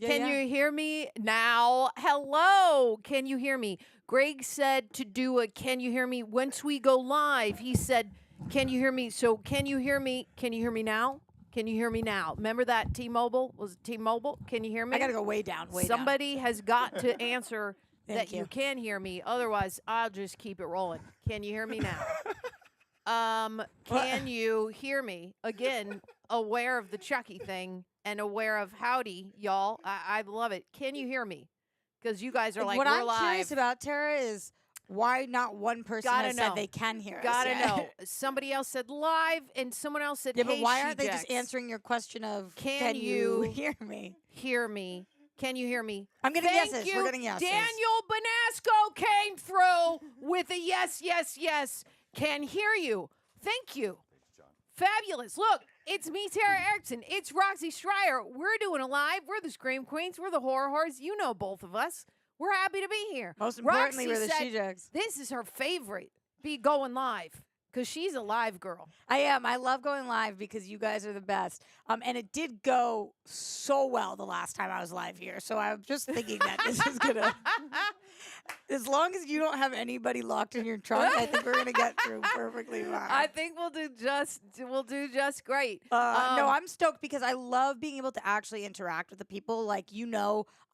Can you hear me now? Hello. Can you hear me? Greg said to do a can you hear me once we go live. He said, can you hear me? So can you hear me? Can you hear me now? Can you hear me now? Remember that T-Mobile? Was it T-Mobile? Can you hear me? I got to go way down, Somebody has got to answer that you can hear me. Otherwise, I'll just keep it rolling. Can you hear me now? Can you hear me? Again, aware of the Chucky thing and aware of howdy, y'all. I love it. Can you hear me? Because you guys are like, what we're I'm live. curious about, Tara, is why not one person has said they can hear us Gotta yet? know. Somebody else said live, and someone else said, Yeah, but hey, why aren't they SHE-JECTS. just answering your question of, Can you hear me? Hear me. Can you hear me? I'm getting Thank yeses. you. We're getting yeses. Daniel Bonasco came through with a yes, yes, yes. Can hear you. Thank you. Fabulous. Look, it's me, Tara Erickson. It's Roxy Schreier. We're doing a live. We're the Scream Queens. We're the Horror Whores. You know both of us. We're happy to be here. Most importantly, Roxy we're the said SHE-JECTS. this is her favorite, be going live, because she's a live girl. I am. I love going live because you guys are the best. And it did go so well the last time I was live here. So I'm just thinking that this is going to... As long as you don't have anybody locked in your trunk, I think we're going to get through perfectly fine. I think we'll do just great. No, I'm stoked because I love being able to actually interact with the people. Like,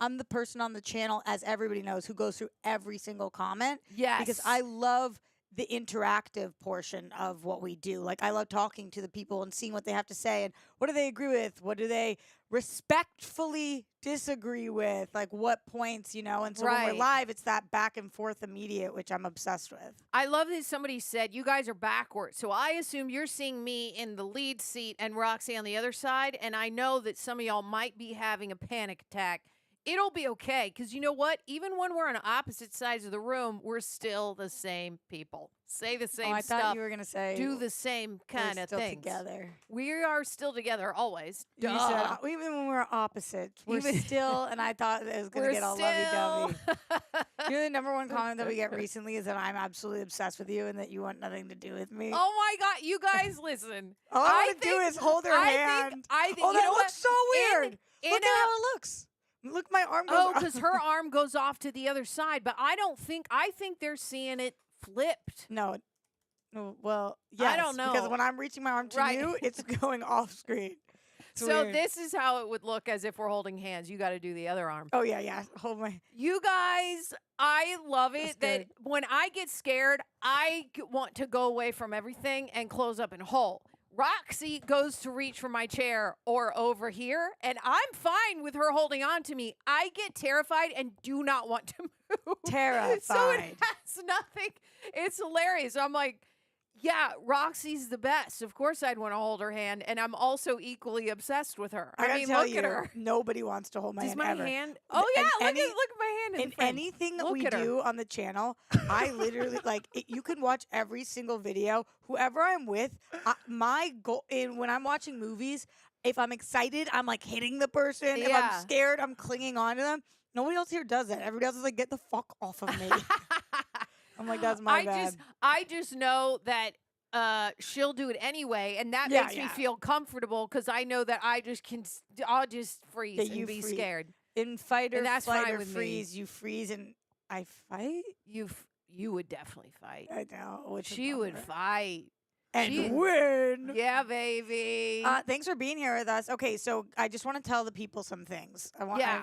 I'm the person on the channel, as everybody knows, who goes through every single comment. Yes. Because I love the interactive portion of what we do. Like, I love talking to the people and seeing what they have to say and what do they agree with? What do they respectfully disagree with? Like, what points, And so when we're live, it's that back and forth immediate, which I'm obsessed with. I love that somebody said, you guys are backwards. So I assume you're seeing me in the lead seat and Roxy on the other side. And I know that some of y'all might be having a panic attack. It'll be okay, because you know what? Even when we're on opposite sides of the room, we're still the same people. Say the same I stuff. thought you were going to say... Do the same kind of things. Together. We are still together always. You said, even when we're opposites, we're still... And I thought it was going to get all lovey-dovey. The number one comment that we get recently is that I'm absolutely obsessed with you and that you want nothing to do with me. Oh, my God. You guys, listen. All I want to do is hold her hand. I think, oh, that looks so weird. Look at how it looks. Look, my arm goes off. Oh, because her arm goes off to the other side. But I think they're seeing it flipped. No. Well, yes. I don't know. Because when I'm reaching my arm to you, it's going off screen. It's so weird. This is how it would look as if we're holding hands. You got to do the other arm. Oh, yeah. Hold my... You guys, I love it that when I get scared, I want to go away from everything and close up and hold. Roxy goes to reach for my chair or over here, and I'm fine with her holding on to me. I get terrified and do not want to move. Terrified. So it has nothing. It's hilarious. I'm like, yeah, Roxy's the best. Of course I'd want to hold her hand, and I'm also equally obsessed with her. I mean, look at her. Nobody wants to hold my hand ever. Hand? Oh, yeah, look at my hand in the frame. Anything that we do on the channel, I literally, you can watch every single video. Whoever I'm with, my goal, when I'm watching movies, if I'm excited, I'm, hitting the person. Yeah. If I'm scared, I'm clinging on to them. Nobody else here does that. Everybody else is like, get the fuck off of me. I'm like, that's my bad. I just know that she'll do it anyway, and that makes me feel comfortable because I know that I'll just freeze and be scared. In fight or flight or freeze, you freeze and I fight? You would definitely fight. I know. She would fight. And win. Yeah, baby. Thanks for being here with us. Okay, so I just want to tell the people some things.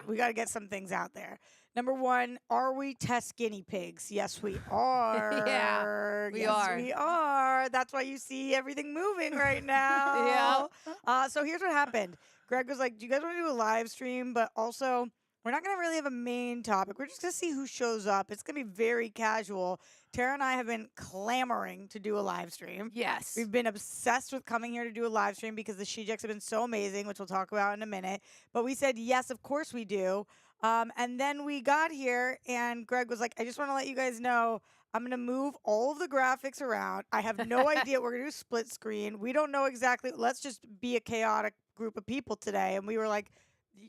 We got to get some things out there. Number one, are we test guinea pigs? Yes, we are. Yeah, we are. We are. That's why you see everything moving right now. Yeah. So here's what happened. Greg was like, do you guys want to do a live stream? But also, we're not going to really have a main topic. We're just going to see who shows up. It's going to be very casual. Tara and I have been clamoring to do a live stream. Yes. We've been obsessed with coming here to do a live stream because the SHE-JECTS have been so amazing, which we'll talk about in a minute. But we said, yes, of course we do. And then we got here, and Greg was like, I just want to let you guys know, I'm going to move all of the graphics around. I have no idea. We're going to do split screen. We don't know exactly. Let's just be a chaotic group of people today. And we were like,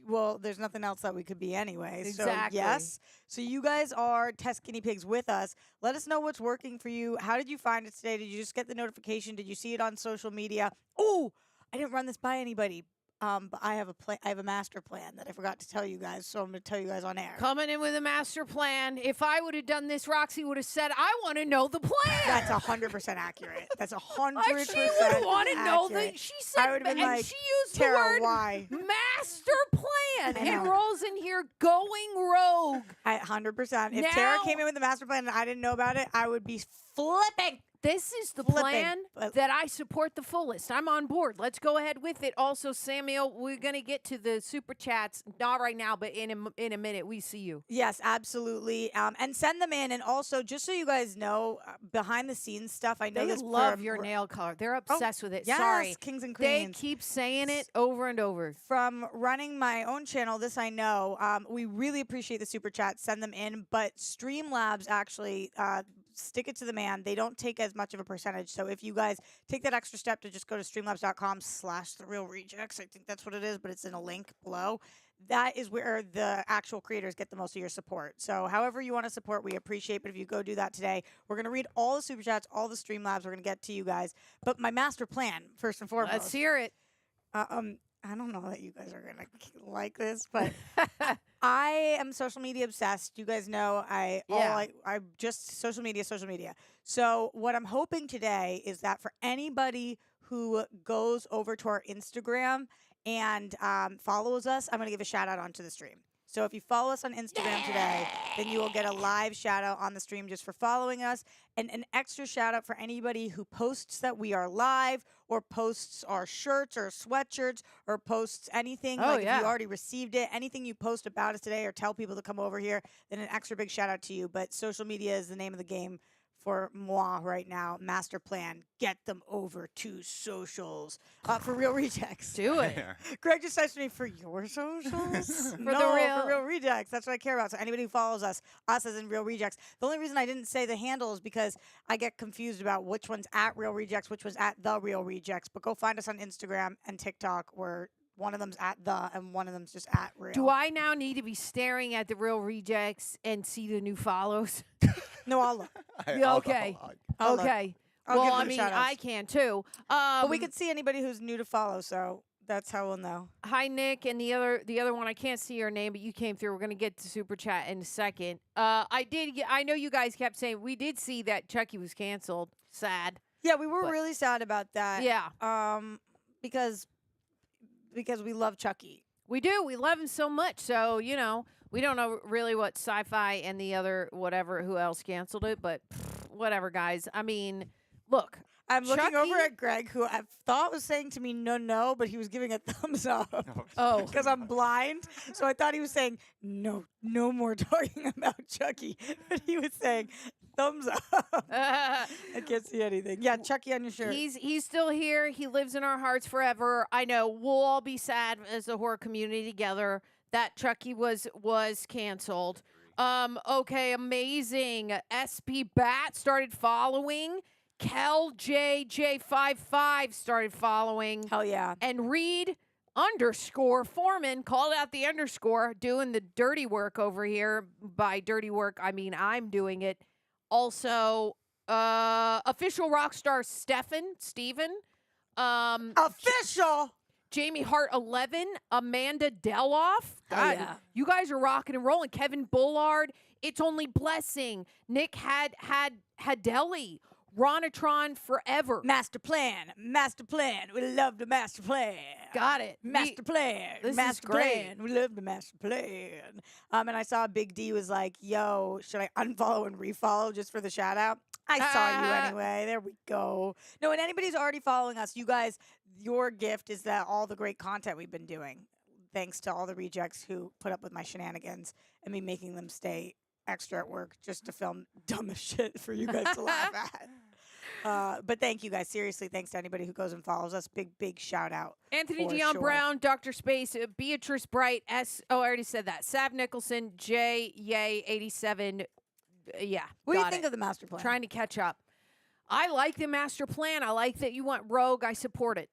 well, there's nothing else that we could be anyway. Exactly. So, yes. So, you guys are test guinea pigs with us. Let us know what's working for you. How did you find it today? Did you just get the notification? Did you see it on social media? Oh, I didn't run this by anybody. But I have a plan. I have a master plan that I forgot to tell you guys, so I'm going to tell you guys on air. Coming in with a master plan. If I would have done this, Roxy would have said, I want to know the plan. That's 100% accurate. That's 100% Like, she would want to know accurate. that. She said, I would have been and like, she used Tara, the word why? master plan. I And know. rolls in here going rogue. 100%. If Tara Now- came in with the master plan and I didn't know about it, I would be flipping. This is the Flipping. plan that I support the fullest. I'm on board. Let's go ahead with it. Also, Samuel, we're going to get to the super chats. Not right now, but in a minute. We see you. Yes, absolutely. And send them in. And also, just so you guys know, behind the scenes stuff, I know They this love from- your nail color. They're obsessed with it. Yes, Sorry. kings and They queens. keep saying it over and over. From running my own channel, this I know, we really appreciate the super chats. Send them in. But Streamlabs actually stick it to the man. They don't take as much of a percentage. So if you guys take that extra step to just go to streamlabs.com/therealrejects, I think that's what it is, but it's in a link below. That is where the actual creators get the most of your support. So however you want to support, we appreciate. But if you go do that today, we're going to read all the super chats, all the Streamlabs. We're going to get to you guys. But my master plan, first and foremost. Let's hear it. I don't know that you guys are gonna like this, but I am social media obsessed. You guys know I just social media. So what I'm hoping today is that for anybody who goes over to our Instagram and follows us, I'm gonna give a shout out onto the stream. So if you follow us on Instagram today, then you will get a live shout out on the stream just for following us, and an extra shout out for anybody who posts that we are live, or posts our shirts or sweatshirts, or posts anything. If you already received it, anything you post about us today or tell people to come over here, then an extra big shout out to you. But social media is the name of the game for moi right now. Master plan. Get them over to socials. For Real Rejects. Do it. Greg just texted me for your socials. For Real Rejects. That's what I care about. So anybody who follows us as in Real Rejects. The only reason I didn't say the handle is because I get confused about which one's at Real Rejects, which was at The Real Rejects. But go find us on Instagram and TikTok, where one of them's at The and one of them's just at Real. Do I now need to be staring at the Real Rejects and see the new follows? No, I'll look. Okay. I'll look. Okay. I'll give Well, them I mean, shout-outs. I can too. But we could see anybody who's new to follow, so that's how we'll know. Hi, Nick, and the other one. I can't see your name, but you came through. We're gonna get to super chat in a second. I know you guys kept saying we did see that Chucky was canceled. Sad. Yeah, we were really sad about that. Yeah. Because we love Chucky. We do. We love him so much. So, we don't know really what Sci-Fi and the other who else canceled it, but whatever, guys. I mean, look. I'm looking over Chucky- at Greg, who I thought was saying to me no, but he was giving a thumbs up. Oh. Because I'm blind. So I thought he was saying, no more talking about Chucky. But he was saying, thumbs up. I can't see anything. Yeah, Chucky on your shirt. He's still here. He lives in our hearts forever. I know we'll all be sad as a horror community together that Chucky was canceled. Okay, amazing. SP Bat started following. Kel JJ55 started following. Hell yeah. And Reed _Foreman called out the underscore, doing the dirty work over here. By dirty work, I mean I'm doing it. Also, official rockstar Steven. Official. Jamie Hart 11, Amanda Deloff. God, yeah. you guys are rocking and rolling. Kevin Bullard, It's Only Blessing. Nick Hadeli, Ronatron Forever. Master plan. We love the master plan. Got it. Master plan. This is master great. plan. We love the master plan. And I saw Big D was like, yo, should I unfollow and refollow just for the shout out? I saw you anyway. There we go. No, and anybody's already following us, you guys, your gift is that all the great content we've been doing. Thanks to all the rejects who put up with my shenanigans and me making them stay extra at work just to film dumb as shit for you guys to laugh at. But thank you guys. Seriously, thanks to anybody who goes and follows us. Big shout out. Anthony for Dion sure. Brown, Dr. Space, Beatrice Bright, I already said that. Sav Nicholson, Yay 87. Yeah. What do you got think it. of the master plan? Trying to catch up. I like the master plan. I like that you went rogue. I support it.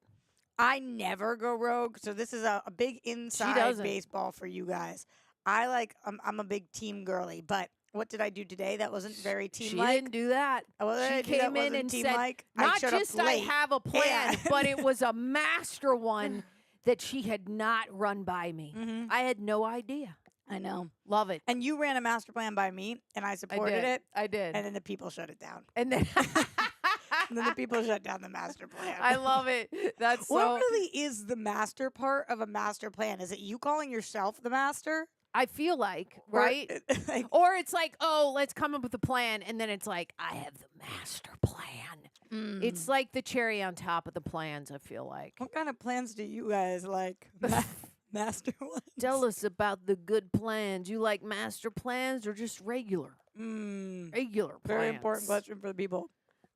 I never go rogue, so this is a big inside doesn't. baseball for you guys. I'm a big team girly, but what did I do today that wasn't very She team-like? didn't do that. She came in and said, team-like? not showed up just I late. have a plan, Yeah. but it was a master one that she had not run by me. Mm-hmm. I had no idea. I know. Love it. And you ran a master plan by me, and I supported it. I did. And then the people shut it down. And then, And then the people shut down the master plan. I love it. That's so. What really is the master part of a master plan? Is it you calling yourself the master? I feel like, right? Or it's like, oh, let's come up with a plan. And then it's like, I have the master plan. It's like the cherry on top of the plans, I feel like. What kind of plans do you guys like? Master ones? Tell us about the good plans. You like master plans or just regular? Regular plans. Very important question for the people.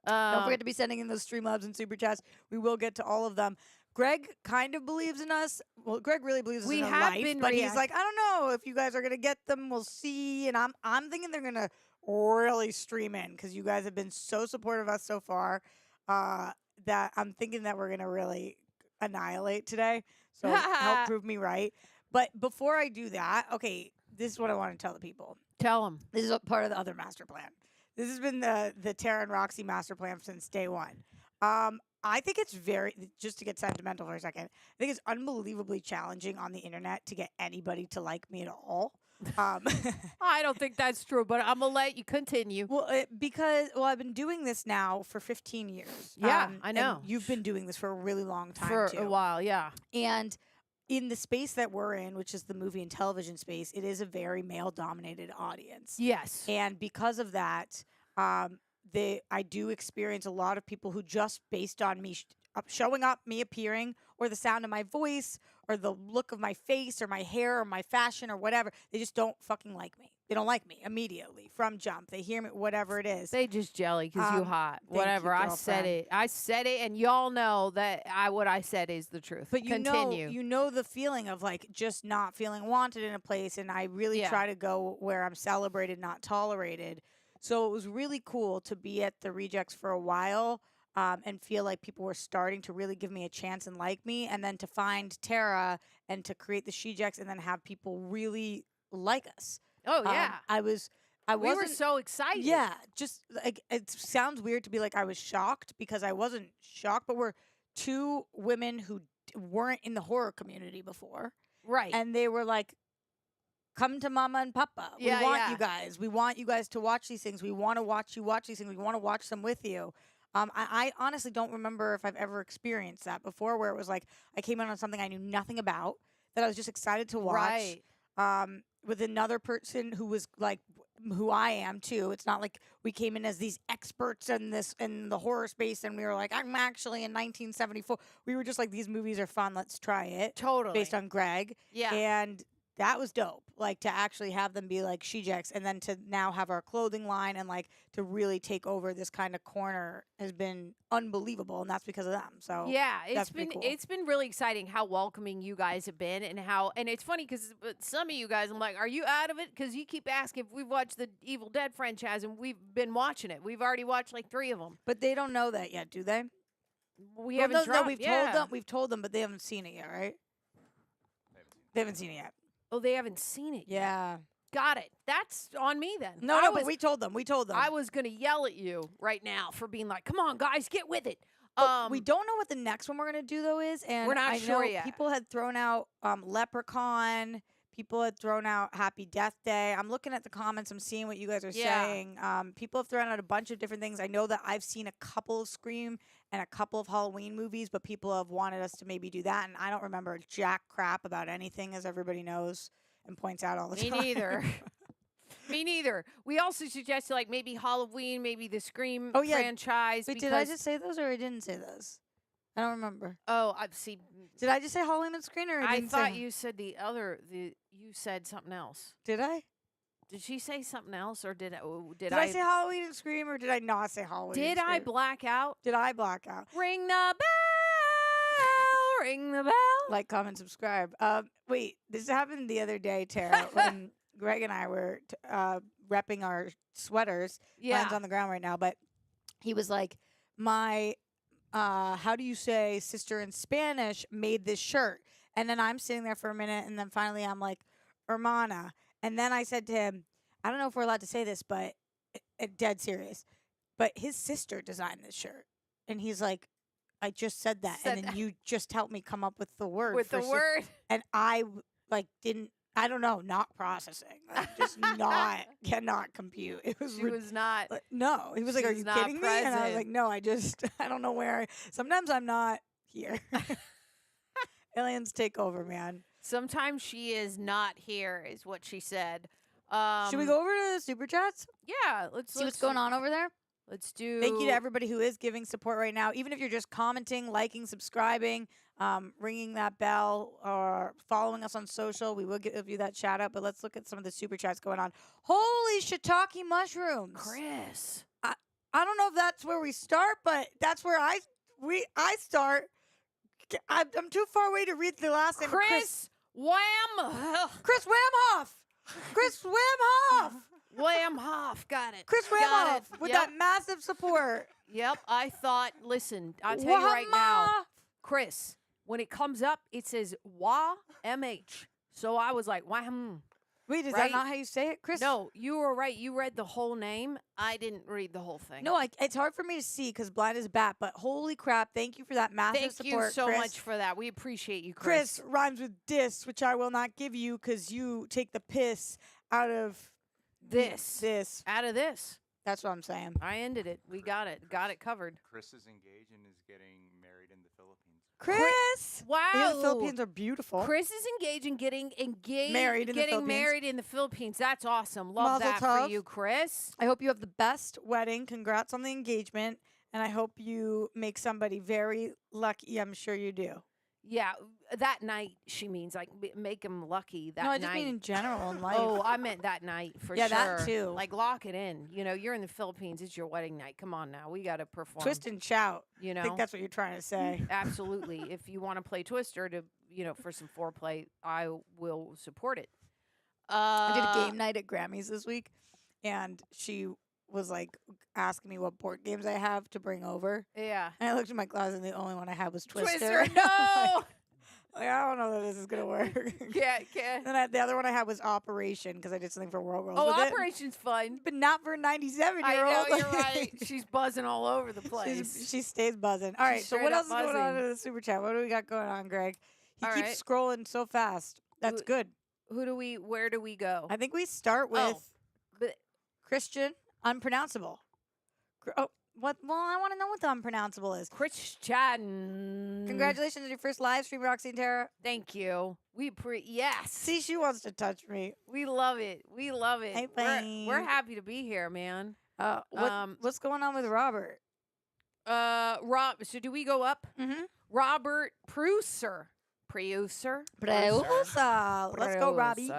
Don't forget to be sending in those Streamlabs and Super Chats. We will get to all of them. Greg kind of believes in us. Well, Greg really believes in our life, but he's like, I don't know if you guys are going to get them. We'll see. And I'm thinking they're going to really stream in because you guys have been so supportive of us so far that I'm thinking that we're going to really annihilate today. So help prove me right. But before I do that, okay, this is what I want to tell the people. Tell them. This is a part of the other master plan. This has been the Tara and Roxy master plan since day one. I think it's just to get sentimental for a second, I think it's unbelievably challenging on the internet to get anybody to like me at all. I don't think that's true, but I'm going to let you continue. Well, I've been doing this now for 15 years. Yeah, I know. You've been doing this for a really long time, for too. a while, yeah. And in the space that we're in, which is the movie and television space, it is a very male-dominated audience. Yes. And because of that, I do experience a lot of people who just based on me showing up, me appearing, or the sound of my voice, or the look of my face, or my hair, or my fashion, or whatever, they just don't fucking like me. They don't like me immediately from jump. They hear me, whatever it is. They just jelly because you hot. Whatever. You, I said it. I said it, and y'all know that what I said is the truth. But continue. You know the feeling of like just not feeling wanted in a place, and I really try to go where I'm celebrated, not tolerated. So it was really cool to be at the Rejects for a while and feel like people were starting to really give me a chance and like me, and then to find Tara and to create the SHE-JECTS and then have people really like us. Oh, yeah. We were so excited. Yeah. Just like it sounds weird to be like I was shocked because I wasn't shocked, but we're two women who weren't in the horror community before. Right. And they were like, come to Mama and Papa. We want you guys. We want you guys to watch these things. We want to watch you watch these things. We want to watch them with you. I honestly don't remember if I've ever experienced that before where it was like I came in on something I knew nothing about that I was just excited to watch. Right. With another person who was like who I am too. It's not like we came in as these experts in the horror space and we were like, I'm actually in 1974. We were just like, these movies are fun. Let's try it. Totally. Based on Greg. Yeah. And that was dope. Like to actually have them be like SHE-JECTS and then to now have our clothing line and like to really take over this kind of corner has been unbelievable, and that's because of them. So yeah, cool. It's been really exciting how welcoming you guys have been and it's funny because some of you guys I'm like, are you out of it? Because you keep asking if we've watched the Evil Dead franchise and we've been watching it. We've already watched like 3 of them. But they don't know that yet, do they? We haven't. No, we've told them, but they haven't seen it yet, right? They haven't seen it yet. Oh, they haven't seen it yet. Yeah. Got it. That's on me then. No, but we told them. I was going to yell at you right now for being like, come on, guys, get with it. We don't know what the next one we're going to do, though, is. And we're not sure yet. People had thrown out Leprechaun. People had thrown out Happy Death Day. I'm looking at the comments. I'm seeing what you guys are saying. People have thrown out a bunch of different things. I know that I've seen a couple of Scream and a couple of Halloween movies, but people have wanted us to maybe do that. And I don't remember jack crap about anything, as everybody knows and points out all the time. Me neither. Me neither. We also suggested like maybe Halloween, maybe the Scream franchise. Wait, did I just say those or I didn't say those? I don't remember. Oh, I've seen. Did I just say Halloween and Scream or I thought you said you said something else. Did I? Did she say something else, or did I say Halloween and Scream, or did I not say Halloween? Did and Scream? I black out? Did I black out? Ring the bell, ring the bell. Like, comment, subscribe. Wait, this happened the other day, Tara, when Greg and I were repping our sweaters. Yeah, mine's on the ground right now, but he was like, my how do you say sister in Spanish made this shirt? And then I'm sitting there for a minute, and then finally I'm like, hermana. And then I said to him, I don't know if we're allowed to say this, but dead serious. But his sister designed this shirt. And he's like, I just said that, Said and then that. you just helped me come up with the word. With the word. And I didn't. I don't know, not processing. Like, just cannot compute. It was She was not. no. He was like, she "Are was you not kidding me?" And I was present. like, "No, I don't know where. Sometimes I'm not here." Aliens take over, man. Sometimes she is not here, is what she said. Should we go over to the super chats? Yeah, let's See what's going on over there. Let's do. Thank you to everybody who is giving support right now. Even if you're just commenting, liking, subscribing, ringing that bell, or following us on social, we will give you that shout out. But let's look at some of the super chats going on. Holy shiitake mushrooms, Chris. I don't know if that's where we start, but that's where I start. I'm too far away to read the last name. Chris Wham. Chris Whamhoff. Chris Whamhoff. Wham Hoff. Got it. Chris Got Whamhoff it. with Yep. that massive support. Yep. I thought, listen, I'll tell you right now, Whamhoff. Chris, when it comes up, it says Wah MH. So I was like, Wham. Wait, is Right? that not how you say it, Chris? No, you were right. You read the whole name. I didn't read the whole thing. No, it's hard for me to see because blind as a bat. But holy crap! Thank you for that massive Thank support, you so Chris. much for that. We appreciate you, Chris rhymes with dis, which I will not give you because you take the piss out of This. Out of this. That's what I'm saying. I ended it. We got it. Got it covered. Chris is engaged and is getting married in the Philippines. Chris, Wow. yeah, the Philippines are beautiful. Chris is engaged and getting Married in the getting Philippines. married in the Philippines. That's awesome. Love Mazel that tov. for you, Chris. I hope you have the best wedding. Congrats on the engagement, and I hope you make somebody very lucky. I'm sure you do. Yeah, that night she means like make him lucky that No, I night. just mean in general in life. Oh, I meant that night for Yeah, sure. that too. Like lock it in. You know, you're in the Philippines. It's your wedding night. Come on now, we got to perform. Twist and shout. You I know, think that's what you're trying to say. absolutely. If you want to play Twister to for some foreplay, I will support it. I did a game night at Grammys this week, and she was like asking me what board games I have to bring over. Yeah. And I looked in my closet, and the only one I had was Twister. Twister, I'm no. like, I don't know that this is gonna work. Can't. Then the other one I had was Operation because I did something for World Girls. Oh, with it, Operation's fun. but not for a 97-year-old. I know, you're right. She's buzzing all over the place. She stays buzzing. All right, She's so straight what up else is going on buzzing. in the super chat? What do we got going on, Greg? He All keeps right. scrolling so fast. That's good. Where do we go? I think we start with but Christian Unpronounceable. Oh, what? Well, I want to know what the unpronounceable is. Christian. Congratulations on your first live stream, Roxy and Tara. Thank you. Yes. See, she wants to touch me. We love it. We love it. Hey, We're bye. happy to be here, man. What's going on with Robert? Rob. So do we go up? Mm-hmm. Robert Preuser. Preuser. Let's go, Robbie.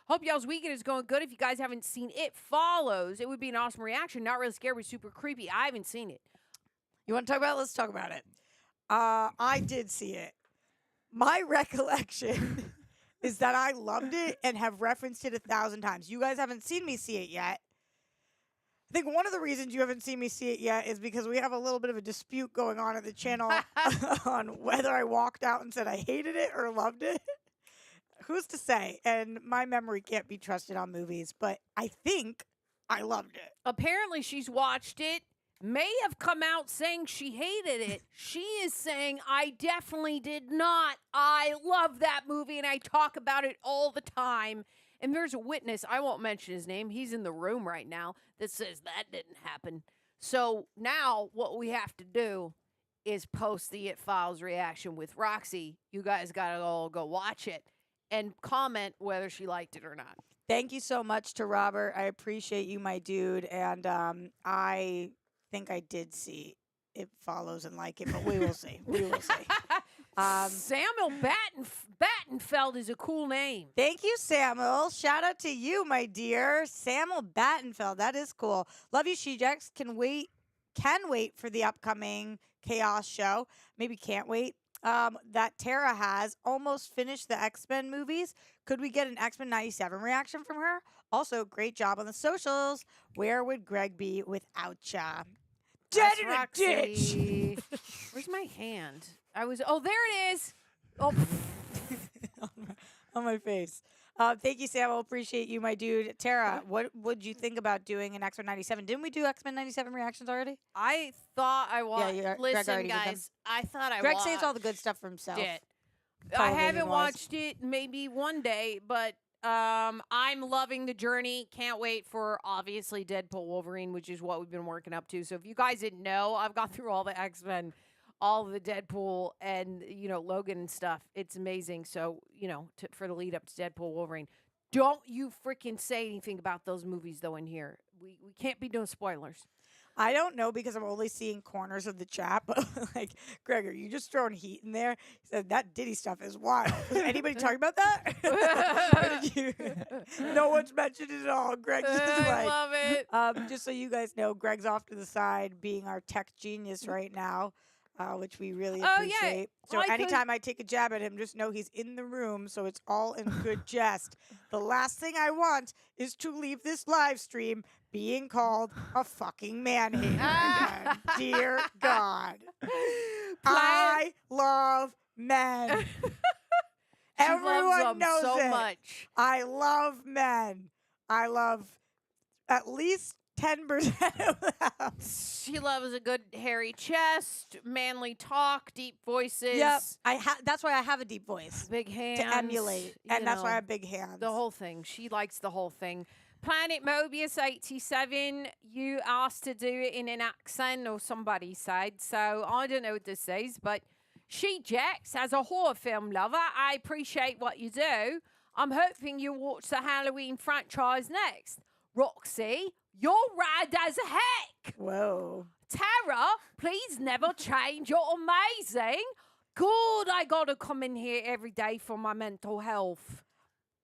Hope y'all's weekend is going good. If you guys haven't seen It Follows, it would be an awesome reaction. Not really scary, but super creepy. I haven't seen it. You want to talk about it? Let's talk about it. I did see it. My recollection is that I loved it and have referenced it 1,000 times. You guys haven't seen me see it yet. I think one of the reasons you haven't seen me see it yet is because we have a little bit of a dispute going on at the channel on whether I walked out and said I hated it or loved it. Who's to say? And my memory can't be trusted on movies, but I think I loved it. Apparently, she's watched it. May have come out saying she hated it. She is saying, I definitely did not. I love that movie and I talk about it all the time. And there's a witness, I won't mention his name, he's in the room right now, that says that didn't happen. So now what we have to do is post the It Files reaction with Roxy. You guys got to all go watch it and comment whether she liked it or not. Thank you so much to Robert. I appreciate you, my dude. And I think I did see It Follows and like it, but we will see. We will see. Samuel Battenfeld is a cool name. Thank you, Samuel. Shout out to you, my dear. Samuel Battenfeld. That is cool. Love you, SHE-JECTS. Can wait for the upcoming Chaos show. Maybe can't wait. That Tara has almost finished the X-Men movies. Could we get an X-Men 97 reaction from her? Also, great job on the socials. Where would Greg be without ya? Dead That's in a Roxy. ditch. Where's my hand? Oh, there it is. Oh, On my face. Thank you, Sam. I appreciate you, my dude. Tara, what would you think about doing an X-Men 97? Didn't we do X-Men 97 reactions already? I thought I watched. Greg Listen, already did them. guys, I thought I Greg watched saves all the good stuff for himself. it. I television haven't wise. watched it maybe one day, but I'm loving the journey. Can't wait for obviously Deadpool Wolverine, which is what we've been working up to. So if you guys didn't know, I've gone through all the X-Men, all the Deadpool, and Logan and stuff. It's amazing. So for the lead up to Deadpool Wolverine, don't you freaking say anything about those movies though in here. We can't be doing spoilers. I don't know because I'm only seeing corners of the chat, but like, Greg, are you just throwing heat in there? He said that Diddy stuff is wild. Was anybody talking about that? Or did you? No one's mentioned it at all. Greg's just I love it. just so you guys know, Greg's off to the side being our tech genius right now, which we really appreciate. So anytime I take a jab at him, just know he's in the room, so it's all in good jest. The last thing I want is to leave this live stream being called a fucking man-hater again. Dear God. I love men. Everyone knows so it. much. I love men. I love at least 10% of them. She loves a good hairy chest, manly talk, deep voices. Yep. That's why I have a deep voice. Big hands. To emulate. And that's why I have big hands. The whole thing. She likes the whole thing. Planet Mobius 87, you asked to do it in an accent or somebody said, so I don't know what this is, but SHE-JECTS, as a horror film lover, I appreciate what you do. I'm hoping you watch the Halloween franchise next. Roxy, you're rad as heck. Whoa. Tara, please never change. You're amazing. Good, I gotta come in here every day for my mental health.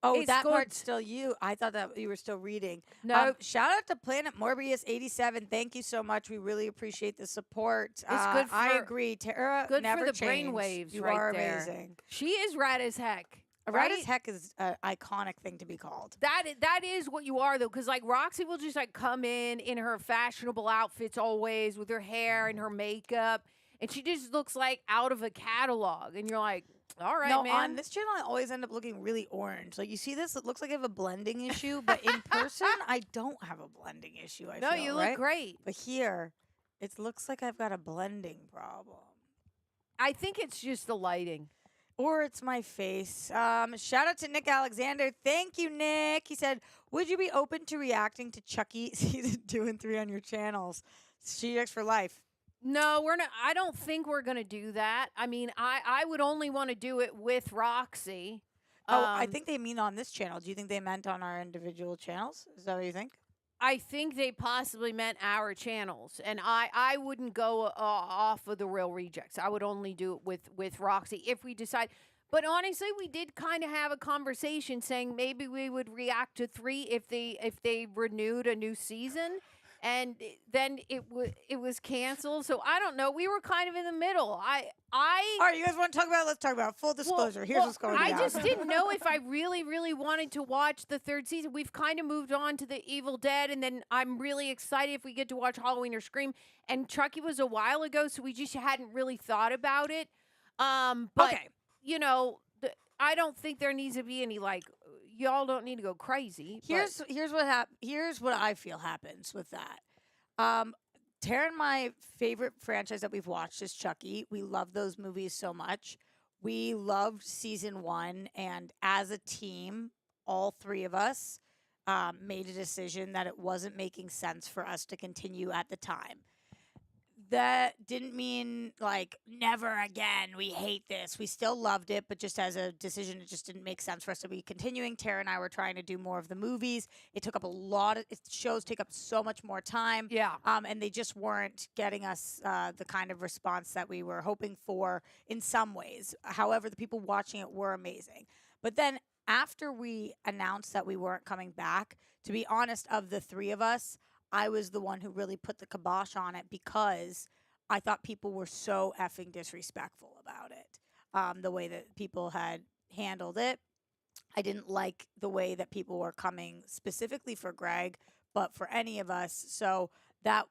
Oh, It's that good. part's still you. I thought that you were still reading. No. Shout out to Planet Morbius 87. Thank you so much. We really appreciate the support. It's good I for- agree. Tara, good for never the change. brainwaves You right are there. amazing. She is rad as heck. Rad right? as heck is an iconic thing to be called. That is what you are though, because like Roxy will just like come in her fashionable outfits always with her hair and her makeup, and she just looks like out of a catalog, and you're like, all right, No, man. on this channel, I always end up looking really orange. Like, you see this? It looks like I have a blending issue, but in person, I don't have a blending issue, I no, feel, you right? look great. But here, it looks like I've got a blending problem. I think it's just the lighting. Or it's my face. Shout out to Nick Alexander. Thank you, Nick. He said, would you be open to reacting to Chucky season 2 and 3 on your channels? SHE-JECTS for life. No, we're not. I don't think we're gonna do that. I mean, I would only want to do it with Roxy. I think they mean on this channel. Do you think they meant on our individual channels? Is that what you think? I think they possibly meant our channels, and I wouldn't go off of the real rejects. I would only do it with Roxy if we decide. But honestly, we did kind of have a conversation saying maybe we would react to 3 if they renewed a new season, and then it was canceled. So I don't know. We were kind of in the middle. All right, you guys want to talk about it? Let's talk about it. Full disclosure. Here's what's going on. I just didn't know if I really, really wanted to watch the 3rd season. We've kind of moved on to the Evil Dead, and then I'm really excited if we get to watch Halloween or Scream. And Chucky was a while ago, so we just hadn't really thought about it. But, okay. I don't think there needs to be any, like, y'all don't need to go crazy. Here's what I feel happens with that. Tara and my favorite franchise that we've watched is Chucky. We love those movies so much. We loved season 1, and as a team, all 3 of us made a decision that it wasn't making sense for us to continue at the time. That didn't mean, like, never again, we hate this. We still loved it, but just as a decision, it just didn't make sense for us to be continuing. Tara and I were trying to do more of the movies. It took up a lot of, shows take up so much more time. Yeah. And they just weren't getting us the kind of response that we were hoping for in some ways. However, the people watching it were amazing. But then after we announced that we weren't coming back, to be honest, of the 3 of us, I was the one who really put the kibosh on it because I thought people were so effing disrespectful about it. The way that people had handled it. I didn't like the way that people were coming specifically for Greg, but for any of us. So that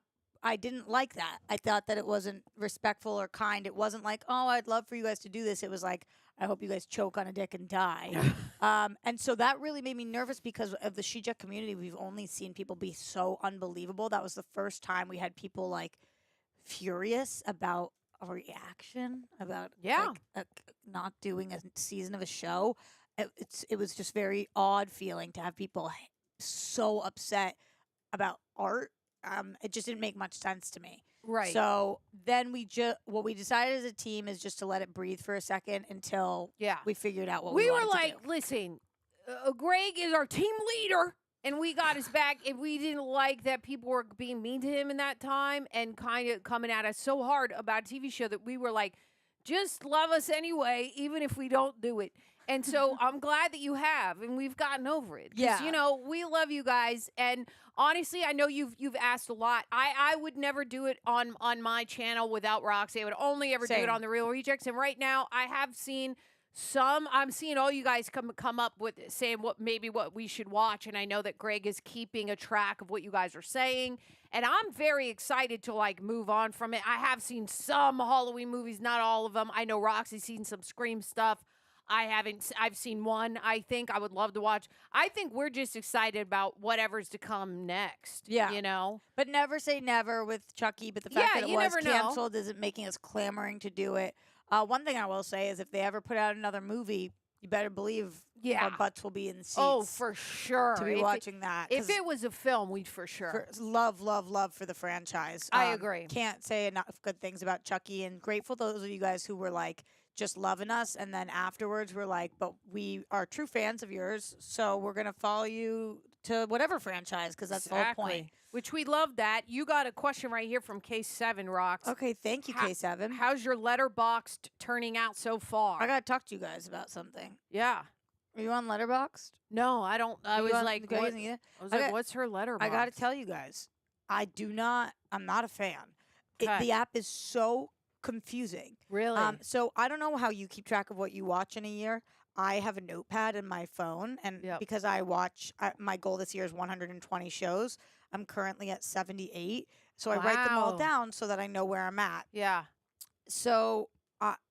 I didn't like that. I thought that it wasn't respectful or kind. It wasn't like, oh, I'd love for you guys to do this. It was like, I hope you guys choke on a dick and die. And so that really made me nervous because of the SHE-JECT community. We've only seen people be so unbelievable. That was the first time we had people like furious about a reaction, about not doing a season of a show. It was just very odd feeling to have people so upset about art. It just didn't make much sense to me. Right. So then what we decided as a team is just to let it breathe for a second until we figured out what we were wanted like, to do. listen, Greg is our team leader, and we got his back. If we didn't like that people were being mean to him in that time and kind of coming at us so hard about a TV show that we were like, just love us anyway, even if we don't do it. And so I'm glad that you have, and we've gotten over it. Yeah. You know, we love you guys. And honestly, I know you've asked a lot. I would never do it on my channel without Roxy. I would only ever do it on The Real Rejects. And right now, I have seen I'm seeing all you guys come up with saying what we should watch. And I know that Greg is keeping a track of what you guys are saying. And I'm very excited to like move on from it. I have seen some Halloween movies, not all of them. I know Roxy's seen some Scream stuff. I've seen one, I think I would love to watch. I think we're just excited about whatever's to come next. Yeah. You know? But never say never with Chucky, but the fact that it you was never know. canceled isn't making us clamoring to do it. One thing I will say is if they ever put out another movie, you better believe our butts will be in the seats. Oh, for sure. To be watching that. If it was a film, we'd for sure. Love for the franchise. I agree. Can't say enough good things about Chucky, and grateful to those of you guys who were like, just loving us, and then afterwards we're like, but we are true fans of yours, so we're gonna follow you to whatever franchise because that's the whole point. Which we love that. You got a question right here from K7 Rocks. Okay, thank you, K7. How's your Letterboxd turning out so far? I gotta talk to you guys about something. Yeah. Are you on Letterboxd? No, I don't. I was like, what's her Letterboxd? I gotta tell you guys, I'm not a fan. The app is so confusing. Really? So I don't know how you keep track of what you watch in a year. I have a notepad in my phone, and because my goal this year is 120 shows. I'm currently at 78, so I write them all down so that I know where I'm at. Yeah. So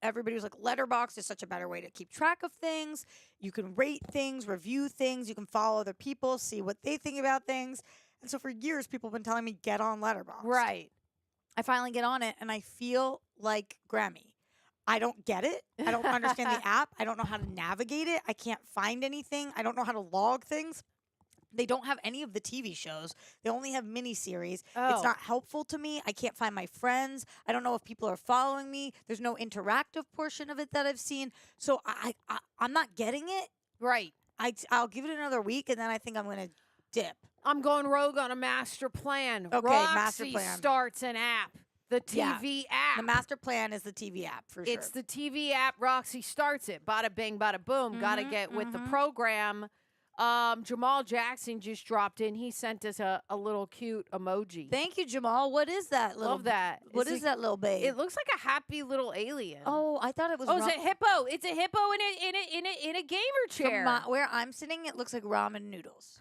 everybody was like, Letterboxd is such a better way to keep track of things. You can rate things, review things. You can follow other people, see what they think about things. And so for years, people have been telling me, get on Letterboxd. Right. I finally get on it, and I feel like Grammy. I don't get it. I don't understand the app. I don't know how to navigate it. I can't find anything. I don't know how to log things. They don't have any of the TV shows. They only have miniseries. It's not helpful to me. I can't find my friends. I don't know if people are following me. There's no interactive portion of it that I've seen. So I'm not getting it. Right. I'll give it another week, and then I think I'm going to dip. I'm going rogue on a master plan. Okay, Roxy master plan. starts an app. The TV app. The master plan is the TV app, for sure. It's the TV app. Roxy starts it. Bada bing, bada boom. Gotta get with the program. Jamal Jackson just dropped in. He sent us a little cute emoji. Thank you, Jamal. What is that little? Love that. What is that little babe? It looks like a happy little alien. Oh, I thought it was. Oh, it's a hippo. It's a hippo in a gamer chair. From where I'm sitting, it looks like ramen noodles.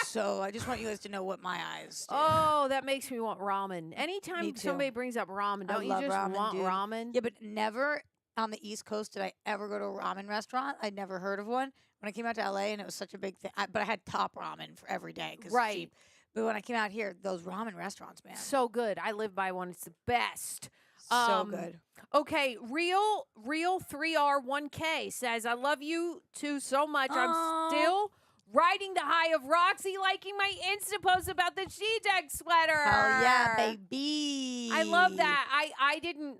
So I just want you guys to know what my eyes do. Oh, that makes me want ramen. Anytime somebody brings up ramen, don't you just want ramen? Yeah, but never on the East Coast did I ever go to a ramen restaurant. I'd never heard of one. When I came out to LA, and it was such a big thing, but I had top ramen for every day because it's cheap. But when I came out here, those ramen restaurants, man, so good. I live by one. It's the best. So good. Okay, real 3R1K says, I love you two so much. I'm still riding the high of Roxy liking my Insta post about the SHE-JECTS sweater. Oh yeah, baby. I love that.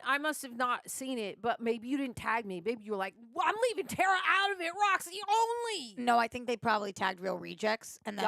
I must have not seen it, but maybe you didn't tag me. Maybe you were like, well, I'm leaving Tara out of it, Roxy only. No, I think they probably tagged Real Rejects, and then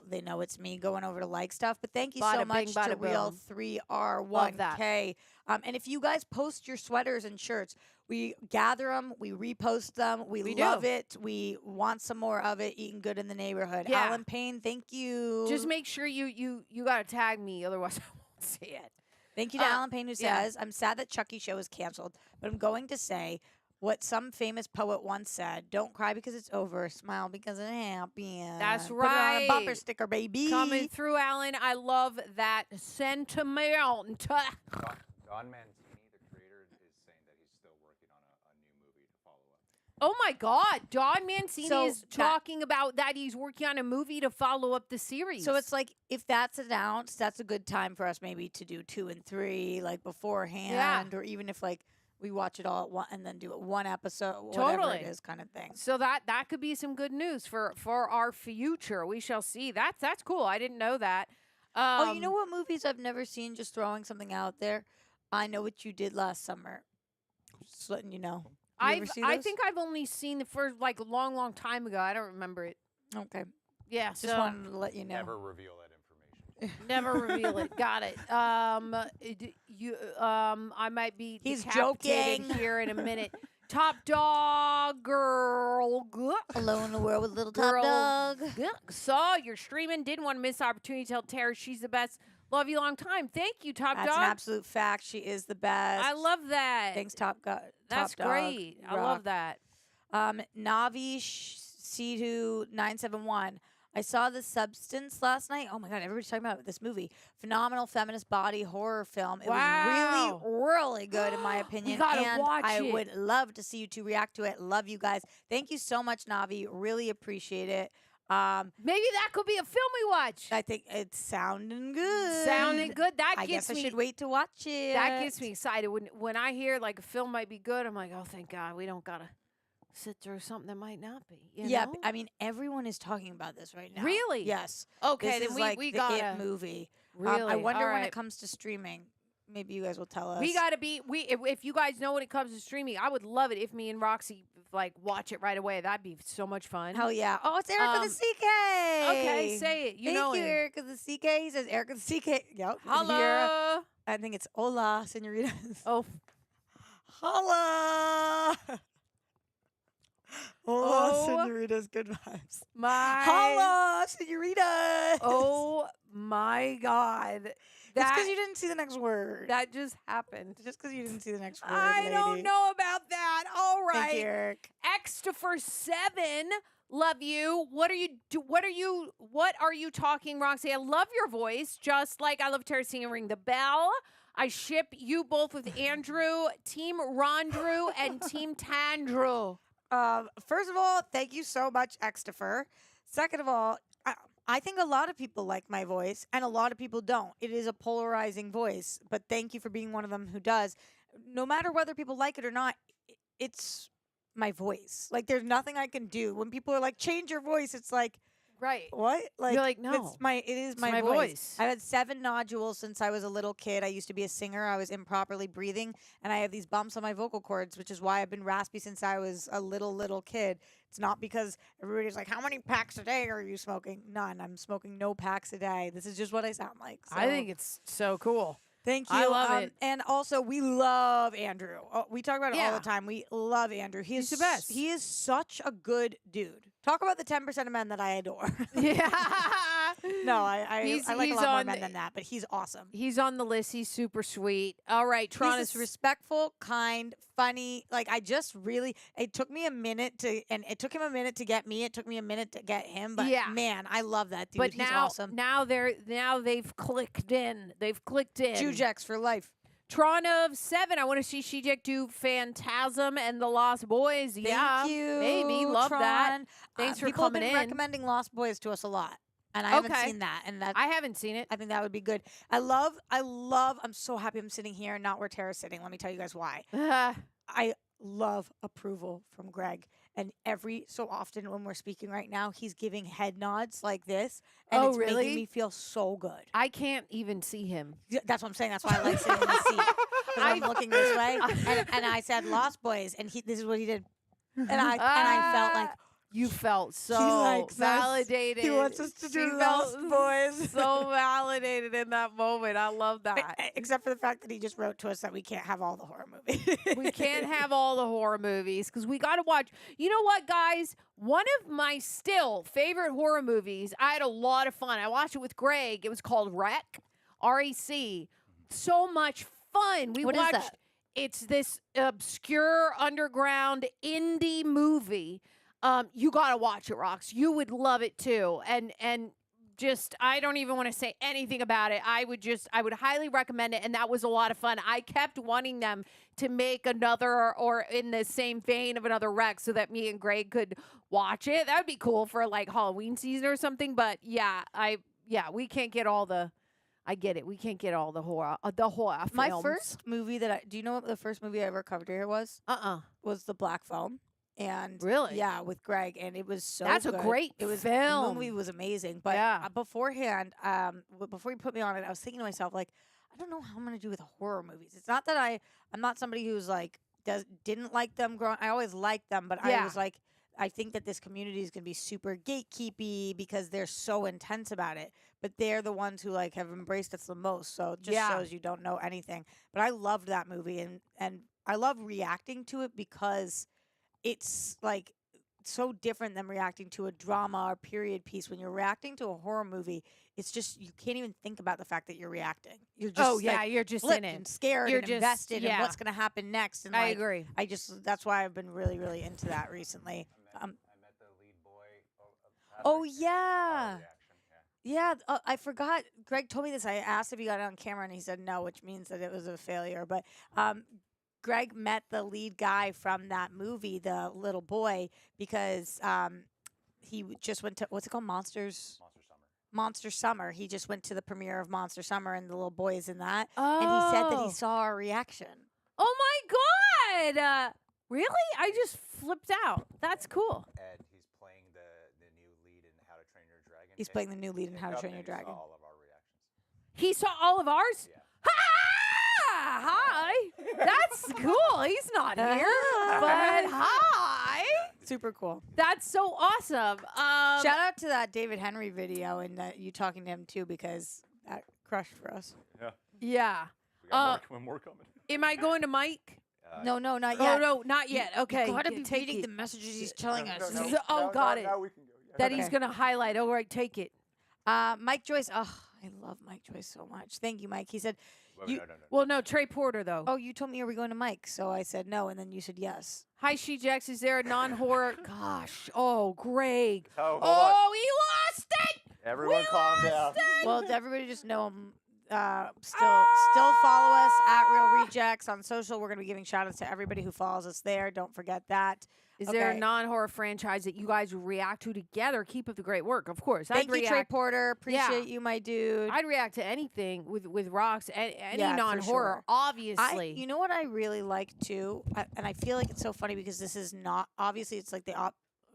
they know it's me going over to like stuff. But thank you so much to Real 3R1K. And if you guys post your sweaters and shirts, we gather them, we repost them, we love it. We want some more of it. Eating good in the neighborhood. Yeah. Alan Payne, thank you. Just make sure you got to tag me, otherwise I won't see it. Thank you to Alan Payne, who says, I'm sad that Chucky show is canceled, but I'm going to say what some famous poet once said, don't cry because it's over, smile because it happened. That's Put right. it on a bumper sticker, baby. Coming through, Alan. I love that sentiment. Don Mancini, the creator, is saying that he's still working on a new movie to follow Oh my God, Don Mancini So is talking about that he's working on a movie to follow up the series. So it's like, if that's announced, that's a good time for us maybe to do 2 and 3 like beforehand, or even if like we watch it all at one and then do it one episode, whatever it is, kind of thing. So that could be some good news for our future. We shall see. That's cool. I didn't know that. Oh, you know what movies I've never seen? Just throwing something out there. I Know What You Did Last Summer. Just letting you know. I think I've only seen the first, like, a long time ago. I don't remember it. Okay. Yeah, Just wanted to let you know. Never reveal that information. Never reveal it. Got it. I might be He's decapitated joking. here in a minute. Top Dog Girl. Alone in the World with Little Girl. Top Dog. Saw you're streaming. Didn't want to miss the opportunity to tell Tara she's the best. Love you long time. Thank you, Top Dog. That's an absolute fact. She is the best. I love that. Thanks, Top Dog. That's great. I love that. Navi Situ 971. I saw The Substance last night. Oh my God, everybody's talking about this movie. Phenomenal feminist body horror film. It was really good in my opinion. We gotta watch I it. would love to see you two react to it. Love you guys. Thank you so much, Navi. Really appreciate it. Maybe that could be a film we watch. I think it's sounding good. Sounding good. I guess I should wait to watch it. That gets me excited. When I hear like a film might be good, I'm like, oh, thank God, we don't gotta sit through something that might not be. You know? I mean, everyone is talking about this right now. Really? Yes. Okay, This then is like we the gotta It movie. really. I wonder All when right. it comes to streaming. Maybe you guys will tell us. We gotta be. If you guys know when it comes to streaming, I would love it if me and Roxy like watch it right away. That'd be so much fun. Hell yeah. Oh, it's Erica the CK. Okay, say it. You know Thank you, him. Erica the CK. He says Erica the CK. Yep. Hello. Here. I think it's hola, senoritas. Oh, Hola. Hola, Oh. senoritas. Good vibes. my. Hola, senoritas. Oh my God. It's because you didn't see the next word. That just happened. Just because you didn't see the next word, I lady. don't know about that. All right. Thank you, Eric. X for 7. Love you. What are you talking, Roxy? I love your voice. Just like I love Tara singing Ring the Bell. I ship you both with Andrew, Team Rondrew, and Team Tandrew. First of all, thank you so much, Xtifer. Second of all, I think a lot of people like my voice, and a lot of people don't. It is a polarizing voice, but thank you for being one of them who does. No matter whether people like it or not, it's my voice. Like, there's nothing I can do. When people are like, change your voice, it's like, Right. what? Like, You're like, no. it is my, my voice. voice. I've had 7 nodules since I was a little kid. I used to be a singer. I was improperly breathing, and I have these bumps on my vocal cords, which is why I've been raspy since I was a little kid. It's not because everybody's like, how many packs a day are you smoking? None. I'm smoking no packs a day. This is just what I sound like. So. I think it's so cool. Thank you. I love it. And also, we love Andrew. We talk about it all Yeah. the time. We love Andrew. He's the best. He is such a good dude. Talk about the 10% of men that I adore. Yeah. No, I like a he's lot more on men than that, but he's awesome. He's on the list. He's super sweet. All right, Tron He's is just respectful, kind, funny. Like, I just really, it took me a minute to, and it took him a minute to get me. It took me a minute to get him. But Yeah. man, I love that dude. But He's now, awesome. now they've clicked in. They've clicked in. SHE-JECTS for life. Tron of 7. I want to see SHE-JECT do Phantasm and the Lost Boys. Yeah, Thank you. maybe love that. Tron. Thanks for people coming have been in. recommending Lost Boys to us a lot. And I haven't Okay. seen that. And that I haven't seen it. I think that would be good. I'm so happy I'm sitting here and not where Tara's sitting. Let me tell you guys why. I love approval from Greg. And every so often when we're speaking right now, he's giving head nods like this. And Oh, it's really? making me feel so good. I can't even see him. That's what I'm saying. That's why I like sitting in the seat. Because I'm looking this way. And I said Lost Boys. And this is what he did. And I felt like, You felt so likes us. validated. He wants us to She do felt Lost Boys. So validated in that moment. I love that. except for the fact that he just wrote to us that we can't have all the horror movies. We can't have all the horror movies because we got to watch. You know what, guys? One of my still favorite horror movies. I had a lot of fun. I watched it with Greg. It was called Wreck, R-E-C. So much fun. We What is watched. that? It's this obscure underground indie movie. You gotta watch it, Rox. You would love it too. And I don't even want to say anything about it. I would highly recommend it, and that was a lot of fun. I kept wanting them to make another or in the same vein of another rec so that me and Greg could watch it. That would be cool for like Halloween season or something. But yeah, we can't get all the. I get it. We can't get all the horror films. My first movie do you know what the first movie I ever covered here was? Was The Black Phone. And really, yeah, with Greg, and it was so. That's good. a great film. The movie was amazing, but beforehand, before you put me on it, I was thinking to myself, like, I don't know how I'm gonna do with horror movies. It's not that I'm not somebody who's like didn't like them growing. I always liked them, but I was like, I think that this community is gonna be super gatekeepy because they're so intense about it. But they're the ones who like have embraced us the most. So it just shows you don't know anything. But I loved that movie, and I love reacting to it because it's like so different than reacting to a drama or period piece. When you're reacting to a horror movie, it's just you can't even think about the fact that you're reacting. You're just you're just in it, and scared, you're and invested in what's going to happen next. And I agree. That's why I've been really, really into that recently. I met the lead boy. Oh yeah. Yeah, I forgot. Greg told me this. I asked if he got it on camera, and he said no, which means that it was a failure. But Greg met the lead guy from that movie, the little boy, because he just went to, what's it called? Monster Summer. Monster Summer. He just went to the premiere of Monster Summer, and the little boy is in that. And he said that he saw our reaction. Oh my God! Really? I just flipped out. That's cool. Ed, he's playing the new lead in How to Train Your Dragon. He's playing the new lead in How to Train Your Dragon. Saw all of our reactions. He saw all of ours? Yeah. Hi. That's cool. He's not here, but hi. Super cool. That's so awesome. Shout out to that David Henry video and you talking to him too, because that crushed for us. Yeah. Yeah. We got more coming. Am I going to Mike? No, not yet. Oh, no, not yet. Okay. You gotta be take reading it. the messages he's telling us. Got it. Now we can go. Yeah. That he's going to highlight. All right, take it. Mike Joyce. Oh, I love Mike Joyce so much. Thank you, Mike. He said, No. Well, no, Trey Porter, though. oh, you told me, are we going to Mike? So I said no, and then you said yes. Hi, SHE-JECTS. Is there a non-horror? Gosh. Oh, Greg. Oh, hold Oh, he lost it. Everyone calm down. Well, everybody just know him. Still follow us at Real Rejects on social. We're going to be giving shout outs to everybody who follows us there. Don't forget that. Is there a non-horror franchise that you guys react to together? Keep up the great work, of course. Thank you, Trey Porter. Appreciate you, my dude. I'd react to anything with Rox, any Yeah, for non-horror, sure. obviously. You know what I really like too, and I feel like it's so funny because this is not obviously. It's like the look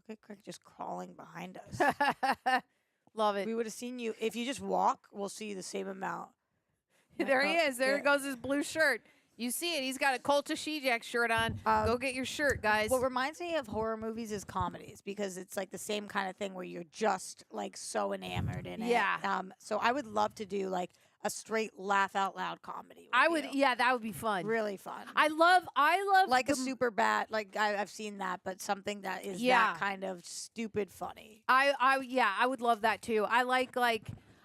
at Craig just crawling behind us. Love it. We would have seen you if you just walk. We'll see you the same amount. There he is. There goes his blue shirt. You see it. He's got a Cult of SHE-JECTS shirt on. Go get your shirt, guys. What reminds me of horror movies is comedies because it's like the same kind of thing where you're just like so enamored in it. Yeah. So I would love to do like a straight laugh out loud comedy. Yeah, that would be fun. Really fun. I love like a super bad. Like I've seen that, but something that is that kind of stupid funny. I would love that too.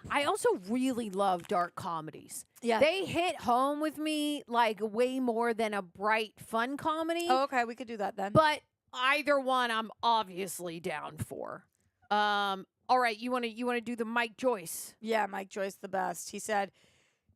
I also really love dark comedies. Yeah. They hit home with me like way more than a bright, fun comedy. Oh, okay. We could do that then. But either one I'm obviously down for. All right, you want to do the Mike Joyce? Yeah, Mike Joyce the best. He said,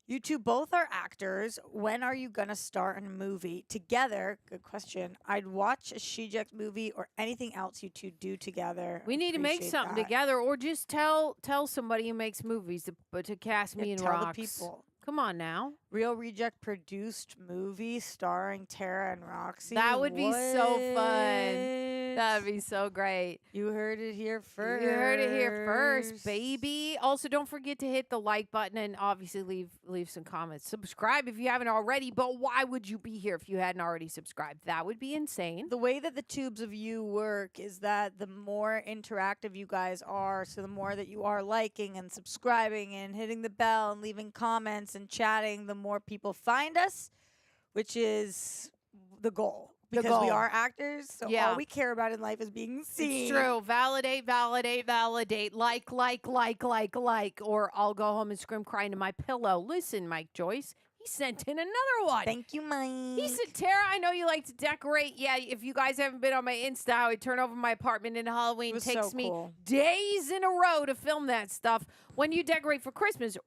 "You two both are actors. When are you going to star in a movie together?" Good question. I'd watch a SHE-JECTS movie or anything else you two do together. We need to make something together, or just tell somebody who makes movies to cast me and Rox. Tell the people. Come on now. Real Reject produced movie starring Tara and Roxy. That would be so fun. That would be so great. You heard it here first. You heard it here first, baby. Also, don't forget to hit the like button and obviously leave some comments. Subscribe if you haven't already, but why would you be here if you hadn't already subscribed? That would be insane. The way that the tubes of you work is that the more interactive you guys are, so the more that you are liking and subscribing and hitting the bell and leaving comments and chatting, the more people find us, which is the goal. Because we are actors, so all we care about in life is being seen. It's true. Validate, validate, validate. Like. Or I'll go home and scream crying to my pillow. Listen, Mike Joyce, He sent in another one. Thank you, Mike. He said, Tara, I know you like to decorate. Yeah, if you guys haven't been on my Insta, I would turn over my apartment in Halloween. It takes me days in a row to film that stuff. When you decorate for Christmas,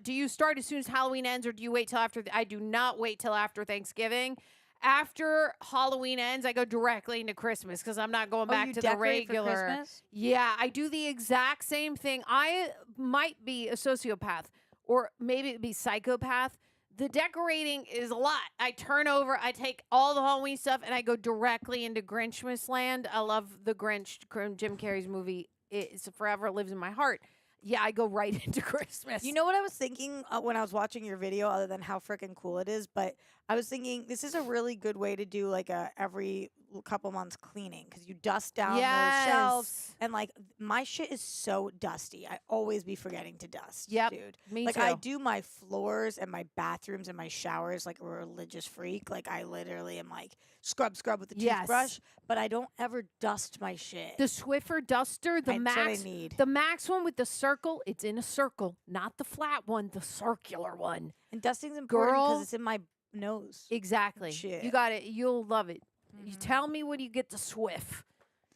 do you start as soon as Halloween ends, or do you wait till after? I do not wait till after Thanksgiving. After Halloween ends, I go directly into Christmas because I'm not going back to the regular. For Christmas? Yeah, I do the exact same thing. I might be a sociopath, or maybe it'd be psychopath. The decorating is a lot. I turn over, I take all the Halloween stuff, and I go directly into Grinchmas land. I love the Grinch, Jim Carrey's movie. It's forever lives in my heart. Yeah, I go right into Christmas. You know what I was thinking when I was watching your video, other than how freaking cool it is, but I was thinking this is a really good way to do like a every couple months cleaning, because you dust down those shelves, and like my shit is so dusty. I always be forgetting to dust. Yep, dude. Me like too. I do my floors and my bathrooms and my showers like a religious freak. Like I literally am like scrub with the toothbrush, but I don't ever dust my shit. The Swiffer duster, the That's what I max, need. the max one with the circle. It's in a circle, not the flat one, the circular one. And dusting's important because Girl. it's in my nose. Exactly. Shit. You got it. You'll love it. You tell me when you get the Swift,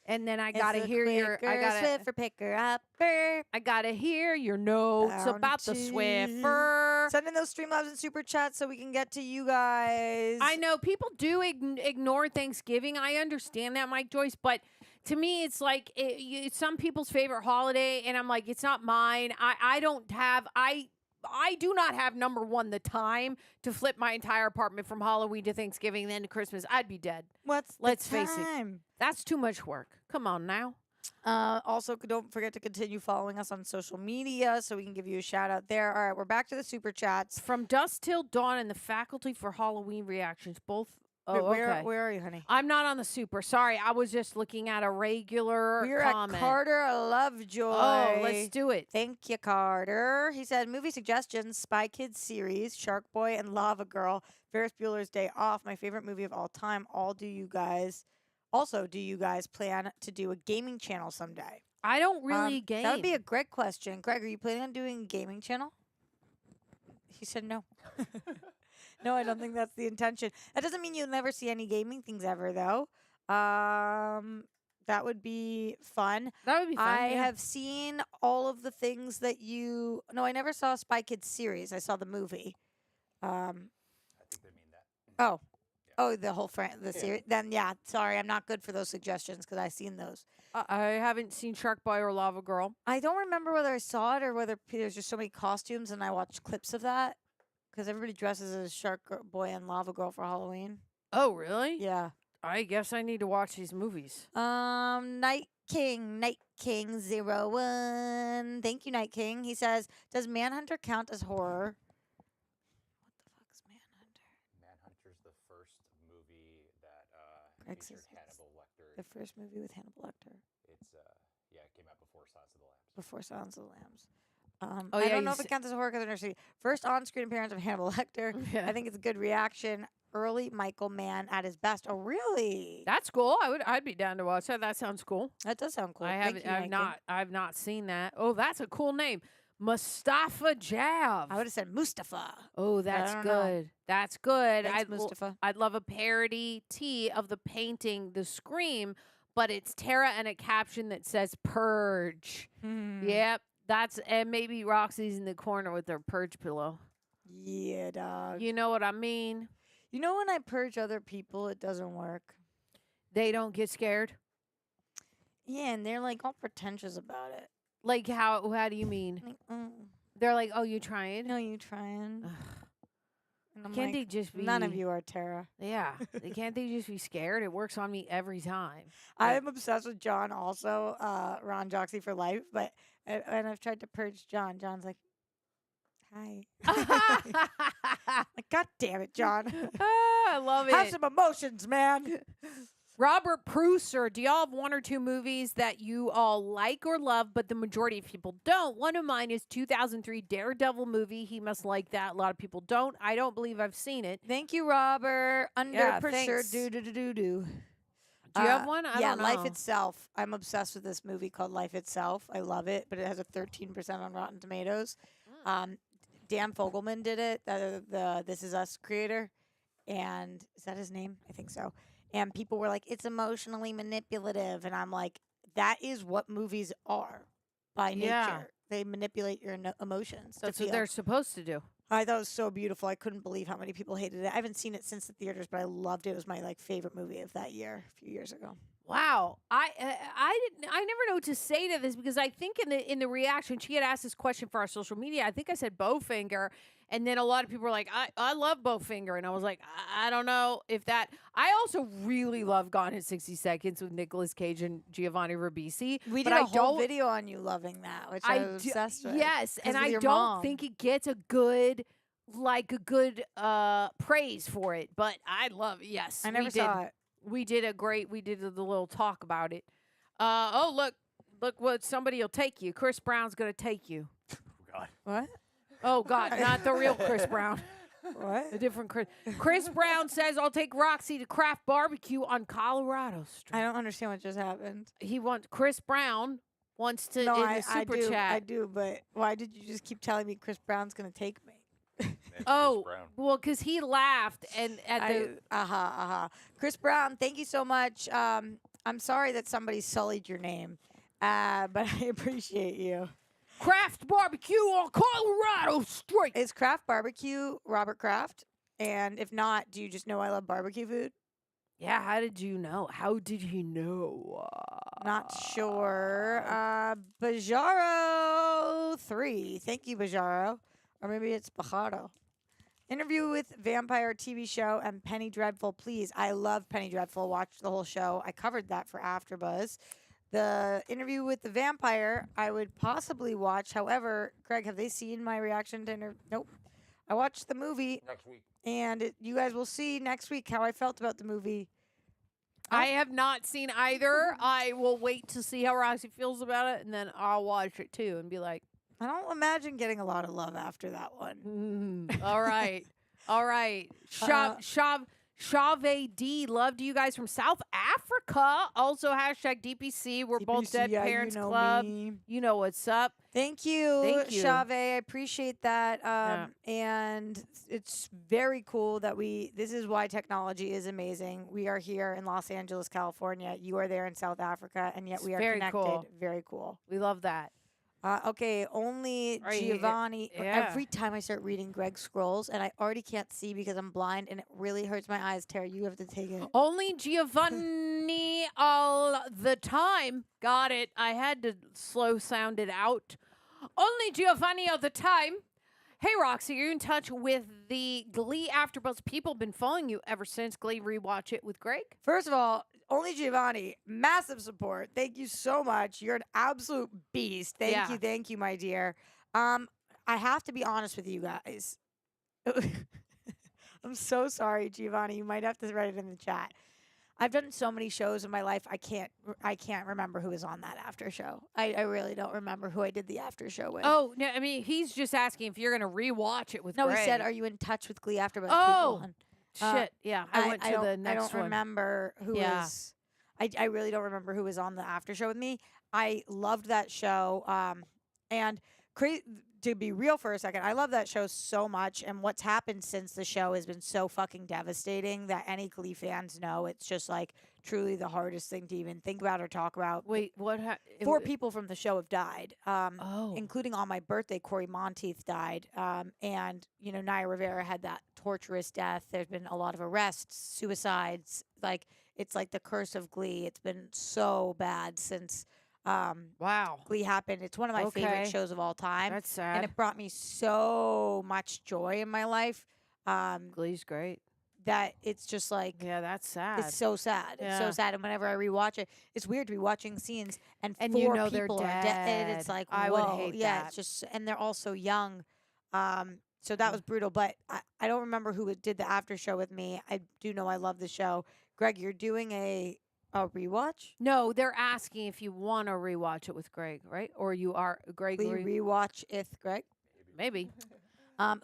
and then I It's gotta a hear your. I quicker gotta. Swiffer picker upper. I gotta hear your notes Down about the to- Swiffer. Send in those Streamlabs and Super Chats so we can get to you guys. I know people do ignore Thanksgiving. I understand that, Mike Joyce, but to me, it's like it's some people's favorite holiday, and I'm like, it's not mine. I don't have. I do not have, number one, the time to flip my entire apartment from Halloween to Thanksgiving, then to Christmas. I'd be dead. Let's face it. That's too much work. Come on now. Also, don't forget to continue following us on social media so we can give you a shout out there. All right, we're back to the Super Chats. From Dusk Till Dawn and the Faculty for Halloween Reactions, both. Oh, okay. Where are you, honey? I'm not on the super. Sorry, I was just looking at a regular We're comment. at Carter Lovejoy. Oh, let's do it. Thank you, Carter. He said, movie suggestions, Spy Kids series, Shark Boy and Lava Girl, Ferris Bueller's Day Off, my favorite movie of all time. Do you guys plan to do a gaming channel someday? I don't really game. That would be a great question. Greg, are you planning on doing a gaming channel? He said no. No, I don't think that's the intention. That doesn't mean you'll never see any gaming things ever, though. That would be fun. That would be fun. I have seen all of the things that you... No, I never saw a Spy Kids series. I saw the movie. I think they mean that. Oh. Oh, the whole series. Then, yeah, sorry, I'm not good for those suggestions because I've seen those. I haven't seen Shark Boy or Lava Girl. I don't remember whether I saw it or whether there's just so many costumes and I watched clips of that. Because everybody dresses as Shark Boy and Lava Girl for Halloween. Oh, really? Yeah. I guess I need to watch these movies. Night King 01. Thank you, Night King. He says, does Manhunter count as horror? What the fuck's Manhunter? Manhunter's the first movie that Greg featured says Hannibal Lecter. The first movie with Hannibal Lecter. It's it came out before Silence of the Lambs. Before Silence of the Lambs. Oh, I yeah, don't know you if it counts as horror because I've never seen it. First on-screen appearance of Hannibal Lecter. Yeah. I think it's a good reaction. Early Michael Mann at his best. Oh, really? That's cool. I'd be down to watch that. That sounds cool. That does sound cool. I Thank haven't. you, Night King. I've not seen that. Oh, that's a cool name, Mustafa Jav. I would have said Mustafa. Oh, that's don't know. good. That's good. Thanks, Mustafa. I'd love a parody tee of the painting, The Scream, but it's Tara and a caption that says Purge. Yep. And maybe Roxy's in the corner with her Purge pillow. Yeah, dog. You know what I mean? You know when I purge other people, it doesn't work. They don't get scared. Yeah, and they're like all pretentious about it. Like how do you mean? Like, They're like, "Oh, you trying?" no, you trying? And I'm Can't like, they just be? none of you are Tara. Yeah. Can't they just be scared? It works on me every time. I am obsessed with John also, Ron Joxy for life, but and I've tried to purge John. John's like, hi. Like, God damn it, John. I love it. Have some emotions, man. Robert Pruser, do y'all have one or two movies that you all like or love, but the majority of people don't? One of mine is 2003 Daredevil movie. He must like that. A lot of people don't. I don't believe I've seen it. Thank you, Robert. Under Yeah, pressure, thanks. do. Do you have one? I yeah, don't know. Life Itself. I'm obsessed with this movie called Life Itself. I love it, but it has a 13% on Rotten Tomatoes. Dan Fogelman did it, the This Is Us creator, and is that his name? I think so. And people were like, it's emotionally manipulative, and I'm like, that is what movies are by nature. Yeah. They manipulate your emotions. That's to what feel. they're supposed to do. I thought it was so beautiful. I couldn't believe how many people hated it. I haven't seen it since the theaters, but I loved it. It was my favorite movie of that year, a few years ago. Wow, I never know what to say to this because I think in the reaction she had asked this question for our social media. I think I said Bowfinger, and then a lot of people were like, I love Bowfinger, and I was like, I don't know if that. I also really love Gone in 60 Seconds with Nicolas Cage and Giovanni Ribisi. We but did I a whole don't- video on you loving that, which I was obsessed with. Yes, and with I your don't mom. think it gets a good praise for it, but I love it. Yes, I never saw it. We did the little talk about it. Oh, look what somebody will take you. Chris Brown's going to take you. Oh, God. What? Oh, God, not the real Chris Brown. What? A different Chris. Chris Brown says, I'll take Roxy to Craft Barbecue on Colorado Street. I don't understand what just happened. Chris Brown wants to No, in I the super do. chat. I do, but why did you just keep telling me Chris Brown's going to take me? That's Oh, Chris Brown. well, because he laughed and at the Chris Brown, thank you so much. I'm sorry that somebody sullied your name, but I appreciate you. Craft Barbecue on Colorado Street. Is Kraft Barbecue Robert Kraft? And if not, do you just know I love barbecue food? Yeah, how did you know? How did he know? Not sure. Bajaro 3. Thank you, Bajaro. Or maybe it's Bajaro. Interview with Vampire TV show and Penny Dreadful, please. I love Penny Dreadful. Watched the whole show. I covered that for AfterBuzz. The interview with the vampire, I would possibly watch. However, Greg, have they seen my reaction to Nope. I watched the movie. Next week. And you guys will see next week how I felt about the movie. I have not seen either. I will wait to see how Roxy feels about it, and then I'll watch it too and be like, I don't imagine getting a lot of love after that one. all right. All right. Chave D, love to you guys from South Africa. Also, hashtag DPC. We're both Dead yeah, Parents you know Club. me. You know what's up. Thank you, Thank you. Chave. I appreciate that. Yeah. And it's very cool that this is why technology is amazing. We are here in Los Angeles, California. You are there in South Africa, and yet It's we are very connected. cool. Very cool. We love that. Okay, only Right, Giovanni. yeah. Every time I start reading Greg scrolls, and I already can't see because I'm blind, and it really hurts my eyes. Tara, you have to take it. Only Giovanni all the time. Got it. I had to slow sound it out. Only Giovanni all the time. Hey, Roxy, are you in touch with the Glee AfterBuzz? People have been following you ever since Glee Rewatch It with Greg. First of all, only Giovanni, massive support. Thank you so much. You're an absolute beast. Thank you, my dear. I have to be honest with you guys. I'm so sorry, Giovanni. You might have to write it in the chat. I've done so many shows in my life. I can't remember who was on that after show. I really don't remember who I did the after show with. Oh, no, I mean, he's just asking if you're going to rewatch it with no, Greg. he said, "Are you in touch with Glee AfterBuzz?" Oh, people? shit. Yeah, I went to the next I don't one. remember who was. I really don't remember who was on the after show with me. I loved that show. And to be real for a second, I love that show so much. And what's happened since the show has been so fucking devastating that any Glee fans know it's just like truly the hardest thing to even think about or talk about. Wait, what? 4 people from the show have died, Oh. including on my birthday. Corey Monteith died, and Naya Rivera had that torturous death. There's been a lot of arrests, suicides. Like it's like the curse of Glee. It's been so bad since Wow. Glee happened. It's one of my favorite shows of all time, That's sad. and it brought me so much joy in my life. Glee's great. That it's just like Yeah, that's sad. it's so sad. It's so Yeah. sad. And whenever I rewatch it, it's weird to be watching scenes and And 4 you know they're people are dead. And it's dead. like, I would whoa. hate Yeah, that. it's just, and they're all so young. So that was brutal. But I don't remember who did the after show with me. I do know I love the show. Greg, you're doing a rewatch? No, they're asking if you want to rewatch it with Greg, right? Or you are Greg? Will you rewatch Greg? Maybe.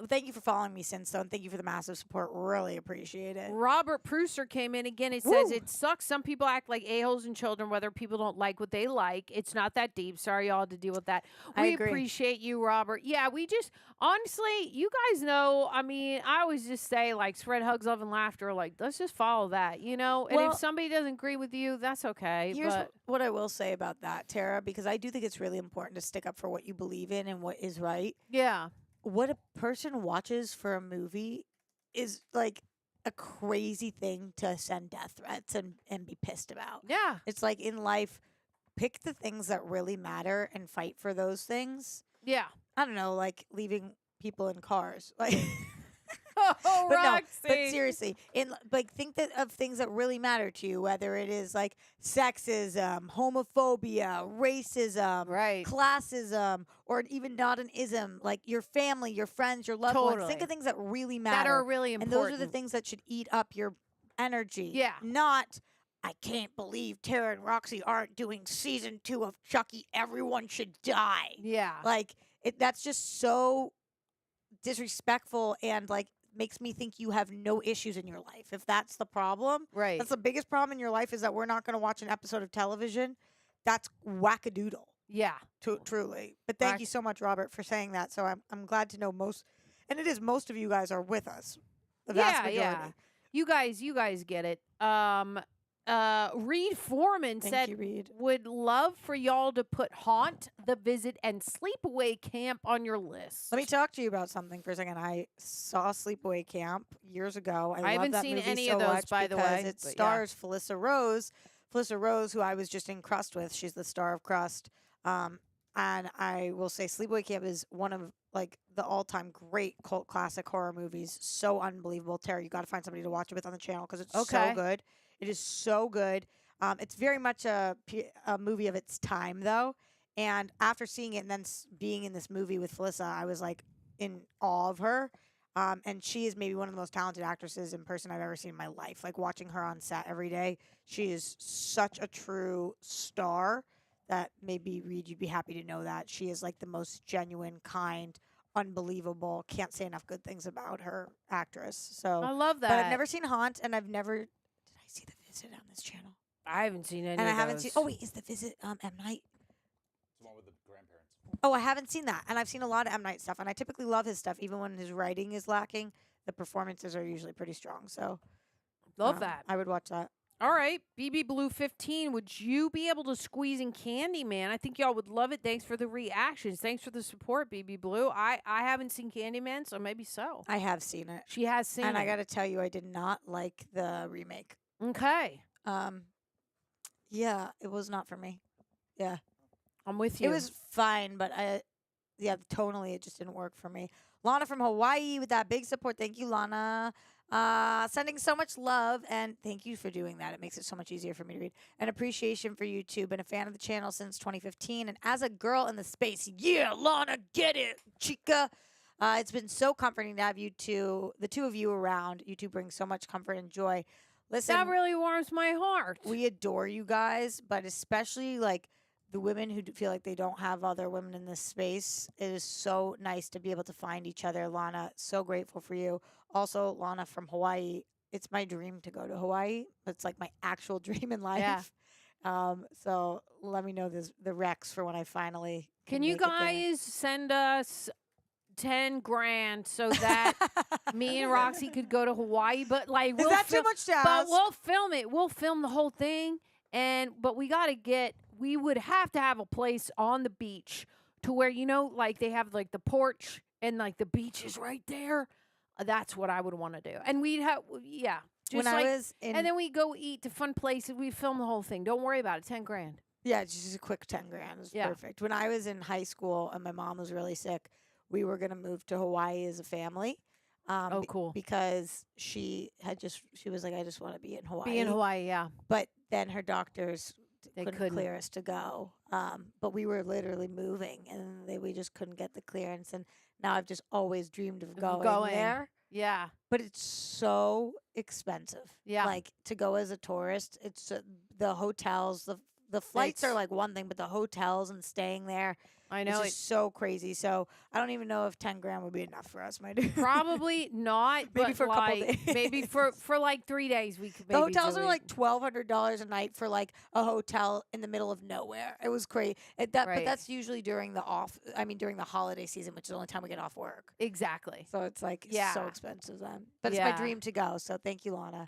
Thank you for following me since, though, and thank you for the massive support. Really appreciate it. Robert Prusser came in again. It says Woo. it sucks. Some people act like a-holes and children, whether people don't like what they like. It's not that deep. Sorry, y'all had to deal with that. I We agree. appreciate you, Robert. Yeah, we just honestly, you guys know. I mean, I always just say like spread hugs, love, and laughter. Like, let's just follow that, you know. And Well, if somebody doesn't agree with you, that's okay. Here's But what I will say about that, Tara, because I do think it's really important to stick up for what you believe in and what is right. yeah, What a person watches for a movie is like a crazy thing to send death threats and be pissed about. yeah. It's like in life, pick the things that really matter and fight for those things. Yeah. I don't know, like leaving people in cars. Like Oh, but no, Roxy. but seriously, like think that of things that really matter to you, whether it is like sexism, homophobia, racism, Right. classism, or even not an ism, like your family, your friends, your loved ones. Think Totally. of things that really matter. That are really and important. those are the things that should eat up your energy. Yeah. Not I can't believe Tara and Roxy aren't doing season 2 of Chucky. Everyone should die. Yeah. Like that's just so disrespectful and like makes me think you have no issues in your life. If that's the problem, Right. that's the biggest problem in your life is that we're not going to watch an episode of television. That's wackadoodle, Yeah. truly. But thank you so much, Robert, for saying that. So I'm glad to know most of you guys are with us. The vast majority. Yeah. You guys get it. Reed Foreman Thank said you, Reed. would love for y'all to put Haunt, The Visit, and Sleepaway Camp on your list. Let me talk to you about something for a second. I saw Sleepaway Camp years ago. I love haven't that seen movie any so of those, much by the because way, it but yeah. stars Felissa Rose. Felissa Rose, who I was just in Crust with. She's the star of Crust. And I will say Sleepaway Camp is one of like the all-time great cult classic horror movies. So unbelievable. Tara, you got to find somebody to watch it with on the channel because it's Okay. so good. It is so good. It's very much a movie of its time, though. And after seeing it and then being in this movie with Felissa, I was like in awe of her. And she is maybe one of the most talented actresses in person I've ever seen in my life. Like watching her on set every day, she is such a true star that maybe Reed, you'd be happy to know that. She is like the most genuine, kind, unbelievable. Can't say enough good things about her actress. So I love that. But I've never seen Haunt, and I've never. Did I see The Visit on this channel? I haven't seen any And of I haven't those. seen. Oh wait, is The Visit M Night? It's the one with the grandparents. Oh, I haven't seen that, and I've seen a lot of M Night stuff, and I typically love his stuff, even when his writing is lacking. The performances are usually pretty strong. So Love that. I would watch that. All right, BB Blue 15. Would you be able to squeeze in Candyman? I think y'all would love it. Thanks for the reactions. Thanks for the support, BB Blue. I haven't seen Candyman, so maybe so. I have seen it, She has seen and it. I got to tell you, I did not like the remake. Okay, Yeah, it was not for me. Yeah. I'm with you. It was fine, but tonally it just didn't work for me. Lana from Hawaii with that big support. Thank you, Lana. Sending so much love, and thank you for doing that. It makes it so much easier for me to read. And appreciation for you too. Been a fan of the channel since 2015, and as a girl in the space, yeah, Lana, get it, chica. It's been so comforting to have you two, the two of you around. You two bring so much comfort and joy. Listen, that really warms my heart. we adore you guys, but especially like the women who feel like they don't have other women in this space. It is so nice to be able to find each other. Lana, so grateful for you. Also, Lana from Hawaii. It's my dream to go to Hawaii. It's like my actual dream in life. Yeah. So let me know the Rex for when I finally Can you make it there. guys send us 10 grand so that me and Roxy could go to Hawaii? But like, Is that too much to ask? But we'll film it. We'll film the whole thing. But we got to we would have to have a place on the beach to where, you know, like they have like the porch and like the beach is right there. That's what I would want to do. And we'd have, yeah. Just When like, I was in, and then we go eat to fun places. We film the whole thing. Don't worry about it. 10 grand. yeah, just a quick 10 grand is Yeah. perfect. When I was in high school and my mom was really sick, we were going to move to Hawaii as a family. Oh, cool. Because she was like, I just want to be in Hawaii. Be in Hawaii, yeah. But then her doctors They couldn't couldn't. clear us to go. But we were literally moving, and we just couldn't get the clearance. And now I've just always dreamed of going there. Yeah. But it's so expensive. Yeah. Like to go as a tourist, it's the hotels, the The flights are It's- like one thing, but the hotels and staying there I is know just so crazy. So I don't even know if 10 grand would be enough for us, my dude. Probably not. Maybe but for a couple like, Maybe days. for like 3 days we could. The Maybe hotels do are it. like $1,200 a night for like a hotel in the middle of nowhere. It was crazy. But Right. that's usually during the during the holiday season, which is the only time we get off work. Exactly. So it's like Yeah. so expensive then. But it's my Yeah. dream to go. So thank you, Lana.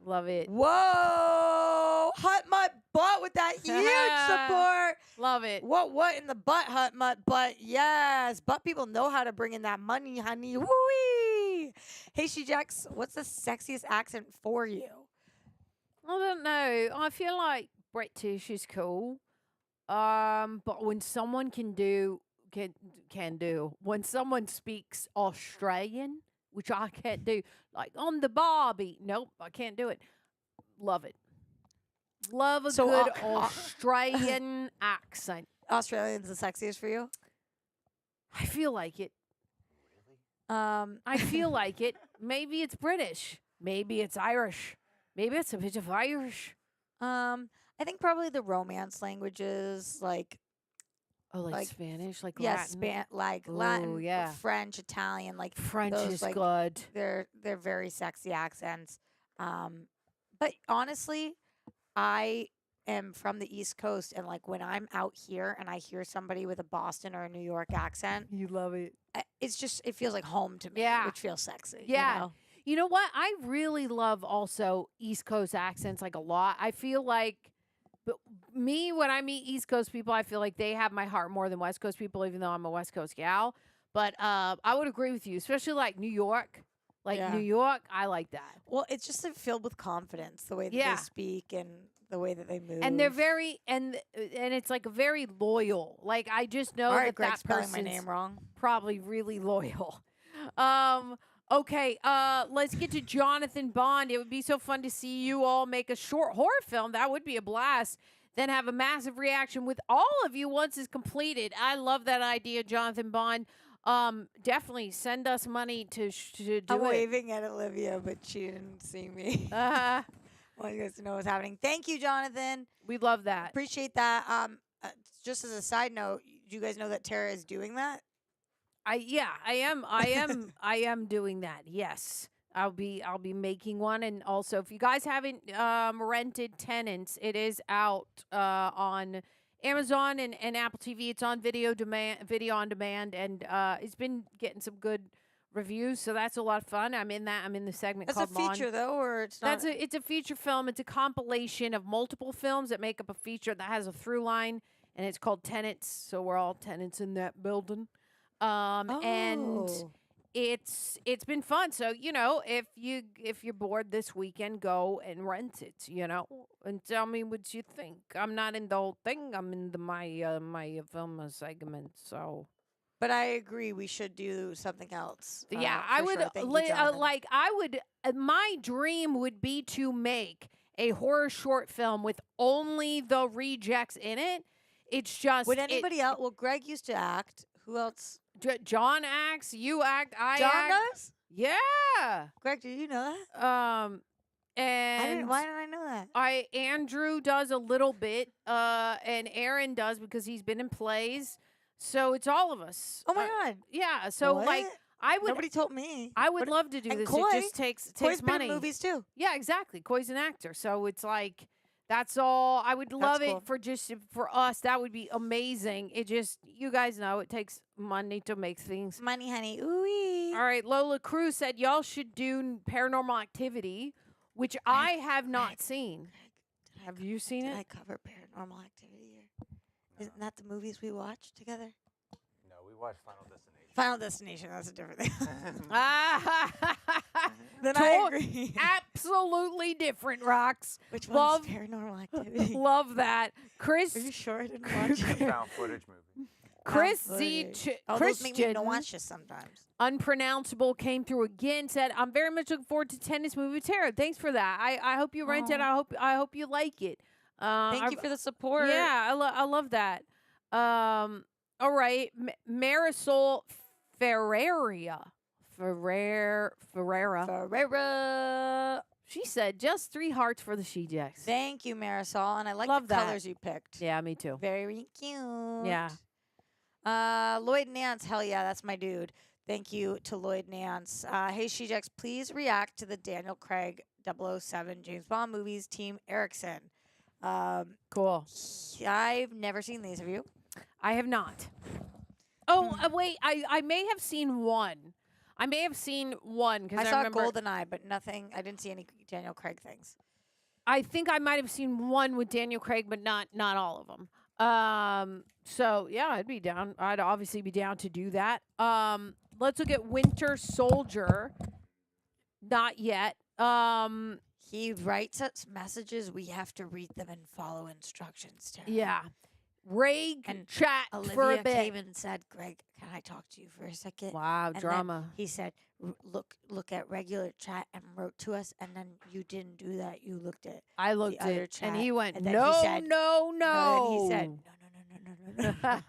Love it. Whoa! Hut Mutt Butt with that huge support. Love it. What in the butt, Hut Mutt Butt? Yes. Butt people know how to bring in that money, honey. Woo-wee. Hey, SHE-JECTS, what's the sexiest accent for you? I don't know. I feel like British is cool. But when someone can do when someone speaks Australian, which I can't do, like on the Barbie, nope, I can't do it. Love it. Love a So, good Australian accent. Australian's the sexiest for you? I feel like it. I feel like it. Maybe it's British. Maybe it's Irish. Maybe it's a bit of Irish. I think probably the romance languages, like like- Spanish, like yes, Latin. Ooh, Latin, yeah. French, Italian, like French those, is like, good. they're very sexy accents. But honestly, I am from the East Coast, and like when I'm out here and I hear somebody with a Boston or a New York accent, You love it. it feels like home to me, Yeah. which feels sexy. Yeah. You know? You know what? I really love also East Coast accents like a lot. I feel like but me when I meet East Coast people, I feel like they have my heart more than West Coast people, even though I'm a West Coast gal. But I would agree with you, especially like New York. Like Yeah. New York, I like that. Well, it's just filled with confidence, the way that Yeah. they speak and the way that they move. And they're very and it's like very loyal. Like I just know All right, that Greg, that spelling my person's name wrong. probably really loyal. Okay, let's get to Jonathan Bond. It would be so fun to see you all make a short horror film. That would be a blast. Then have a massive reaction with all of you once it's completed. I love that idea, Jonathan Bond. Definitely send us money to do I'm it. waving at Olivia, but she didn't see me. Uh, I want you guys to know what's happening. Thank you, Jonathan. we love that. Appreciate that. Just as a side note, do you guys know that Tara is doing that? I am doing that. Yes. I'll be making one, and also if you guys haven't rented Tenants, it is out on Amazon and Apple TV. It's on video on demand, and it's been getting some good reviews, so that's a lot of fun. I'm in the segment That's a called feature, though, or it's not? it's a feature film. It's a compilation of multiple films that make up a feature that has a through line, and it's called Tenants. So we're all tenants in that building. And Oh. it's been fun. So if you're bored this weekend, go and rent it. And tell me what you think. I'm not in the whole thing. I'm in my film segment. So But I agree, we should do something else. yeah, for I would sure. Thank you, Jonathan. my dream would be to make a horror short film with only the rejects in it. It's just Would anybody else? Well, Greg used to act. Who else? John acts, you act, I John act. does? Yeah. Greg, do you know that? And Why didn't I know that? Andrew does a little bit, and Aaron does because he's been in plays. So it's all of us. Oh my God. Yeah. So like What? I would Nobody told me. I would But- love to do and this. Coy- It just takes Coy's been money. in movies too. Yeah, exactly. Coy's an actor. So it's like that's all. I would love cool. it for us. That would be amazing. It just you guys know it takes money to make things. Money, honey. Ooh. All right, Lola Cruz said y'all should do Paranormal Activity, which I have not seen. Have you seen Did it? I cover Paranormal Activity here? Isn't that the movies we watched together? No, we watched Final Destination. Final Destination. That's a different thing. Then I To- agree. Absolutely different, Rocks. Which love- one's Paranormal Activity? Love that. Are you sure I didn't watch It's a it? found footage movie. Chris Found Z. footage. Oh, those make me Christian, to watch this sometimes. unpronounceable, came through again. Said, "I'm very much looking forward to Tennis Movie Terror. Thanks for that. I hope you rent it. I hope you like it. Thank you for the support. Yeah, I love that. All right, Marisol Ferreira. She said just 3 hearts for the SHE-JECTS. Thank you, Marisol. And I like Love the that. colors you picked. Yeah, me too. Very cute. Yeah. Lloyd Nance, hell yeah, that's my dude. Thank you to Lloyd Nance. Hey, SHE-JECTS, please react to the Daniel Craig 007 James Bond movies, Team Erickson. Cool. I've never seen these. Have you? I have not. Oh, wait. I may have seen one. I may have seen one because I saw remember GoldenEye, but nothing. I didn't see any Daniel Craig things. I think I might have seen one with Daniel Craig, but not all of them. So yeah, I'd be down. I'd obviously be down to do that. Let's look at Winter Soldier. Not yet. He writes us messages. We have to read them and follow instructions. Tara. Yeah. Ray And chat Olivia for a bit. came and said, "Greg, can I talk to you for a second?" Wow, And drama. then he said, "Look at regular chat," and wrote to us. And then you didn't do that. You looked at I looked other at chat, and he went, and then he no, said- no, no. And he said, "No."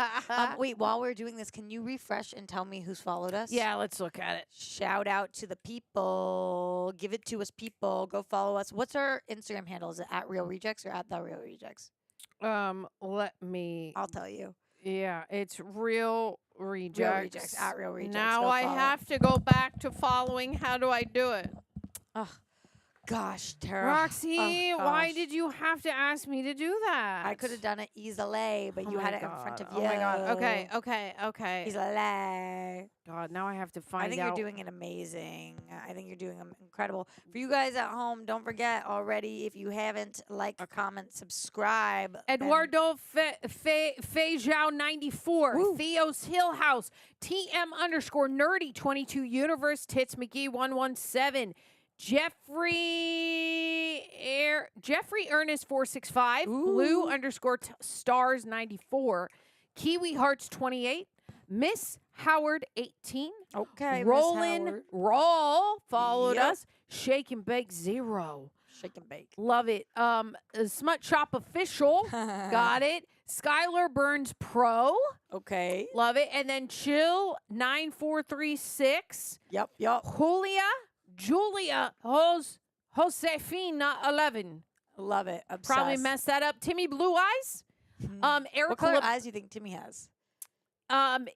Wait, while we're doing this, can you refresh and tell me who's followed us? Yeah, let's look at it. Shout out to the people. Give it to us, people. Go follow us. What's our Instagram handle? Is it at Real Rejects or at The Real Rejects? Let me. I'll tell you. Yeah, it's Real Rejects. Real Rejects, at Real Rejects. Now Go I follow. have to go back to following. How do I do it? Oh, gosh, Tara. Roxy, Oh, why gosh. did you have to ask me to do that? I could have done it easily, but Oh you my had it in God. front of Oh you. my God. Okay. Easily. God, now I have to find I think out. you're doing it amazing. I think you're doing incredible. For you guys at home, don't forget already, if you haven't, like, comment, subscribe. and- Eduardo Fejao 94, Woo. Theo's Hill House, TM _ nerdy 22 Universe, Tits McGee 117, Jeffrey Ernest 465, Blue _ stars 94, Kiwi Hearts 28, Miss Howard 18, Okay, Miss Roland Howard. Rawl followed Yep. us, Shake and Bake 0. Shake and bake. Love it. Smut Shop Official. Got it. Skylar Burns Pro. Okay. Love it. And then Chill 9436. Yep. Julia Josefina 11. Love it. Obsessed. Probably messed that up. Timmy Blue Eyes. What Eric color eyes do you think Timmy has?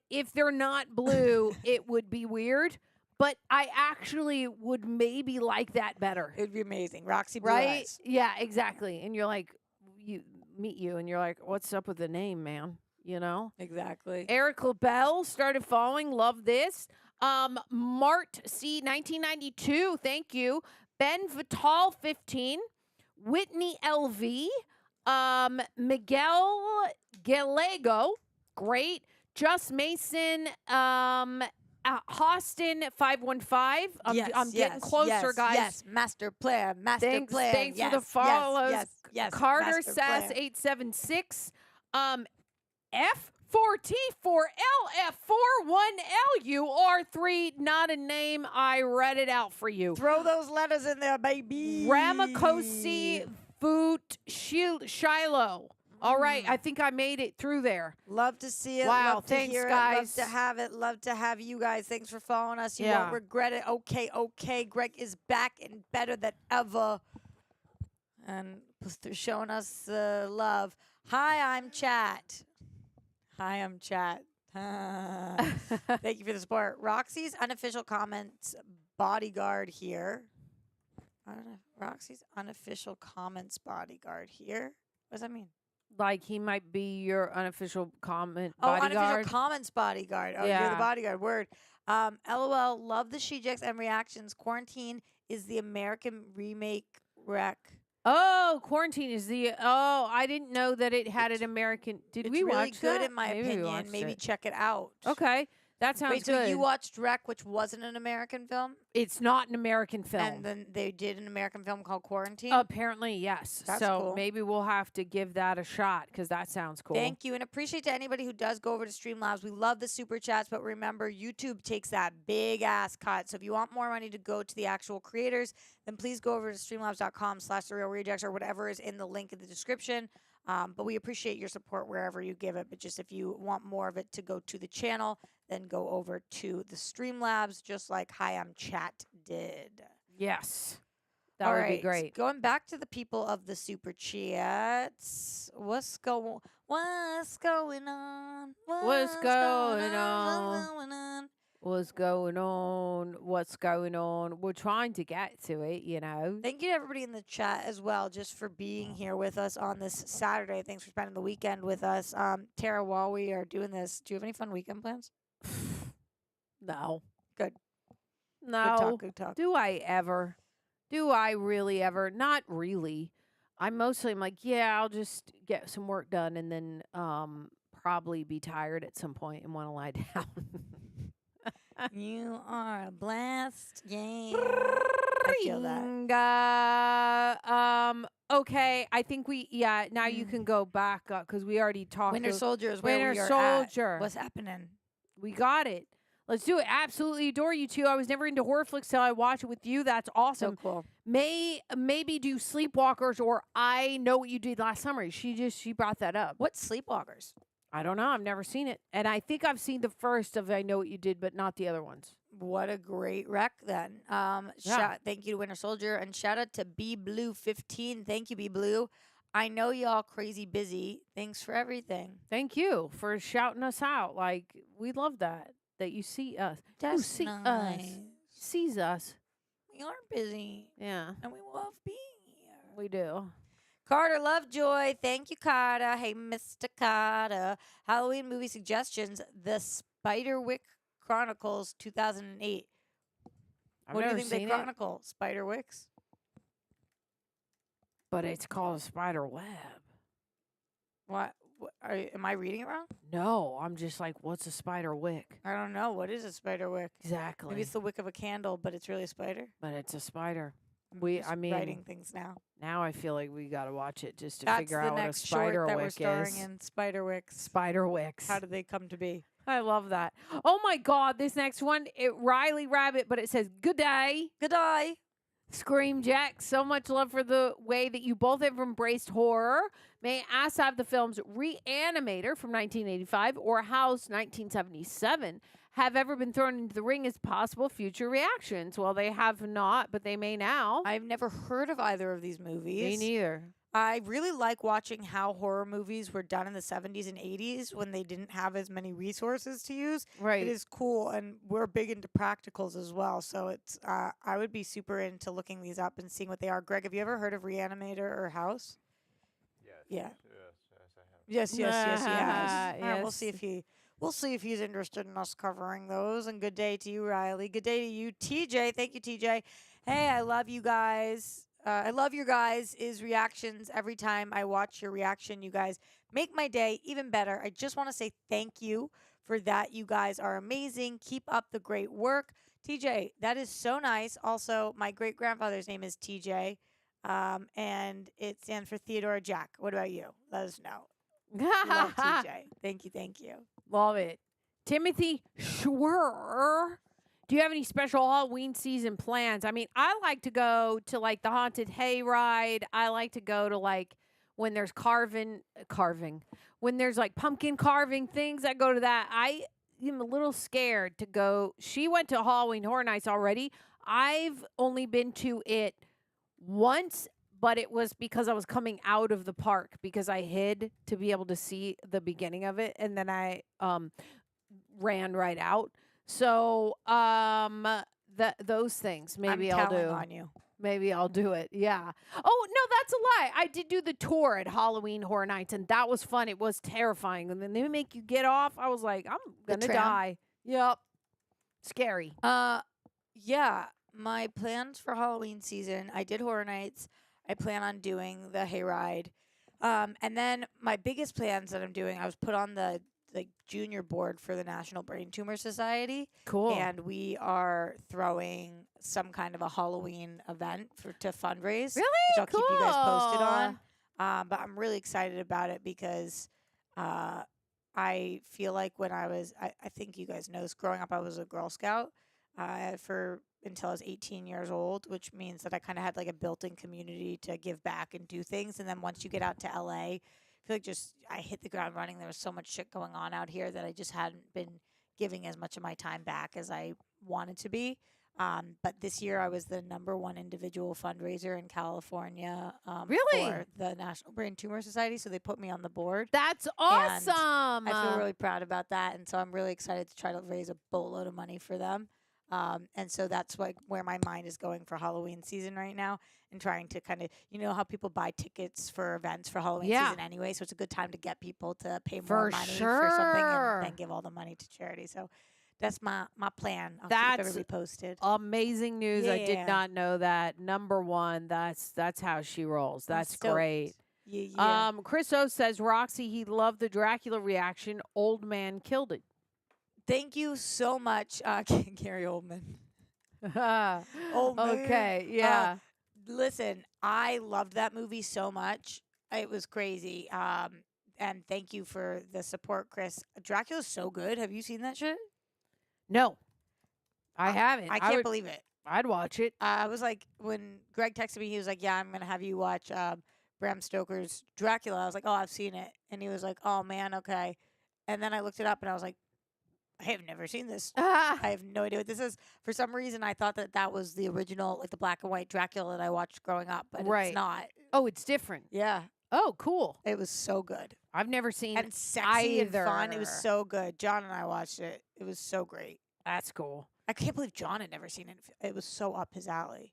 if they're not blue, it would be weird. But I actually would maybe like that better. It would be amazing. Roxy Blue Right? Eyes. Yeah, exactly. And you're like, you meet you and you're like, what's up with the name, man? You know? Exactly. Eric LaBelle started following. Love this. Mart C 1992. Thank you. Ben Vital 15. Whitney LV. Miguel Gallego. Great. Just Mason. Austin 515. I'm getting closer, guys. Yes, master player, master player. Thanks yes, for the follows. Yes, Carter master Sass player. 876. F4T4LF41LUR3. Not a name. I read it out for you. Throw those letters in there, baby. Ramakosi Voot Shiloh. All right, I think I made it through there. Love to see it. Wow, love thanks, to hear guys. it. Love to have it. Love to have you guys. Thanks for following us. You Yeah. won't regret it. Okay. Greg is back and better than ever. And they're showing us love. Hi, I'm Chat. Thank you for the support. Roxy's unofficial comments bodyguard here. I don't know. Roxy's unofficial comments bodyguard here. What does that mean? Like he might be your unofficial comment Oh, bodyguard. unofficial comments bodyguard. Oh, you're Yeah. the bodyguard. Word. LOL. Love the SHE-JECTS and reactions. Quarantine is the American remake wreck. Oh, Quarantine is the. Oh, I didn't know that it had an American. Did It's we really watch good that? in my Maybe we opinion. watched Maybe it. check it out. Okay, that sounds Wait, good. so you watched Wreck, which wasn't an American film, It's not an American film. and then they did an American film called Quarantine. Apparently, yes. That's so cool. maybe we'll have to give that a shot because that sounds cool. Thank you, and appreciate to anybody who does go over to Streamlabs. We love the super chats, but remember, YouTube takes that big ass cut. So if you want more money to go to the actual creators, then please go over to streamlabs.com/therealrejects or whatever is in the link in the description. But we appreciate your support wherever you give it. But just if you want more of it to go to the channel, then go over to the Streamlabs, just like Hi I'm Chat did. Yes, That All would right, be great. going back to the people of the super chats. What's going on? What's going on? What's going on? What's going on? We're trying to get to it, you know. Thank you to everybody in the chat as well, just for being here with us on this Saturday. Thanks for spending the weekend with us. Tara, while we are doing this, do you have any fun weekend plans? No. Good. No. Good talk. Good talk. Do I ever? Do I really ever? Not really. I'm like, yeah, I'll just get some work done and then probably be tired at some point and want to lie down. You are a blast. Yeah. I feel that. Okay, I think now you can go back up because we already talked. Winter Soldier is where Winter we are Soldier. at. What's happening? We got it. Let's do it. Absolutely adore you two. I was never into horror flicks till I watch it with you. That's awesome. So cool. Maybe do Sleepwalkers or I Know What You Did Last Summer. She brought that up. What's Sleepwalkers? I don't know. I've never seen it. And I think I've seen the first of I Know What You Did, but not the other ones. What a great rec then. Thank you to Winter Soldier and shout out to B Blue 15. Thank you, B Blue. I know y'all crazy busy. Thanks for everything. Thank you for shouting us out. Like, we love that you see us. That's you see nice. us. Sees us. We are busy. Yeah. And we love being here. We do. Carter Lovejoy. Thank you, Carter. Hey, Mr. Carter. Halloween movie suggestions. The Spiderwick Chronicles 2008. What do you think they chronicle? Spiderwicks? But it's called a spider web. What? Am I reading it wrong? No, I'm just like, what's a spider wick? I don't know. What is a spider wick? Exactly. Maybe it's the wick of a candle, but it's really a spider. But it's a spider. Writing things now. Now I feel like we got to watch it just to That's figure the out what a next spider short that we're wick starring is. in. Spiderwicks. Spider wicks. How did they come to be? I love that. Oh my God, this next one, Riley Rabbit, but it says, good day. Good day. SHE-JECTS, so much love for the way that you both have embraced horror. May I ask have the films Reanimator from 1985 or House 1977 have ever been thrown into the ring as possible future reactions? Well, they have not, but they may now. I've never heard of either of these movies. Me neither. I really like watching how horror movies were done in the 70s and 80s when they didn't have as many resources to use. Right. It is cool, and we're big into practicals as well. So it's I would be super into looking these up and seeing what they are. Greg, have you ever heard of Reanimator or House? Yes. Yeah. Yes, I have. Yes, he has. Yes. We'll see if he's interested in us covering those. And good day to you, Riley. Good day to you, TJ. Thank you, TJ. Hey, I love you guys. I love your guys' reactions. Every time I watch your reaction, you guys make my day even better. I just want to say thank you for that. You guys are amazing. Keep up the great work. TJ, that is so nice. Also, my great-grandfather's name is TJ, and it stands for Theodore Jack. What about you? Let us know. Love TJ. Thank you. Love it. Timothy Schwer. Do you have any special Halloween season plans? I mean, I like to go to like the haunted hayride. I like to go to like when there's carving, when there's like pumpkin carving things. I go to that. I am a little scared to go. She went to Halloween Horror Nights already. I've only been to it once, but it was because I was coming out of the park because I hid to be able to see the beginning of it, and then I ran right out. So, those things maybe I'll do. On you. Maybe I'll do it. Yeah. Oh, no, that's a lie. I did do the tour at Halloween Horror Nights, and that was fun. It was terrifying. And then they make you get off. I was like, I'm going to die. Yep. Scary. Yeah. My plans for Halloween season, I did Horror Nights. I plan on doing the hayride. And then my biggest plans that I'm doing, I was put on the junior board for the National Brain Tumor Society. Cool. And we are throwing some kind of a Halloween event to fundraise. Really? Which I'll keep you guys posted Cool. on. But I'm really excited about it because I feel like when I think you guys know this, growing up I was a Girl Scout until I was 18 years old, which means that I kind of had like a built-in community to give back and do things. And then once you get out to LA, I feel like I hit the ground running. There was so much shit going on out here that I just hadn't been giving as much of my time back as I wanted to be. But this year I was the #1 individual fundraiser in California Really? for the National Brain Tumor Society. So they put me on the board. That's awesome. I feel really proud about that. And so I'm really excited to try to raise a boatload of money for them. And so that's where my mind is going for Halloween season right now, and trying to kind of, you know how people buy tickets for events for Halloween season anyway. So it's a good time to get people to pay more money for something and then give all the money to charity. So that's my plan. I'll keep everybody posted. Amazing news. I did Yeah. not know that. #1. That's how she rolls. That's stoked. great. Yeah. Chris O says, Roxy, he loved the Dracula reaction. Old man killed it. Thank you so much, Gary Oldman. Oh, okay. Yeah. Listen, I loved that movie so much. It was crazy. And thank you for the support, Chris. Dracula's so good. Have you seen that shit? No, I haven't. I can't believe it. I'd watch it. I was like, when Greg texted me, he was like, yeah, I'm going to have you watch Bram Stoker's Dracula. I was like, oh, I've seen it. And he was like, oh, man, okay. And then I looked it up and I was like, I have never seen this. I have no idea what this is. For some reason, I thought that was the original, like the black and white Dracula that I watched growing up, but it's not. Oh, it's different. Yeah. Oh, cool. It was so good. I've never seen And sexy either. and fun. It was so good. John and I watched it. It was so great. That's cool. I can't believe John had never seen it. It was so up his alley.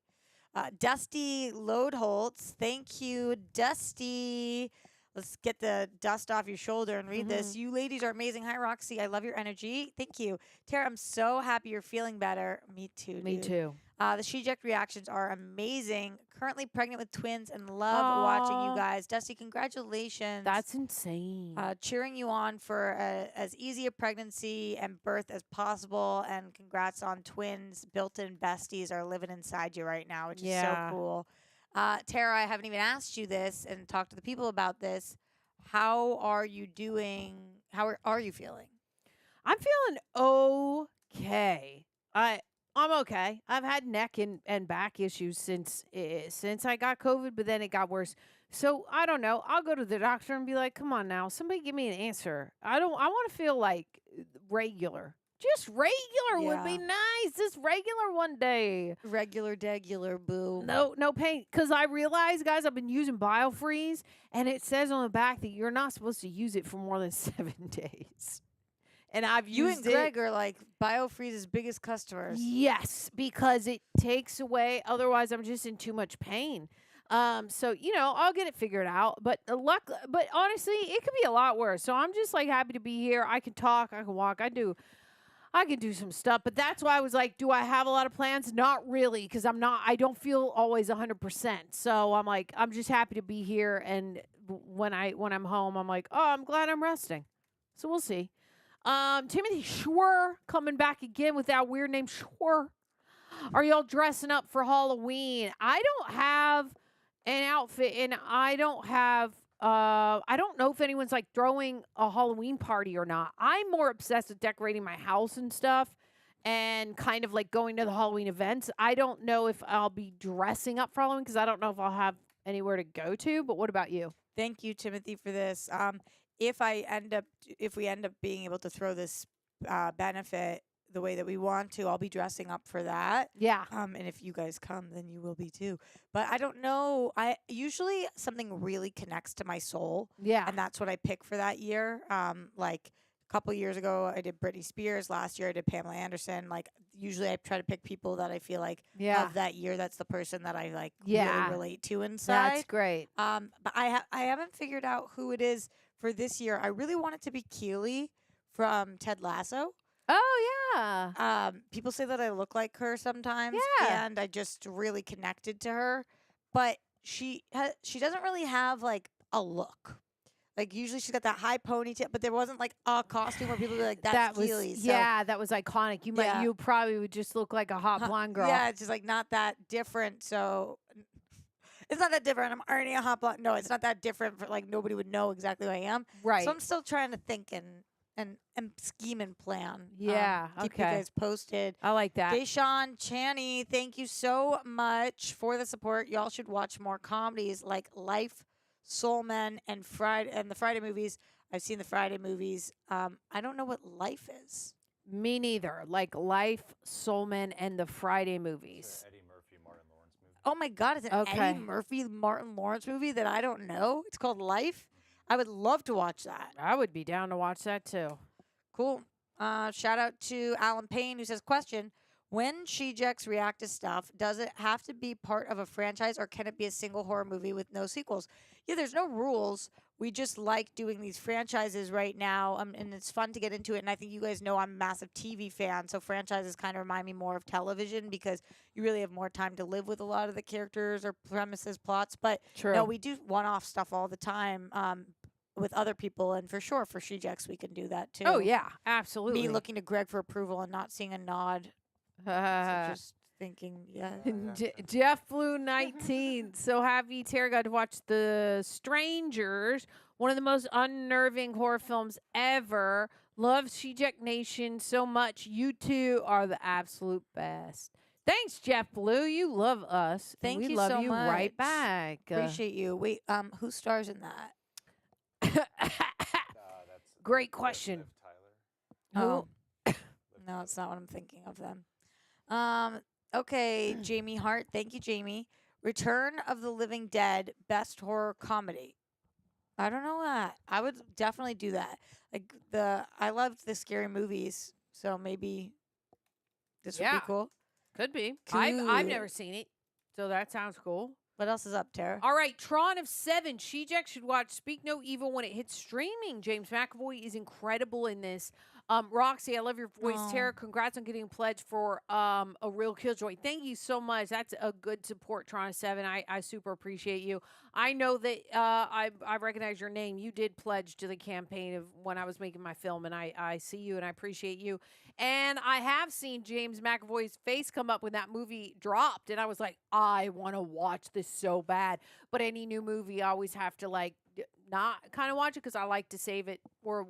Dusty Loadholtz. Thank you, Dusty. Let's get the dust off your shoulder and read this. You ladies are amazing. Hi, Roxy. I love your energy. Thank you. Tara, I'm so happy you're feeling better. Me too, Me dude. too. The SHE-JECT reactions are amazing. Currently pregnant with twins and love watching you guys. Dusty, congratulations. That's insane. Cheering you on for as easy a pregnancy and birth as possible. And congrats on twins. Built-in besties are living inside you right now, which is so cool. Tara, I haven't even asked you this and talked to the people about this. How are you doing? How are you feeling? I'm feeling okay. I'm okay. I've had neck and back issues since I got COVID, but then it got worse. So I don't know. I'll go to the doctor and be like, "Come on now, somebody give me an answer." I want to feel like regular. Just regular would be nice. Just regular one day. Regular, degular, boo. No pain. Because I realize, guys, I've been using BioFreeze, and it says on the back that you're not supposed to use it for more than 7 days. And I've You used and Greg are like BioFreeze's biggest customers. Yes, because it takes away. Otherwise, I'm just in too much pain. So I'll get it figured out. But but honestly, it could be a lot worse. So I'm just like happy to be here. I can talk. I can walk. I can do some stuff. But that's why I was like, do I have a lot of plans? Not really, because I don't feel always 100%. So I'm like, I'm just happy to be here. And when I'm home, I'm like, oh, I'm glad I'm resting. So we'll see. Timothy Schwer coming back again with that weird name, Schwer. Are y'all dressing up for Halloween? I don't have an outfit, and I don't know if anyone's like throwing a Halloween party or not. I'm more obsessed with decorating my house and stuff and kind of like going to the Halloween events. I don't know if I'll be dressing up for Halloween because I don't know if I'll have anywhere to go to. But what about you? Thank you, Timothy, for this. If we end up being able to throw this benefit the way that we want to, I'll be dressing up for that. Yeah. And if you guys come, then you will be too. But I don't know. I usually something really connects to my soul. Yeah. And that's what I pick for that year. Like a couple years ago, I did Britney Spears. Last year, I did Pamela Anderson. Like usually, I try to pick people that I feel like of that year. That's the person that I like really relate to inside. That's great. But I haven't figured out who it is for this year. I really want it to be Keely from Ted Lasso. Oh, yeah. People say that I look like her sometimes. Yeah. And I just really connected to her. But she doesn't really have, like, a look. Like, usually she's got that high ponytail, but there wasn't, like, a costume where people would be like, that's Keely. So, yeah, that was iconic. You probably would just look like a hot blonde girl. Yeah, it's just, like, not that different. So it's not that different. I'm already a hot blonde. No, it's not that different. For like nobody would know exactly who I am. Right. So I'm still trying to think and scheme and plan. Yeah. Keep you guys posted. I like that. Deshaun Channy, thank you so much for the support. Y'all should watch more comedies like Life, Soul Men, and the Friday movies. I've seen the Friday movies. I don't know what Life is. Me neither. Like Life, Soul Man, and the Friday It's movies. a Eddie Murphy, Martin Lawrence movie. Oh my God, it's an Okay. Eddie Murphy, Martin Lawrence movie that I don't know. It's called Life. I would love to watch that. I would be down to watch that too. Cool. Shout out to Alan Payne who says, question, when SHE-JECTS react to stuff, does it have to be part of a franchise or can it be a single horror movie with no sequels? Yeah, there's no rules. We just like doing these franchises right now, and it's fun to get into it. And I think you guys know I'm a massive TV fan, so franchises kind of remind me more of television because you really have more time to live with a lot of the characters or premises, plots. But True. no, we do one-off stuff all the time with other people, and for sure for SHE-JECTS we can do that too. Oh yeah, absolutely. Me looking to Greg for approval and not seeing a nod. So just thinking, yeah. Jeff Blue 19. So happy Tara got to watch The Strangers, one of the most unnerving horror films ever. Love SHE-JECT Nation so much. You two are the absolute best. Thanks, Jeff Blue. You love us. and Thank we you love so you right much. back. Appreciate you. Wait, who stars in that? That's Great Liv question. Tyler. Oh, no, it's not what I'm thinking of them. Okay, Jamie Hart. Thank you, Jamie. Return of the Living Dead, best horror comedy. I don't know that. I would definitely do that. Like I loved the scary movies, so maybe this would Yeah. be cool. Could be. I've Cool. never seen it, so that sounds cool. What else is up, Tara? All right, Tron of 7. SHE-JECTS should watch Speak No Evil when it hits streaming. James McAvoy is incredible in this. Roxy, I love your voice. Aw. Tara, congrats on getting a pledge for a real killjoy. Thank you so much. That's a good support, Tron of 7. I super appreciate you. I know that I recognize your name. You did pledge to the campaign of when I was making my film, and I see you and I appreciate you. And I have seen James McAvoy's face come up when that movie dropped, and I was like, I want to watch this so bad. But any new movie, I always have to not kind of watch it because I like to save it, or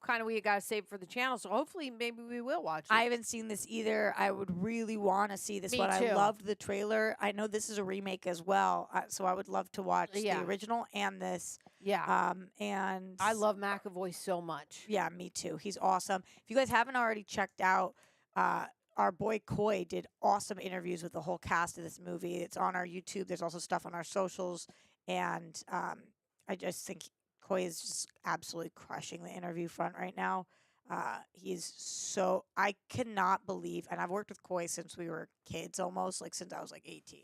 kind of we got to save it for the channel. So hopefully, maybe we will watch it. I haven't seen this either. I would really want to see this Me one. too. I loved the trailer. I know this is a remake as well, so I would love to watch Yeah. the original and this. Yeah, And I love McAvoy so much. Yeah, me too. He's awesome. If you guys haven't already checked out, our boy Coy did awesome interviews with the whole cast of this movie. It's on our YouTube. There's also stuff on our socials, and I just think Coy is just absolutely crushing the interview front right now. I cannot believe, and I've worked with Coy since we were kids almost, like since I was like 18.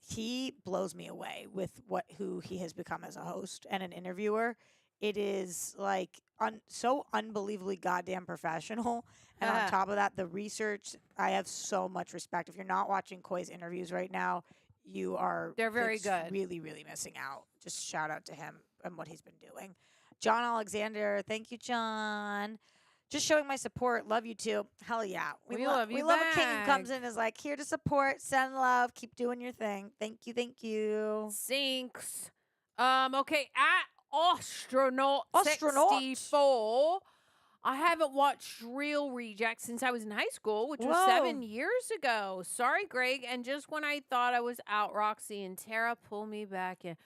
He blows me away with who he has become as a host and an interviewer. It is like so unbelievably goddamn professional. And on top of that, the research, I have so much respect. If you're not watching Coy's interviews right now, they're very good. Really, really missing out. Just shout out to him and what he's been doing. John Alexander, thank you, John. Just showing my support. Love you too. Hell yeah. We love you We love a king who back. comes in and is like, here to support, send love, keep doing your thing. Thank you, thank you. Sinks. Okay, at Astronaut Astronaut. 64. I haven't watched Real Rejects since I was in high school, which was Whoa. 7 years ago. Sorry, Greg. And just when I thought I was out, Roxy and Tara pull me back in.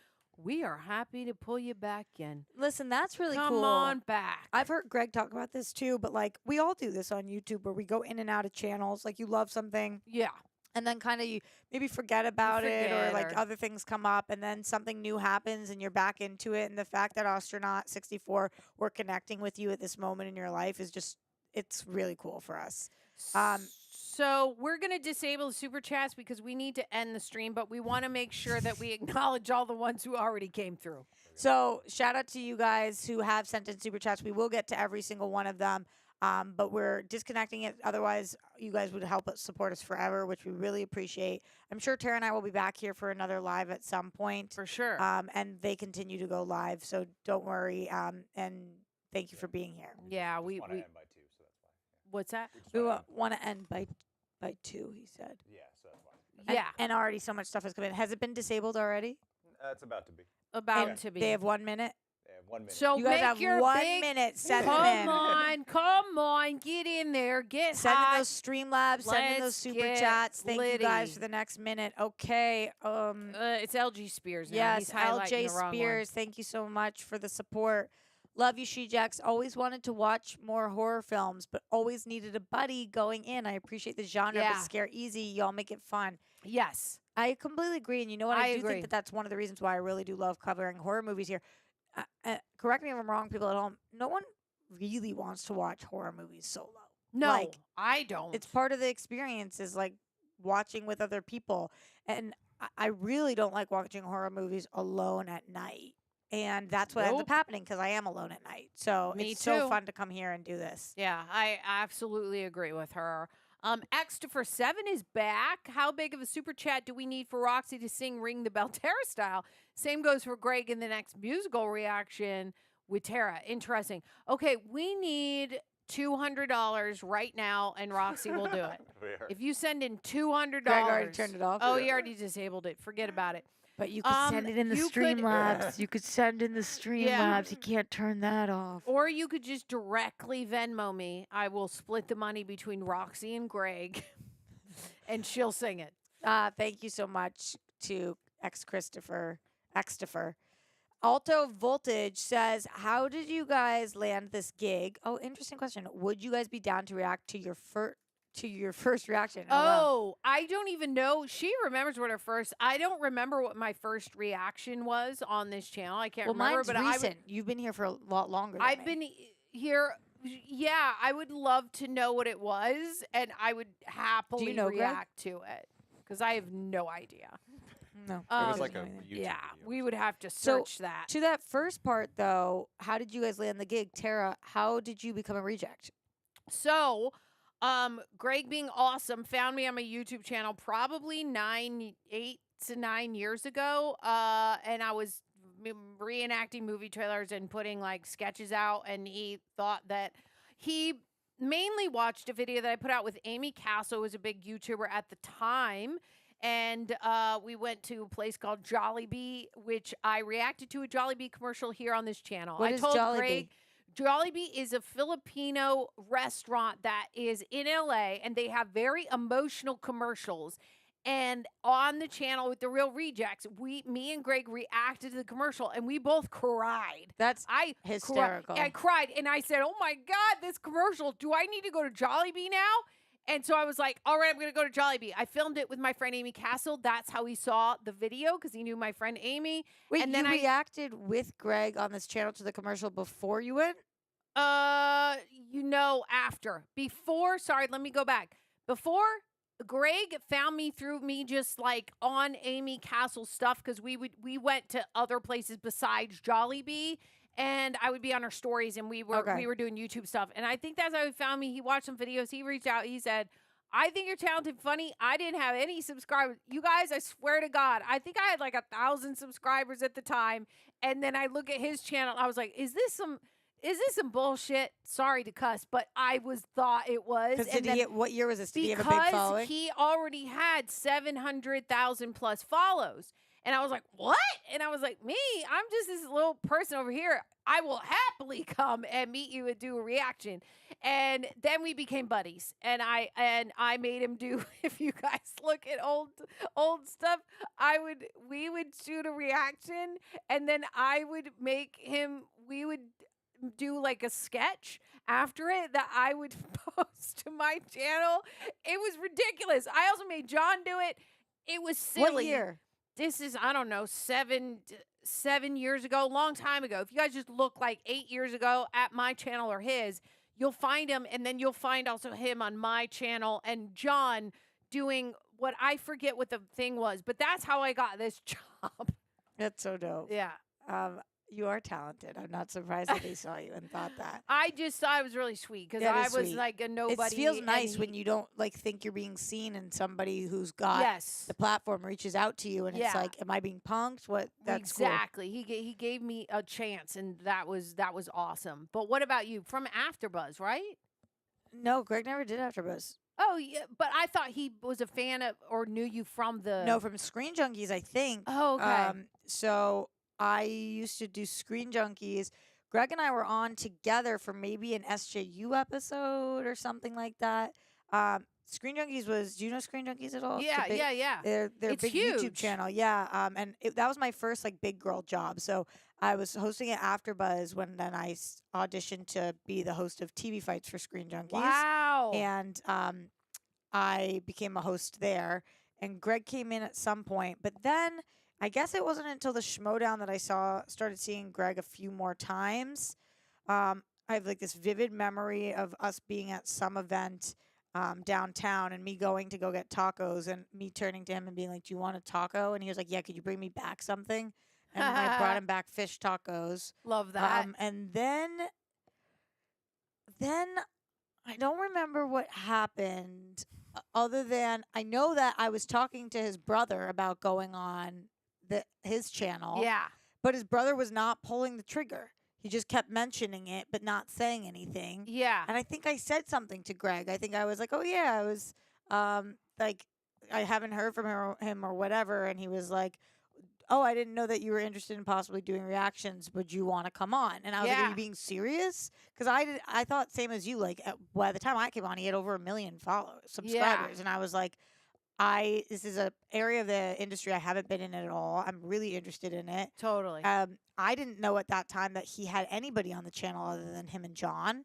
We are happy to pull you back in. Listen, that's really Come cool. on back. I've heard Greg talk about this too, but like we all do this on YouTube where we go in and out of channels. Like you love something Yeah. and then kind of you maybe forget about it or forget like or- other things come up and then something new happens and you're back into it. And the fact that Astronaut 64 we're connecting with you at this moment in your life is just, it's really cool for us. So we're going to disable the super chats because we need to end the stream, but we want to make sure that we acknowledge all the ones who already came through. So shout out to you guys who have sent in super chats. We will get to every single one of them, but we're disconnecting it. Otherwise, you guys would help us support us forever, which we really appreciate. I'm sure Tara and I will be back here for another live at some point. For sure. And they continue to go live, so don't worry. And thank you for being here. Yeah, We we want to end by 2, so that's why. what's that? We just We wanna end- want to end by 2, he said. Yeah, so that's why. And- Yeah, And already so much stuff has come in. Has it been disabled already? It's about to be. about And to be. They have 1 minute. They have 1 minute. So You guys make have your 1 big minute. Send them in. come on, get in there, get Send in hot. those Streamlabs, send in those Let's super get chats. Thank you guys litty. for the next minute. Okay. It's LG Spears now. Yes, He's highlighting LJ the wrong one. Spears, thank you so much for the support. Love you, SHE-JECTS. Always wanted to watch more horror films, but always needed a buddy going in. I appreciate the genre, Yeah. but scare easy. Y'all make it fun. Yes. I completely agree. And you know what? I do agree. think that that's one of the reasons why I really do love covering horror movies here. Correct me if I'm wrong, people at home. No one really wants to watch horror movies solo. No, Like, I don't. it's part of the experience is like watching with other people. And I really don't like watching horror movies alone at night. And that's what ends up Nope. happening because I am alone at night. So Me it's so too. fun to come here and do this. Yeah, I absolutely agree with her. Xtifer7 is back. How big of a super chat do we need for Roxy to sing Ring the Bell Tara style? Same goes for Greg in the next musical reaction with Tara. Interesting. Okay, we need $200 right now, and Roxy will do it. If you send in $200, Greg already turned it off. Oh, he already disabled it. Forget about it. But you could send it in the you could- Streamlabs. You could send in the Streamlabs. You can't turn that off. Or you could just directly Venmo me. I will split the money between Roxy and Greg, and she'll sing it. Thank you so much to Xtifer. Alto Voltage says, how did you guys land this gig? Oh, interesting question. Would you guys be down to react to your first reaction? Wow. Oh, I don't even know. She remembers what her first. I don't remember what my first reaction was on this channel. I can't remember. Mine's But recent. You've been here for a lot longer than I've me. been here. Yeah, I would love to know what it was, and I would happily know, Greg? react to it because I have no idea. No. It was Um, like a YouTube Yeah, video we or would something. have to So, search that. To that first part, though, how did you guys land the gig? Tara, how did you become a reject? So, Greg being awesome found me on my YouTube channel probably 8 to 9 years ago. And I was reenacting movie trailers and putting like sketches out. And he thought that he mainly watched a video that I put out with Amy Castle, who was a big YouTuber at the time. And we went to a place called Jollibee, which I reacted to a Jollibee commercial here on this channel. What I is told Jollibee? Greg, Jollibee is a Filipino restaurant that is in LA, and they have very emotional commercials. And on the channel with the Real Rejects, me and Greg reacted to the commercial, and we both cried. That's I hysterical. I cried, and I said, "Oh my God, this commercial! Do I need to go to Jollibee now?" And so I was like, all right, I'm going to go to Jollibee. I filmed it with my friend Amy Castle. That's how he saw the video because he knew my friend Amy. Wait, and then you reacted with Greg on this channel to the commercial before you went? After. Before, sorry, let me go back. Before, Greg found me through me just like on Amy Castle stuff because we went to other places besides Jollibee. And I would be on her stories, and we were doing YouTube stuff. And I think that's how he found me. He watched some videos. He reached out. He said, I think you're talented, funny. I didn't have any subscribers. You guys, I swear to God, I think I had like 1,000 subscribers at the time. And then I look at his channel. I was like, is this some bullshit? Sorry to cuss, but I thought it was. What year was this? Did he have a big Because following? he already had 700,000 plus follows. And I was like, what? And I was like, me? I'm just this little person over here. I will happily come and meet you and do a reaction. And then we became buddies. And I made him do, if you guys look at old stuff, we would shoot a reaction, and then we would do like a sketch after it that I would post to my channel. It was ridiculous. I also made John do it. It was silly. What year? This is, I don't know, 7 years ago, a long time ago. If you guys just look like 8 years ago at my channel or his, you'll find him, and then you'll find also him on my channel and John doing what I forget what the thing was, but that's how I got this job. That's so dope. Yeah. You are talented. I'm not surprised that they saw you and thought that. I just thought it was really sweet because That I is was sweet. like a nobody. It feels and nice when you don't like think you're being seen and somebody who's got Yes. the platform reaches out to you and it's Yeah. like, am I being punked? What? That's Exactly. He gave me a chance, and that was awesome. But what about you? From AfterBuzz, right? cool. No, Greg never did AfterBuzz. Oh yeah, but I thought he was a fan of or knew you from the. No, from Screen Junkies, I think. Oh, okay. So I used to do Screen Junkies. Greg and I were on together for maybe an SJU episode or something like that. Screen Junkies was. Do you know Screen Junkies at all? It's a Yeah, big- yeah. They're It's big YouTube huge. channel, yeah. And that was my first like big girl job. So I was hosting it after Buzz when then I auditioned to be the host of TV Fights for Screen Junkies. Wow. And I became a host there. And Greg came in at some point. But then I guess it wasn't until the Schmodown that I started seeing Greg a few more times. I have like this vivid memory of us being at some event downtown and me going to go get tacos and me turning to him and being like, "Do you want a taco?" And he was like, "Yeah, could you bring me back something?" And I brought him back fish tacos. Love that. And then I don't remember what happened other than I know that I was talking to his brother about going on his channel. Yeah. But his brother was not pulling the trigger. He just kept mentioning it but not saying anything. Yeah. And I think I said something to Greg. I think I was like, "Oh yeah, I was like I haven't heard from him or whatever." And he was like, "Oh, I didn't know that you were interested in possibly doing reactions. Would you want to come on?" And I was like, "Are you being serious?" Because I thought same as you. Like by the time I came on, he had over 1 million subscribers, and I was like, this is a area of the industry I haven't been in at all. I'm really interested in it. Totally. I didn't know at that time that he had anybody on the channel other than him and John.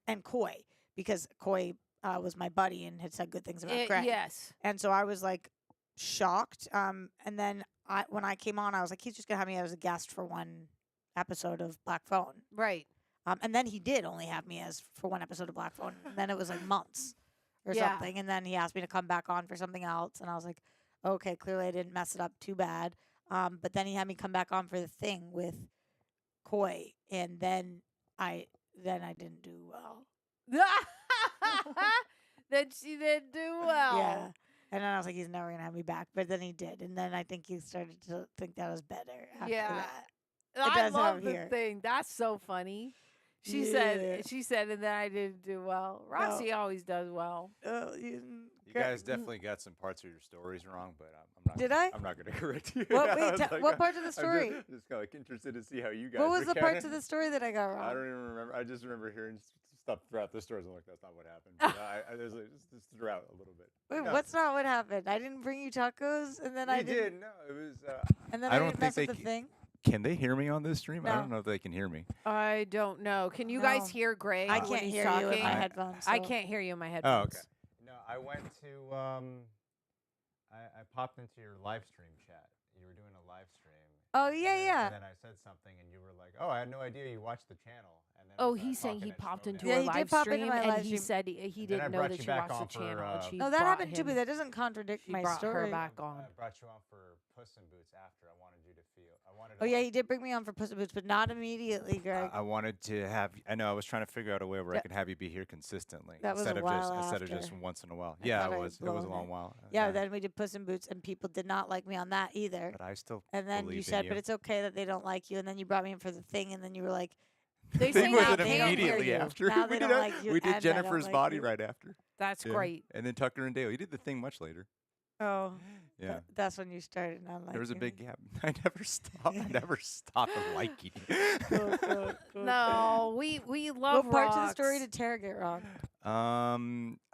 And Coy, because Coy was my buddy and had said good things about Greg. Yes. And so I was like shocked. And then when I came on, I was like, he's just gonna have me as a guest for one episode of Black Phone. Right. And then he did only have me for one episode of Black Phone. And then it was like months or Yeah. something. And then he asked me to come back on for something else. And I was like, okay, clearly I didn't mess it up too bad. But then he had me come back on for the thing with Coy. And then I didn't do well. Then she didn't do well. Yeah. And then I was like, he's never going to have me back. But then he did. And then I think he started to think that was better after that. I does love have the here. thing. That's so funny. She Yeah. said, and then I didn't do well. Roxy always does well. Oh, You guys definitely got some parts of your stories wrong, but I'm not. Did I? I'm not going to correct you. What, I wait, was like, what parts of the story? I'm just kind of interested to see how you guys. What was the recount parts it. of the story that I got wrong? I don't even remember. I just remember hearing stuff throughout the stories. I'm like, that's not what happened. But there's like, just throughout a little bit. Wait, No, what's not what happened? I didn't bring you tacos, and then I You didn't. did. No, it was. And then I I, don't didn't think mess up they the thing. Can they hear me on this stream? I No. don't know if they can hear me. I don't know. Can you guys No. hear Greg? I when can't he's hear talking? you with my I- headphones. I so- can't hear you in my Oh, headphones. okay. No, I went to. I popped into your live stream chat. You were doing a live stream. Oh, yeah, yeah. And then I said something, and you were like, "Oh, I had no idea you watched the channel." And then Oh, we started he's saying he talking and popped slowed into down. Yeah, a he did live pop into stream, my and live he stream. said he And then I didn't know brought that you she back watched on the channel. for, and she No, that brought happened too, him- but that doesn't contradict She my brought her story. back on. I brought you on for Puss in Boots after. I wanted you to feel. I wanted. Oh, yeah, he did bring me on for Puss in Boots, but not immediately, Greg. I wanted to have. I know. I was trying to figure out a way where I That- could have you be here consistently that was a instead of while just after. once in a while. I Yeah, thought I it had was. It was a blown long it. while. Yeah, then we did Puss in Boots, and people did not like me on that either. But I still. And then you believe in said, you. but it's okay that they don't like you. And then you brought me in for the thing, and then you were like, They Thing say was now it they don't hear immediately you. after. Now we they did don't a- like you, we and did I don't Jennifer's like body you. right after. That's Yeah. great. And then Tucker and Dale. You did the thing much later. oh, Yeah. that's when you started not liking There was a me. big gap. I never stopped. I never stopped liking. No, we love What parts of the story Rox. did Tara get wrong?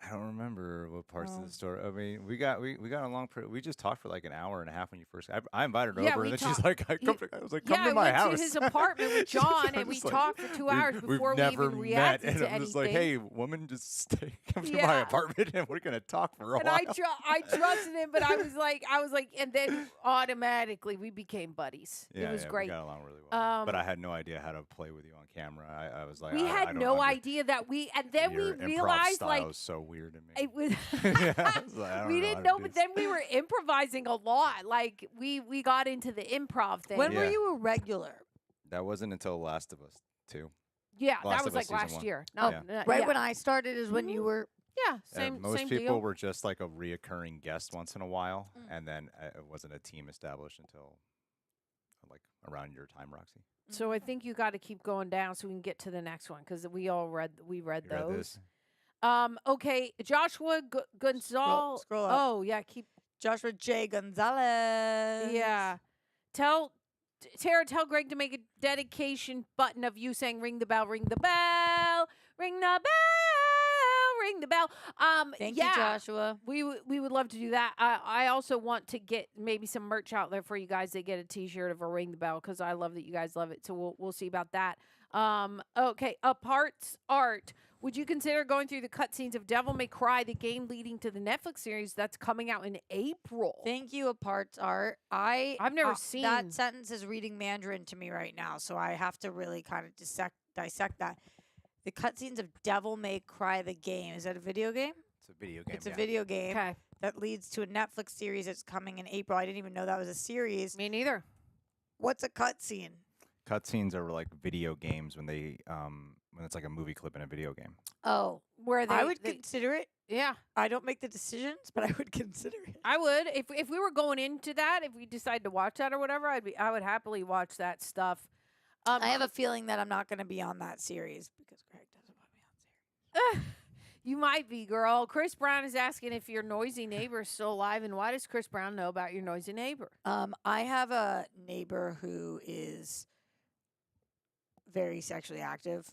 I don't remember what parts of Oh. the story. I mean, we got along. We just talked for like an hour and a half when you first. I invited her Yeah, over, we and then she's talked- like, I was like, come Yeah, to I my went house. to his apartment with She's John, like- and we just like, talked for 2 hours before we've we never even met, reacted and to I'm just anything. like, hey, woman, just stay, come to my Yeah. apartment, and we're gonna talk for a And while. I trusted him, but I was like, and then automatically we became buddies. Yeah, it was yeah, great. We got along really well. But Um, I had no idea how to play with you on camera. I was like, We I had don't no under- idea that and then we your improv realized style like is so weird to me. it was. Yeah, I was like, I don't We know didn't how know, to but do then we were improvising a lot. Like we got into the improv thing. When were Yeah. you a regular? That wasn't until Last of Us 2. Yeah, Last that was of Us like season last 1. year. Oh, No, Right yeah. when I started is when you were. Yeah, same Most same people deal. were just like a reoccurring guest once in a while, Mm. and then it wasn't a team established until like around your time, Roxy. So I think you got to keep going down so we can get to the next one because we read You those. read this? Okay, Joshua Gonzalez. Scroll up. Oh yeah, keep Joshua J. Gonzalez. yeah. Tara, tell Greg to make a dedication button of you saying "Ring the bell, ring the bell, ring the bell, ring ring the bell. Thank yeah, you, Joshua. we would love to do that. I also want to get maybe some merch out there for you guys that get a T-shirt of a ring the bell because I love that you guys love it. So we'll see about that. Okay, Apart's Art. Would you consider going through the cutscenes of Devil May Cry, the game leading to the Netflix series that's coming out in April? Thank you, Apart's Art. I've never seen that sentence is reading Mandarin to me right now, so I have to really kind of dissect that. The cutscenes of Devil May Cry, the game. Is that a video game? It's a video game. It's a video game Okay, that leads to a Netflix series that's coming in April. I didn't even know that was a series. me neither. What's a cutscene? Cutscenes are like video games when it's like a movie clip in a video game. Oh, Where I would consider it. yeah. I don't make the decisions, but I would consider it. I would if we were going into that. If we decide to watch that or whatever, I would happily watch that stuff. I have a feeling that I'm not going to be on that series because Greg doesn't want me on series. You might be, girl. Chris Brown is asking if your noisy neighbor is still alive, and why does Chris Brown know about your noisy neighbor? I have a neighbor who is very sexually active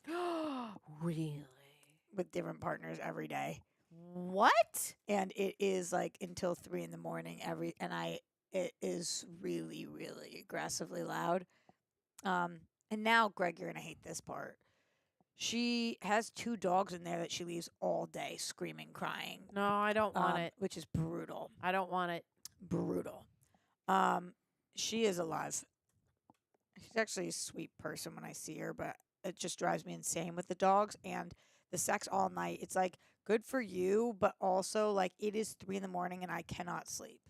Really? with different partners every day. What? And it is like until 3 a.m. It is really, really aggressively loud. And now, Greg, you're going to hate this part. She has 2 dogs in there that she leaves all day screaming, crying. No, I don't want it. Which is brutal. I don't want it. Brutal. She is alive. She's actually a sweet person when I see her, but it just drives me insane with the dogs and the sex all night. It's like good for you, but also like it is 3 a.m. and I cannot sleep.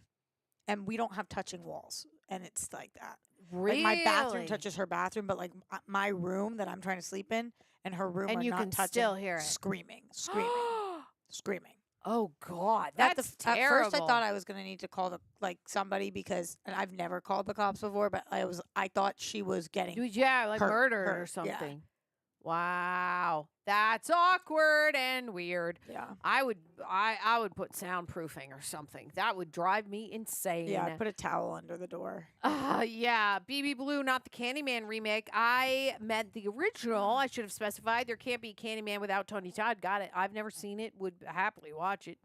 And we don't have touching walls. And it's like that. Really? Like my bathroom touches her bathroom, but like my room that I'm trying to sleep in and her room And are you not can touching. still hear it. Screaming. Screaming. Oh God, that's terrible. At first, I thought I was gonna need to call somebody because and I've never called the cops before, but I thought she was getting Yeah, like hurt- murder hurt, or yeah. something. Wow, that's awkward and weird. yeah I would put soundproofing or something. That would drive me insane. yeah. I put a towel under the door. Yeah, BB Blue, not the Candyman remake. I meant the original. I should have specified. There can't be a Candyman without Tony Todd. Got it. I've never seen it. Would happily watch it.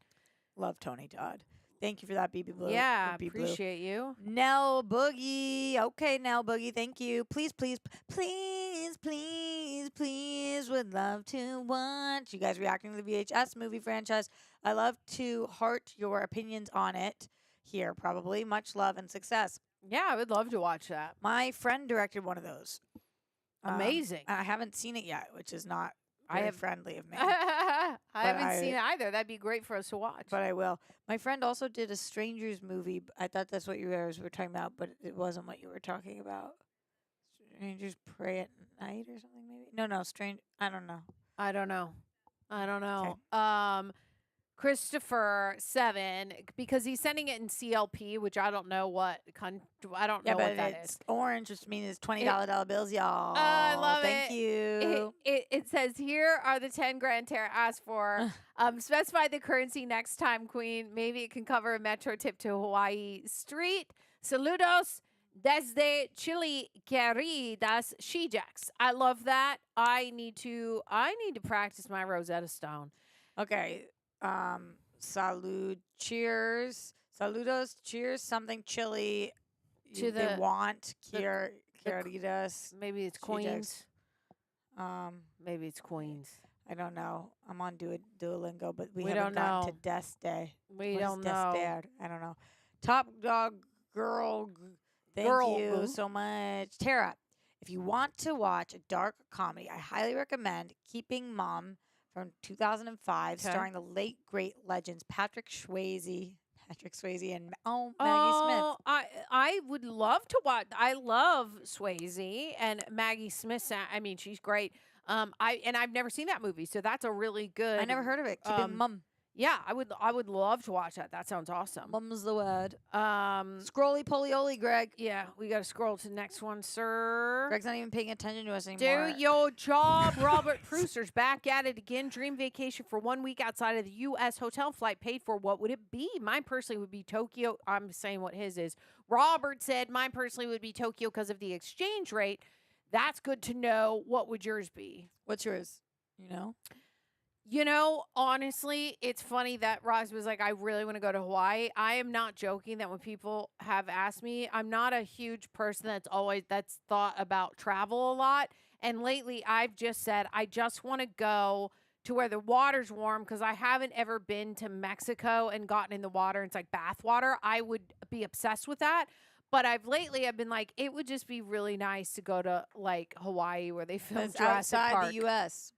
Love Tony Todd. Thank you for that, BB Blue. Yeah, or B Blue. appreciate you. Nell Boogie. Okay, Nell Boogie. Thank you. Please, please, please, please, please would love to watch you guys reacting to the VHS movie franchise. I love to heart your opinions on it here, probably. Much love and success. Yeah, I would love to watch that. My friend directed one of those. Amazing. I haven't seen it yet, which is not I very have- friendly of me. I haven't I- seen it either. That'd be great for us to watch. But I will. My friend also did a Strangers movie. I thought that's what you guys were talking about, but it wasn't what you were talking about. Strangers Pray at Night or something, maybe? No, Strange. I don't know. I don't know. Christopher 7, because he's sending it in CLP, which I don't know what I don't know but what that it's is. orange, which means it's $20 bills, y'all. I love Thank it. you. It says here are the 10 grand Tara asked for. Specify the currency next time, Queen. Maybe it can cover a metro tip to Hawaii Street. Saludos desde Chile, queridas SHE-JECTS. I love that. I need to practice my Rosetta Stone. Okay. Salud. Cheers. Saludos. Cheers. Something chili. To they the- want. the- Queridas. Maybe it's SHE-JECTS. Queens. Maybe it's Queens. I don't know. I'm on Duolingo, but we We haven't don't gotten know. to Deste. We What is don't know. Deste? I don't know. Top Dog Girl. Thank Girl, you boo. so much. Tara, if you want to watch a dark comedy, I highly recommend Keeping Mum from 2005, Okay. starring the late, great legends Patrick Swayze and Maggie Smith. I would love to watch. I love Swayze and Maggie Smith. I mean, she's great. I've never seen that movie, so that's a really good. I never heard of it. Keeping Mum. Yeah, I would love to watch that. That sounds awesome. Mum's the word. Um, Scrolly Polioli, Greg. yeah, we got to scroll to the next one, sir. Greg's not even paying attention to us anymore. Do your job. Robert Prusser's back at it again. Dream vacation for 1 week outside of the U.S. Hotel flight paid for. What would it be? Mine personally would be Tokyo. I'm saying what his is. Robert said mine personally would be Tokyo because of the exchange rate. That's good to know. What would yours be? What's yours? You know? You know, honestly, it's funny that Roz was like, I really want to go to Hawaii. I am not joking that when people have asked me, I'm not a huge person that's thought about travel a lot. And lately I've just said, I just want to go to where the water's warm because I haven't ever been to Mexico and gotten in the water. It's like bath water. I would be obsessed with that. But I've been like, it would just be really nice to go to like Hawaii where they film It's Jurassic outside Park. the U.S.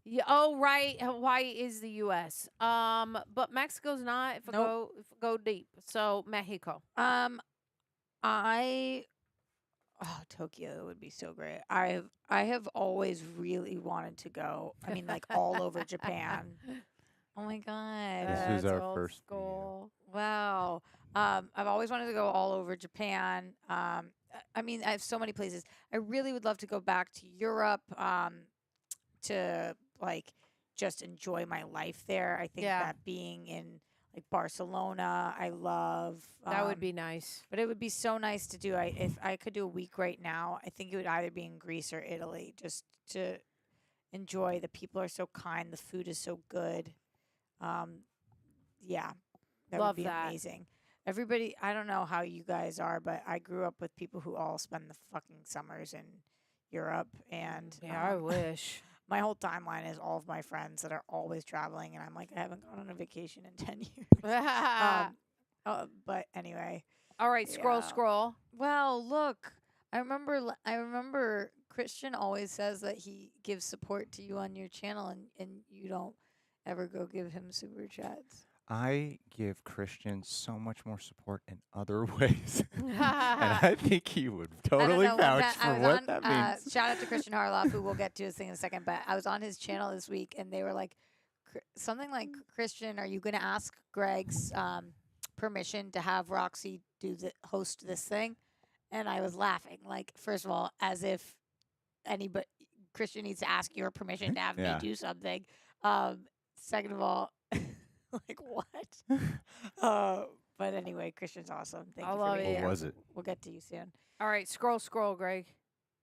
Yeah. Oh, right. Hawaii is the U.S. But Mexico's not. If I go deep, so Mexico. I Tokyo would be so great. I have always really wanted to go. I mean, like all over Japan. Oh my god. This is our old first school. Wow. I've always wanted to go all over Japan. I mean, I have so many places. I really would love to go back to Europe. To like just enjoy my life there. I think that being in like Barcelona, I love. That would be nice. But it would be so nice to do. If I could do a week right now, I think it would either be in Greece or Italy, just to enjoy. The people are so kind. The food is so good. Yeah, that Love would be that. amazing. Everybody, I don't know how you guys are, but I grew up with people who all spend the fucking summers in Europe, and Yeah, I wish. my whole timeline is all of my friends that are always traveling, and I'm like, I haven't gone on a vacation in 10 years. But anyway. All right, scroll. Well, look, I remember Christian always says that he gives support to you on your channel, and you don't ever go give him super chats. I give Christian so much more support in other ways. And I think he would totally vouch for what that means. Shout out to Christian Harloff, who we'll get to his thing in a second. But I was on his channel this week, and they were like, something like, Christian, are you going to ask Greg's permission to have Roxy host this thing? And I was laughing. Like, first of all, as if Christian needs to ask your permission to have me do something. Second of all, like what? But anyway, Christian's awesome. Thank you for being here. What was it? We'll get to you soon. All right, scroll, Greg.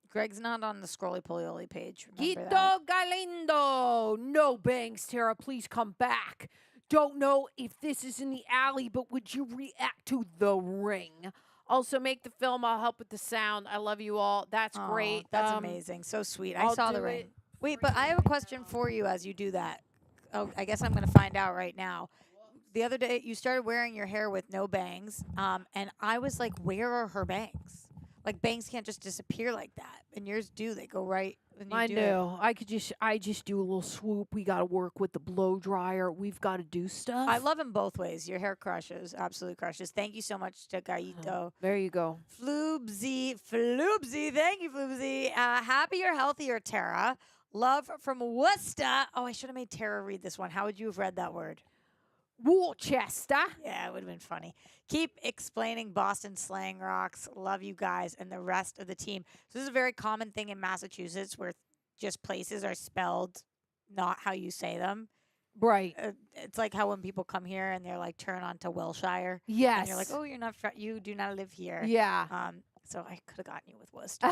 Greg's not on the Scrolly Polioli page. Remember Guido that. Galindo. No bangs, Tara. Please come back. Don't know if this is in the alley, but would you react to The Ring? Also, make the film. I'll help with the sound. I love you all. That's great. That's amazing. So sweet. I I'll saw do The Ring. it Wait, for but I have a question for you as you do that. Oh, I guess I'm going to find out right now. The other day, you started wearing your hair with no bangs, and I was like, where are her bangs? Like, bangs can't just disappear like that. And yours do. They go right when you I do know. I just do a little swoop. We got to work with the blow dryer. We've got to do stuff. I love them both ways. Your hair crushes. Absolutely crushes. Thank you so much to Gaito. There you go. Floobsy. Thank you, Floobsy. Happier, healthier, Tara. Love from Worcester. Oh, I should have made Tara read this one. How would you have read that word? Worcester. Yeah, it would have been funny. Keep explaining Boston slang, Rocks. Love you guys and the rest of the team. So this is a very common thing in Massachusetts where just places are spelled not how you say them. Right. It's like how when people come here and they're like, turn on to Wilshire. Yes. And you're like, oh, you do not live here. Yeah. So I could have gotten you with Worcester.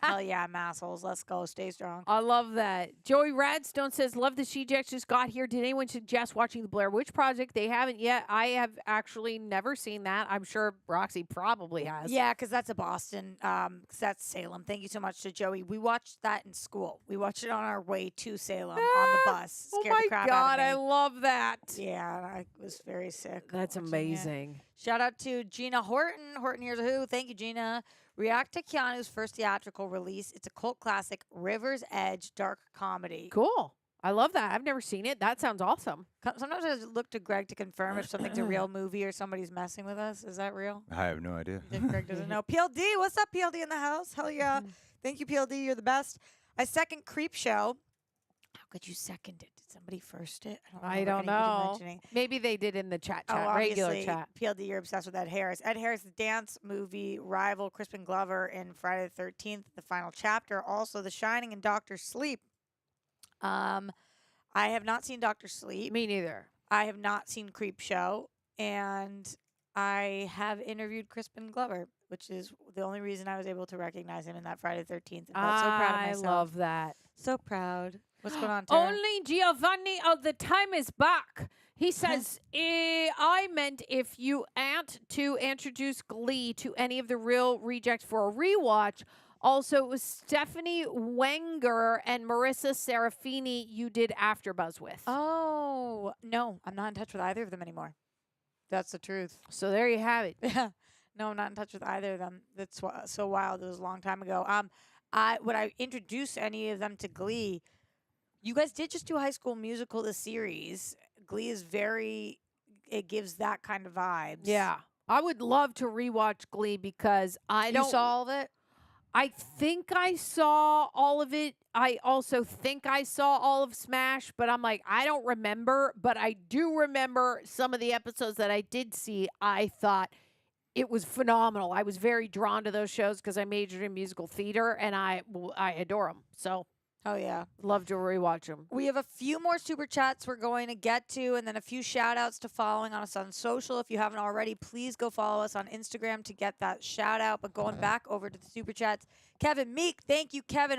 Hell yeah, assholes. Let's go. Stay strong. I love that. Joey Radstone says, love the SHE-JECTS just got here. Did anyone suggest watching the Blair Witch Project? They haven't yet. I have actually never seen that. I'm sure Roxy probably has. Yeah, because that's a Boston. 'Cause that's Salem. Thank you so much to Joey. We watched that in school. We watched it on our way to Salem on the bus. Oh Scared my the crap God, I out of me. love that. Yeah, I was very sick. That's watching it. amazing. Shout out to Gina Horton. Horton Here's a Who. Thank you, Gina. React to Keanu's first theatrical release. It's a cult classic, River's Edge dark comedy. Cool. I love that. I've never seen it. That sounds awesome. Sometimes I look to Greg to confirm if something's a real movie or somebody's messing with us. Is that real? I have no idea. Greg doesn't know. PLD, what's up, PLD in the house? Hell yeah. Thank you, PLD. You're the best. I second Creep Show. How could you second it? Did somebody first it? I don't remember anybody know. mentioning. Maybe they did in the chat, regular Obviously, chat. PLD, you're obsessed with Ed Harris. Ed Harris' dance movie rival Crispin Glover in Friday the 13th, the final chapter. Also, The Shining and Doctor Sleep. I have not seen Doctor Sleep. Me neither. I have not seen Creep Show. And I have interviewed Crispin Glover, which is the only reason I was able to recognize him in that Friday the 13th. And felt so proud of myself. I love that. So proud. What's going on, Tara? Only Giovanni of the time is back. He says, I meant if you aren't to introduce Glee to any of the real rejects for a rewatch. Also, it was Stephanie Wenger and Marissa Serafini you did AfterBuzz with. Oh, no. I'm not in touch with either of them anymore. That's the truth. So there you have it. Yeah. No, I'm not in touch with either of them. That's so wild. It was a long time ago. When I introduced any of them to Glee, you guys did just do High School Musical, the series. Glee is it gives that kind of vibes. Yeah. I would love to rewatch Glee because You saw all of it? I think I saw all of it. I also think I saw all of Smash, but I'm like, I don't remember. But I do remember some of the episodes that I did see. I thought it was phenomenal. I was very drawn to those shows because I majored in musical theater, and I adore them. So, Oh, yeah. love to rewatch them. We have a few more super chats we're going to get to, and then a few shout outs to following on us on social. If you haven't already, please go follow us on Instagram to get that shout out. But going back over to the super chats, Kevin Meek, thank you, Kevin.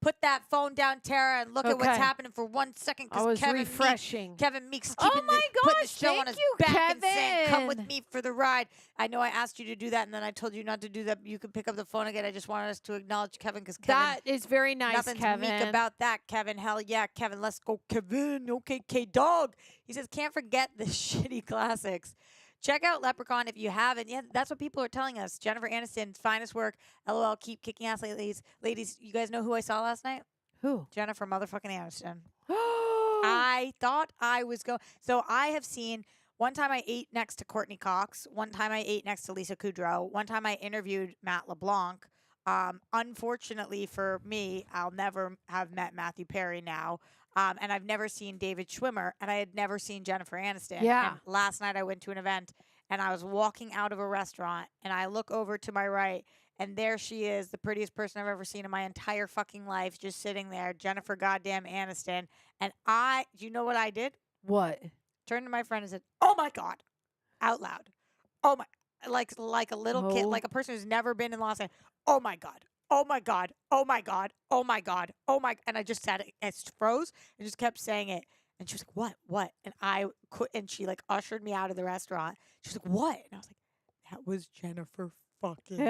Put that phone down, Tara, and look at what's happening for 1 second. I was Kevin refreshing. Kevin Meek's Oh keeping my putting the gosh, show on thank his you, back and saying, "Come with Kevin." me for the ride." I know I asked you to do that, and then I told you not to do that. You could pick up the phone again. I just wanted us to acknowledge Kevin because Kevin. That is very nice, Nothing's Kevin. meek about that, Kevin. Hell yeah, Kevin. Let's go, Kevin. Okay, K-Dog. He says, can't forget the shitty classics. Check out Leprechaun if you haven't. Yeah, that's what people are telling us. Jennifer Aniston's finest work. LOL, keep kicking ass, ladies. Ladies, you guys know who I saw last night? Who? Jennifer motherfucking Aniston. I thought I was going. So I have seen. One time I ate next to Courtney Cox. One time I ate next to Lisa Kudrow. One time I interviewed Matt LeBlanc. Unfortunately for me, I'll never have met Matthew Perry now. And I've never seen David Schwimmer, and I had never seen Jennifer Aniston. Yeah. And last night I went to an event, and I was walking out of a restaurant, and I look over to my right, and there she is, the prettiest person I've ever seen in my entire fucking life, just sitting there, Jennifer goddamn Aniston. And do you know what I did? What? Turned to my friend and said, "Oh my God," out loud. Oh my, like a little kid, Oh. like a person who's never been in Los Angeles. Oh my God. Oh my God. Oh my God. Oh my God. Oh my. And I just sat, I froze and just kept saying it. And she was like, "What? What?" And and she like ushered me out of the restaurant. She was like, "What?" And I was like, "That was Jennifer fucking Aniston."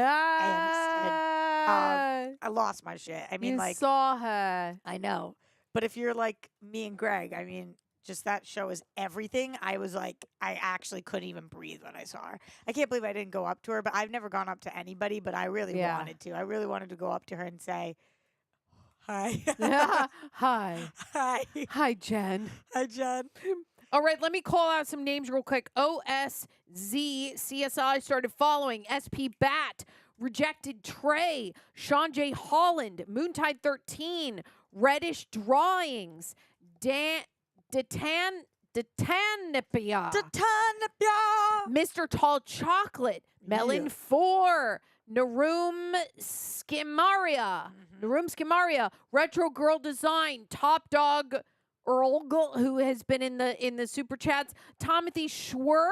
I lost my shit. I mean, you like, saw her. I know. But if you're like me and Greg, I mean, just that show is everything. I was like, I actually couldn't even breathe when I saw her. I can't believe I didn't go up to her, but I've never gone up to anybody, but I really wanted to. I really wanted to go up to her and say, "Hi." Hi. Hi. Hi, Jen. Hi, Jen. All right, let me call out some names real quick. OSZ, CSI started following. SP Bat, Rejected Trey, Sean J. Holland, Moontide 13, Reddish Drawings, Detanipia, Mr. Tall Chocolate, Melon 4, Naroom Skimaria, Retro Girl Design, Top Dog Earl, who has been in the super chats, Timothy Schwer,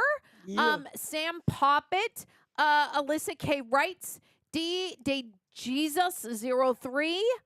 Sam Poppet, Alyssa K. Wrights, D. Jesus 03,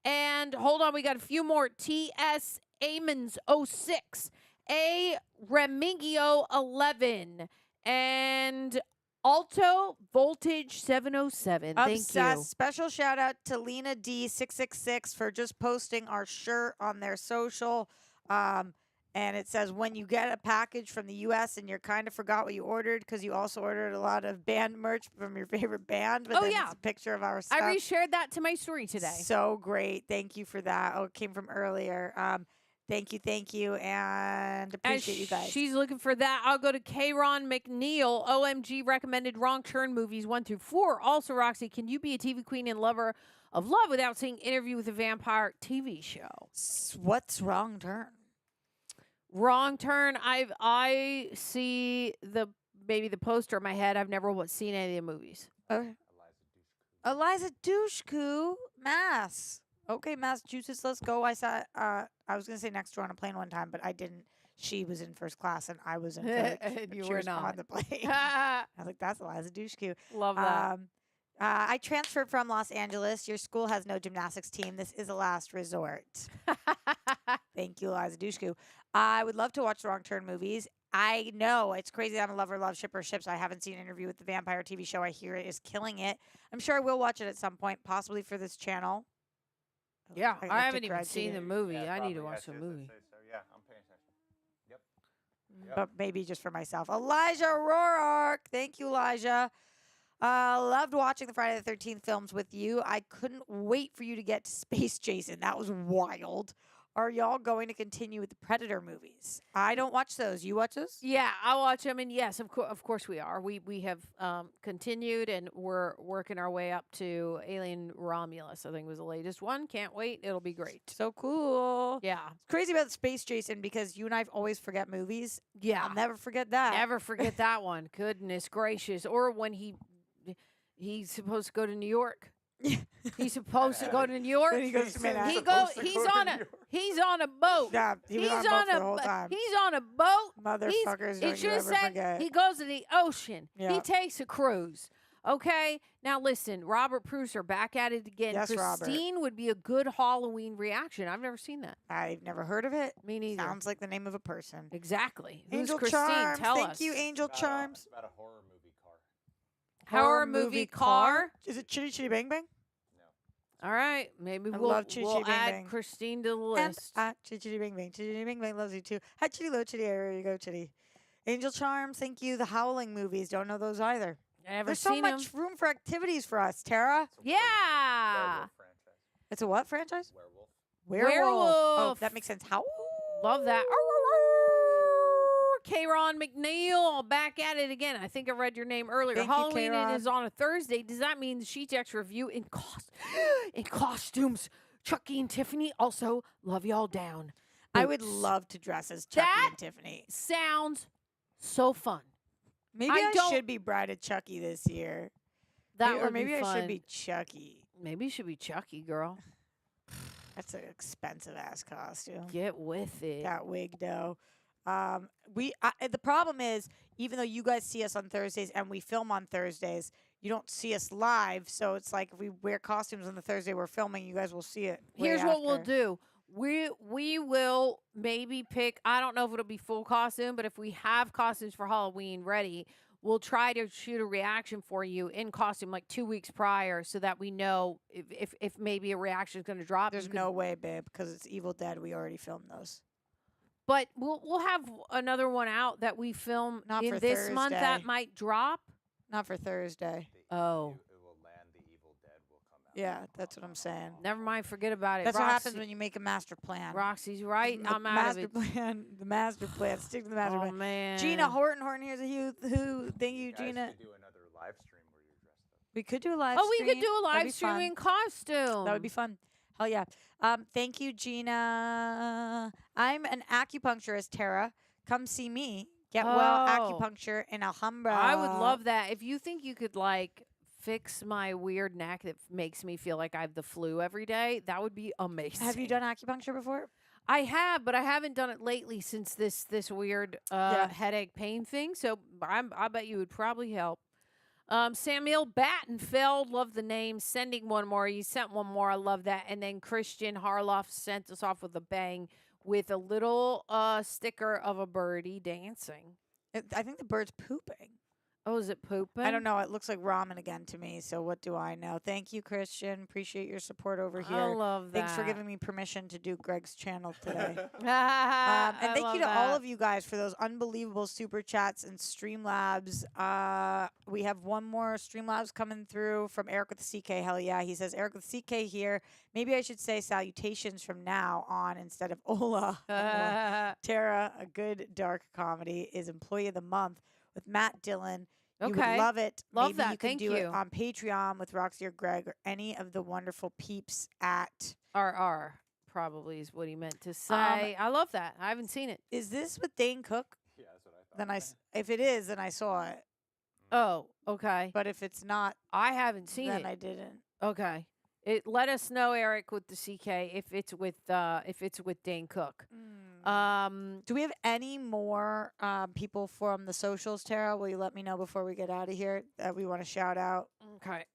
and hold on, we got a few more. T.S. Amons 06, A. Remigio 11, and Alto Voltage 707. Obsessed. Thank you. Special shout out to Lena D666 for just posting our shirt on their social. And it says, when you get a package from the U.S. and you kind of forgot what you ordered because you also ordered a lot of band merch from your favorite band. But it's a picture of our stuff. I reshared that to my story today. So great. Thank you for that. Oh, it came from earlier. Thank you, and appreciate you guys. She's looking for that. I'll go to K-Ron McNeil. OMG recommended Wrong Turn movies 1 through 4. Also, Roxy, can you be a TV queen and lover of love without seeing Interview with a Vampire TV show? What's Wrong Turn? Wrong Turn. I see maybe the poster in my head. I've never seen any of the movies. Okay. Eliza Dushku, Mass. Okay, Massachusetts, let's go. I saw. I was gonna say next door on a plane one time, but I didn't. She was in first class and I was in third. And you she were was not on the plane. I was like, that's Eliza Dushku. Love that. I transferred from Los Angeles. Your school has no gymnastics team. This is a last resort. Thank you, Eliza Dushku. I would love to watch the Wrong Turn movies. I know it's crazy. I'm a lover, love, shipper, ships. I haven't seen an interview with the vampire TV show. I hear it is killing it. I'm sure I will watch it at some point, possibly for this channel. Yeah, I I like haven't to even grudge seen it. the movie. Yeah, I need to probably, watch the yes, movie. So yeah, I'm paying attention. Yep. But maybe just for myself. Elijah Roark. Thank you, Elijah. Loved watching the Friday the 13th films with you. I couldn't wait for you to get to Space Jason. That was wild. Are y'all going to continue with the Predator movies? I don't watch those. You watch those? Yeah, I watch them, and yes, of course we are. We have continued, and we're working our way up to Alien Romulus. I think was the latest one. Can't wait. It'll be great. So cool. Yeah, It's crazy about Space Jason because you and I always forget movies. yeah. I'll never forget that. Never forget that one. Goodness gracious! Or when he's supposed to go to New York. He's supposed to go to New York. Then he goes to Manhattan. He's on a boat. Yeah, he was on a boat for the whole time. He's on a boat. Motherfuckers, It don't you should ever said forget. he goes to the ocean. Yeah. He takes a cruise. Okay, now listen, Robert Pruser back at it again. Yes, Robert. Christine would be a good Halloween reaction. I've never seen that. I've never heard of it. Me neither. Sounds like the name of a person. Exactly. Angel Who's Christine? Charms. Tell Thank us. you, Angel Charms. It's about a horror movie car. Horror movie car. Is it Chitty Chitty Bang Bang? All right, maybe I we'll love Chitty we'll Chitty Bang add Bang. Christine to the list. Chitty Chitty Bang Bang. Chitty Chitty Bang Bang loves you too. Hi, Chitty Low Chitty. There you go, Chitty. Angel Charms. Thank you. The Howling movies. Don't know those either. Never There's so seen much him. room for activities for us, Tara. Yeah. Werewolf franchise. It's a what franchise? Werewolf. Oh, Werewolf. that makes sense. How? Love that. K-Ron McNeil, back at it again. I think I read your name earlier. Thank you, Halloween K-Ron. is on a Thursday. Does that mean the SHE-JECTS review in costumes? Chucky and Tiffany also love y'all down. I would Boots. love to dress as Chucky That- and Tiffany. Sounds so fun. Maybe I I don't- should be Bride of Chucky this year. That or would maybe be fun. I should be Chucky. Maybe you should be Chucky, girl. That's an expensive ass costume. Get with it. That wig though. The problem is, even though you guys see us on Thursdays and we film on Thursdays, you don't see us live. So it's like if we wear costumes on the Thursday we're filming, you guys will see it. way Here's what we'll after. do. We will maybe pick, I don't know if it'll be full costume, but if we have costumes for Halloween ready, we'll try to shoot a reaction for you in costume like 2 weeks prior so that we know if maybe a reaction is going to drop. There's You can- no way, babe, because it's Evil Dead. We already filmed those. But we'll have another one out that we film Not in for this month that Thursday. might drop. Not for Thursday. Oh. It will land. The Evil Dead will come out. Yeah, that's what I'm saying. Never mind, forget about it. That's what happens Roxy- when you make a master plan. Roxy's right. The I'm out of master it. plan. The master plan. Stick to the master Oh plan. man. Gina Horton, here's a who. Thank you, You guys Gina. could do another live stream where you're dressed up. We could do a live Oh, stream. we could do a That'd live be stream fun. in costume. That would be fun. Hell yeah. Thank you, Gina. I'm an acupuncturist, Tara. Come see me. Get well Oh. acupuncture in Alhambra. I would love that. If you think you could like fix my weird neck that makes me feel like I have the flu every day, that would be amazing. Have you done acupuncture before? I have, but I haven't done it lately since this weird Yeah. headache pain thing. So I bet you would probably help. Samuel Battenfeld, love the name. Sending one more. You sent one more. I love that. And then Christian Harloff sent us off with a bang with a little sticker of a birdie dancing. I think the bird's pooping. Oh, is it pooping? I don't know. It looks like ramen again to me. So what do I know? Thank you, Christian. Appreciate your support over I here. love that. Thanks for giving me permission to do Greg's channel today. and And thank you to all of you guys for those unbelievable super chats and Streamlabs. We have one more Streamlabs coming through from Eric with the CK. Hell yeah. He says, Eric with CK here. Maybe I should say salutations from now on instead of Ola. Tara, a good dark comedy, is Employee of the Month with Matt Dillon. You would Okay. love it. Love Maybe that. you can Thank do it you. on Patreon with Roxy or Greg or any of the wonderful peeps at. RR probably is what he meant to say. I love that. I haven't seen it. Is this with Dane Cook? Yeah, that's what I thought. Then if it is, then I saw it. Oh, okay. But if it's not, I haven't seen then it. I didn't. Okay. Let us know, Eric, with the CK if it's with Dane Cook. Do we have any more people from the socials, Tara? Will you let me know before we get out of here that we want to shout out? Okay.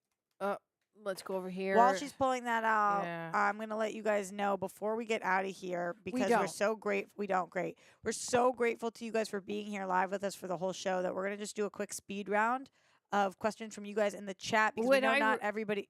Let's go over here. While she's pulling that out, Yeah. I'm going to let you guys know before we get out of here because we're don't. so great. We don't. Great. We're so grateful to you guys for being here live with us for the whole show that we're going to just do a quick speed round of questions from you guys in the chat because we know not everybody.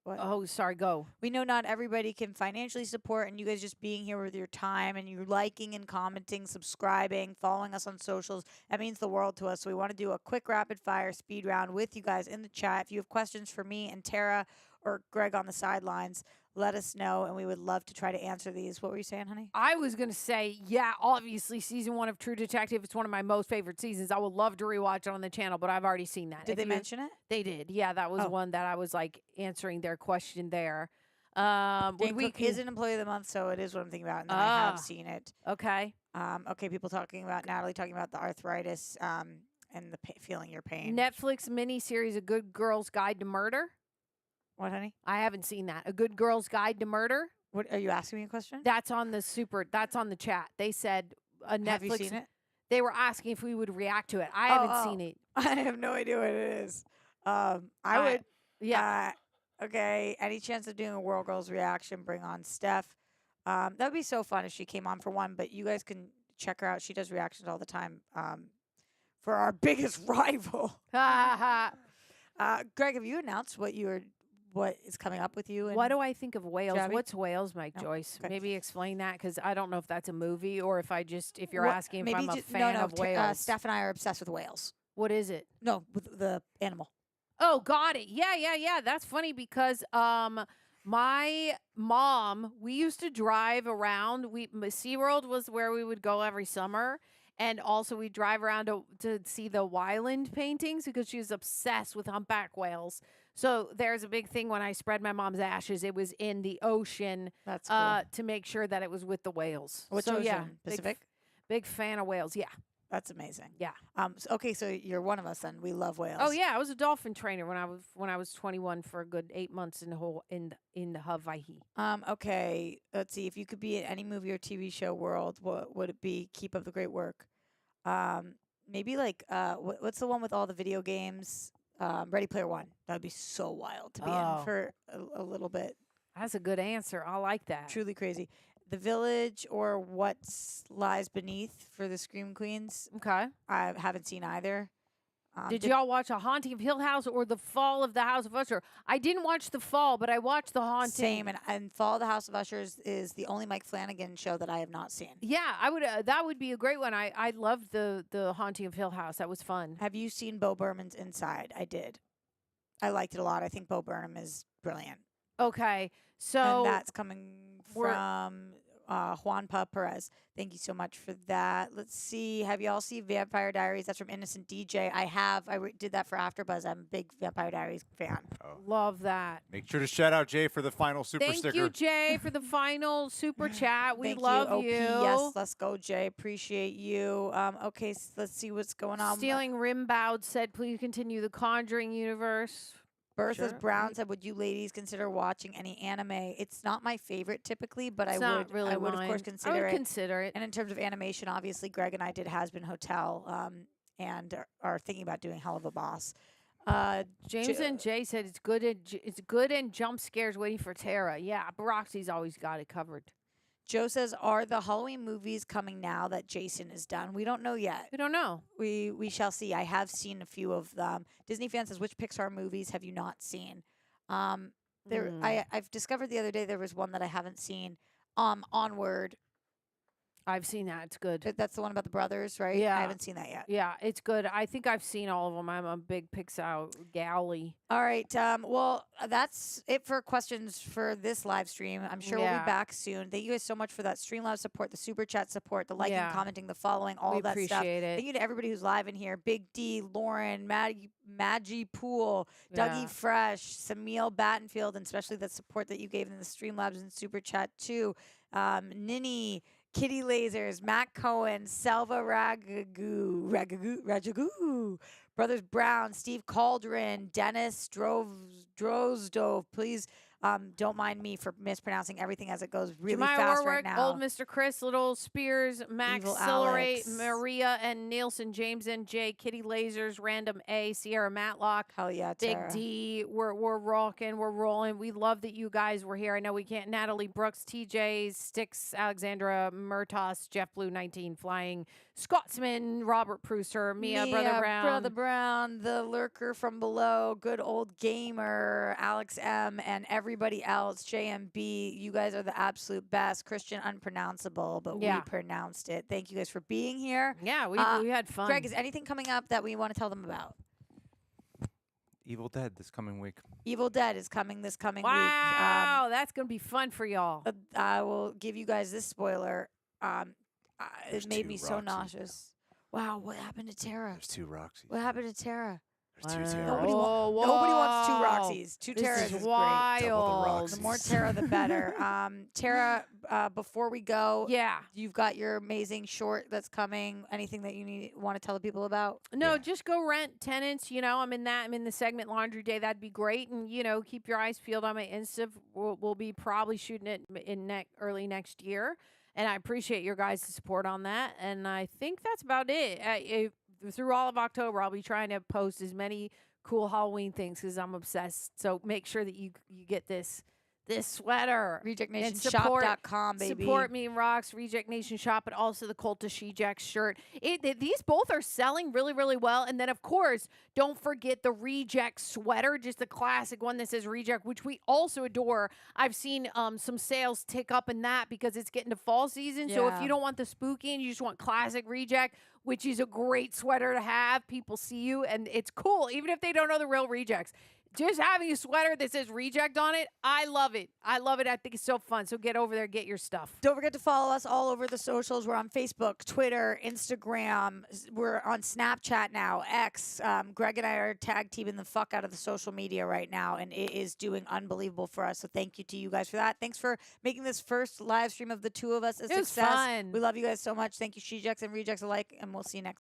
What? Oh, sorry. Go. We know not everybody can financially support, and you guys just being here with your time and you liking and commenting, subscribing, following us on socials, that means the world to us. So we want to do a quick rapid fire speed round with you guys in the chat. If you have questions for me and Tara or Greg on the sidelines, let us know, and we would love to try to answer these. What were you saying, honey? I was going to say, yeah, obviously, season 1 of True Detective. It's one of my most favorite seasons. I would love to rewatch it on the channel, but I've already seen that. Did they mention it? They did. Yeah, that was one that I was like answering their question there. Dan Cook is an employee of the month, so it is what I'm thinking about, and then I have seen it. Okay. Okay, people talking about Natalie talking about the arthritis and the feeling your pain. Netflix miniseries, A Good Girl's Guide to Murder. What, honey? I haven't seen that. A Good Girl's Guide to Murder. What are you asking me a question? That's on the chat. They said a Netflix. Have you seen it? They were asking if we would react to it. I haven't seen it. I have no idea what it is. I would. Yeah. Okay. Any chance of doing a World Girls reaction? Bring on Steph. That would be so fun if she came on for one. But you guys can check her out. She does reactions all the time. For our biggest rival. Greg, have you announced what is coming up with you? What do I think of Wales? Jabby? What's Wales, Mike Joyce? Okay. Maybe explain that because I don't know if that's a movie or if you're asking if I'm a no, fan of Wales. Steph and I are obsessed with whales. What is it? No, with the animal. Oh, got it. Yeah. That's funny because my mom, we used to drive around. SeaWorld was where we would go every summer. And also we drive around to see the Wyland paintings because she was obsessed with humpback whales. So there's a big thing when I spread my mom's ashes, it was in the ocean. That's cool. To make sure that it was with the whales. Which so, ocean? Yeah, Pacific? Big fan of whales, yeah. That's amazing. Yeah. Okay, so you're one of us then. We love whales. Oh yeah, I was a dolphin trainer when I was 21 for a good 8 months in Hawaii. Okay, let's see. If you could be in any movie or TV show world, what would it be? Keep up the great work. Maybe like what's the one with all the video games? Ready Player One. That would be so wild to be in for a little bit. That's a good answer. I like that. Truly crazy. The Village or What Lies Beneath for the Scream Queens. Okay. I haven't seen either. Did y'all watch A Haunting of Hill House or The Fall of the House of Usher? I didn't watch The Fall, but I watched The Haunting. Same, and Fall of the House of Usher is the only Mike Flanagan show that I have not seen. Yeah, I would. That would be a great one. I loved the Haunting of Hill House. That was fun. Have you seen Bo Burnham's Inside? I did. I liked it a lot. I think Bo Burnham is brilliant. Okay, so and that's coming from Juanpa Perez. Thank you so much for that. Let's see. Have you all seen Vampire Diaries? That's from Innocent DJ. I have. Did that for AfterBuzz. I'm a big Vampire Diaries fan. Love that. Make sure to shout out Jay for the final super Thank sticker. you, Jay, for the final super chat. We Thank love you. you. OP, yes, let's go, Jay. Appreciate you. Okay, so let's see what's going on. Stealing Rimbaud said, please continue the Conjuring universe. Bertha's Brown said, would you ladies consider watching any anime? It's not my favorite typically, but I would of course consider it. And in terms of animation, obviously Greg and I did Has Been Hotel and are thinking about doing Hell of a Boss. James and Jay said it's good and jump scares waiting for Tara. Yeah, Roxy's always got it covered. Joe says, are the Halloween movies coming now that Jason is done? We don't know yet. We don't know. We shall see. I have seen a few of them. Disney fan says, which Pixar movies have you not seen? I've discovered the other day there was one that I haven't seen. Onward. I've seen that. It's good. That's the one about the brothers, right? Yeah. I haven't seen that yet. Yeah, it's good. I think I've seen all of them. I'm a big Pixar galley. All right. Well, that's it for questions for this live stream. I'm sure we'll be back soon. Thank you guys so much for that Streamlabs support, the Super Chat support, the liking, commenting, the following, all that stuff. Appreciate it. Thank you to everybody who's live in here. Big D, Lauren, Maggie Poole, Dougie Fresh, Samil Battenfield, and especially the support that you gave in the Streamlabs and Super Chat too. Ninny, Kitty Lasers, Matt Cohen, Selva Ragagoo, Brothers Brown, Steve Caldron, Dennis Drozdov. Please Don't mind me for mispronouncing everything as it goes really Jemima fast Warwick, right now. Old Mr. Chris, Little Spears, Max Evil Sillerate, Alex. Maria and Nielsen, James and J, Kitty Lasers, Random A, Sierra Matlock, Hell yeah, Big Tara. D. We're rocking, we're rolling. We love that you guys were here. I know we can't. Natalie Brooks, TJ, Sticks, Alexandra, Murtas, Jeff Blue 19, Flying Scotsman, Robert Pruser, Mia Brother Brown, the lurker from below, good old gamer, Alex M, and everybody else, JMB. You guys are the absolute best. Christian, unpronounceable, but we pronounced it. Thank you guys for being here. Yeah, we had fun. Greg, is anything coming up that we want to tell them about? Evil Dead this coming week. Evil Dead is coming this coming week. Wow, that's going to be fun for y'all. I will give you guys this spoiler. It made me so nauseous. Wow, what happened to Tara? There's 2 Roxys. What happened to Tara? There's 2 Tara. Nobody wants 2 Roxys. 2 Taras is great. wild. The more Tara, the better. Tara, before we go, you've got your amazing short that's coming. Anything that you want to tell the people about? No, just go rent Tenants. You know, I'm in the segment Laundry Day. That'd be great. And, you know, keep your eyes peeled on my Insta. We'll be probably shooting it in early next year. And I appreciate your guys' support on that. And I think that's about it. Through all of October, I'll be trying to post as many cool Halloween things because I'm obsessed. So make sure that you get this sweater. RejectNationShop.com, baby. Support me, Rocks, Reject Nation Shop, but also the Cult of SHE-JECTS shirt. These both are selling really, really well. And then, of course, don't forget the Reject sweater, just the classic one that says Reject, which we also adore. I've seen some sales tick up in that because it's getting to fall season. So if you don't want the spooky and you just want classic Reject, which is a great sweater to have, people see you, and it's cool, even if they don't know the real Rejects. Just having a sweater that says Reject on it, I love it. I love it. I think it's so fun. So get over there, get your stuff. Don't forget to follow us all over the socials. We're on Facebook, Twitter, Instagram. We're on Snapchat now, X. Greg and I are tag teaming the fuck out of the social media right now, and it is doing unbelievable for us. So thank you to you guys for that. Thanks for making this first live stream of the 2 of us a success. Fun. We love you guys so much. Thank you, SHE-JECTS and Rejects alike, and we'll see you next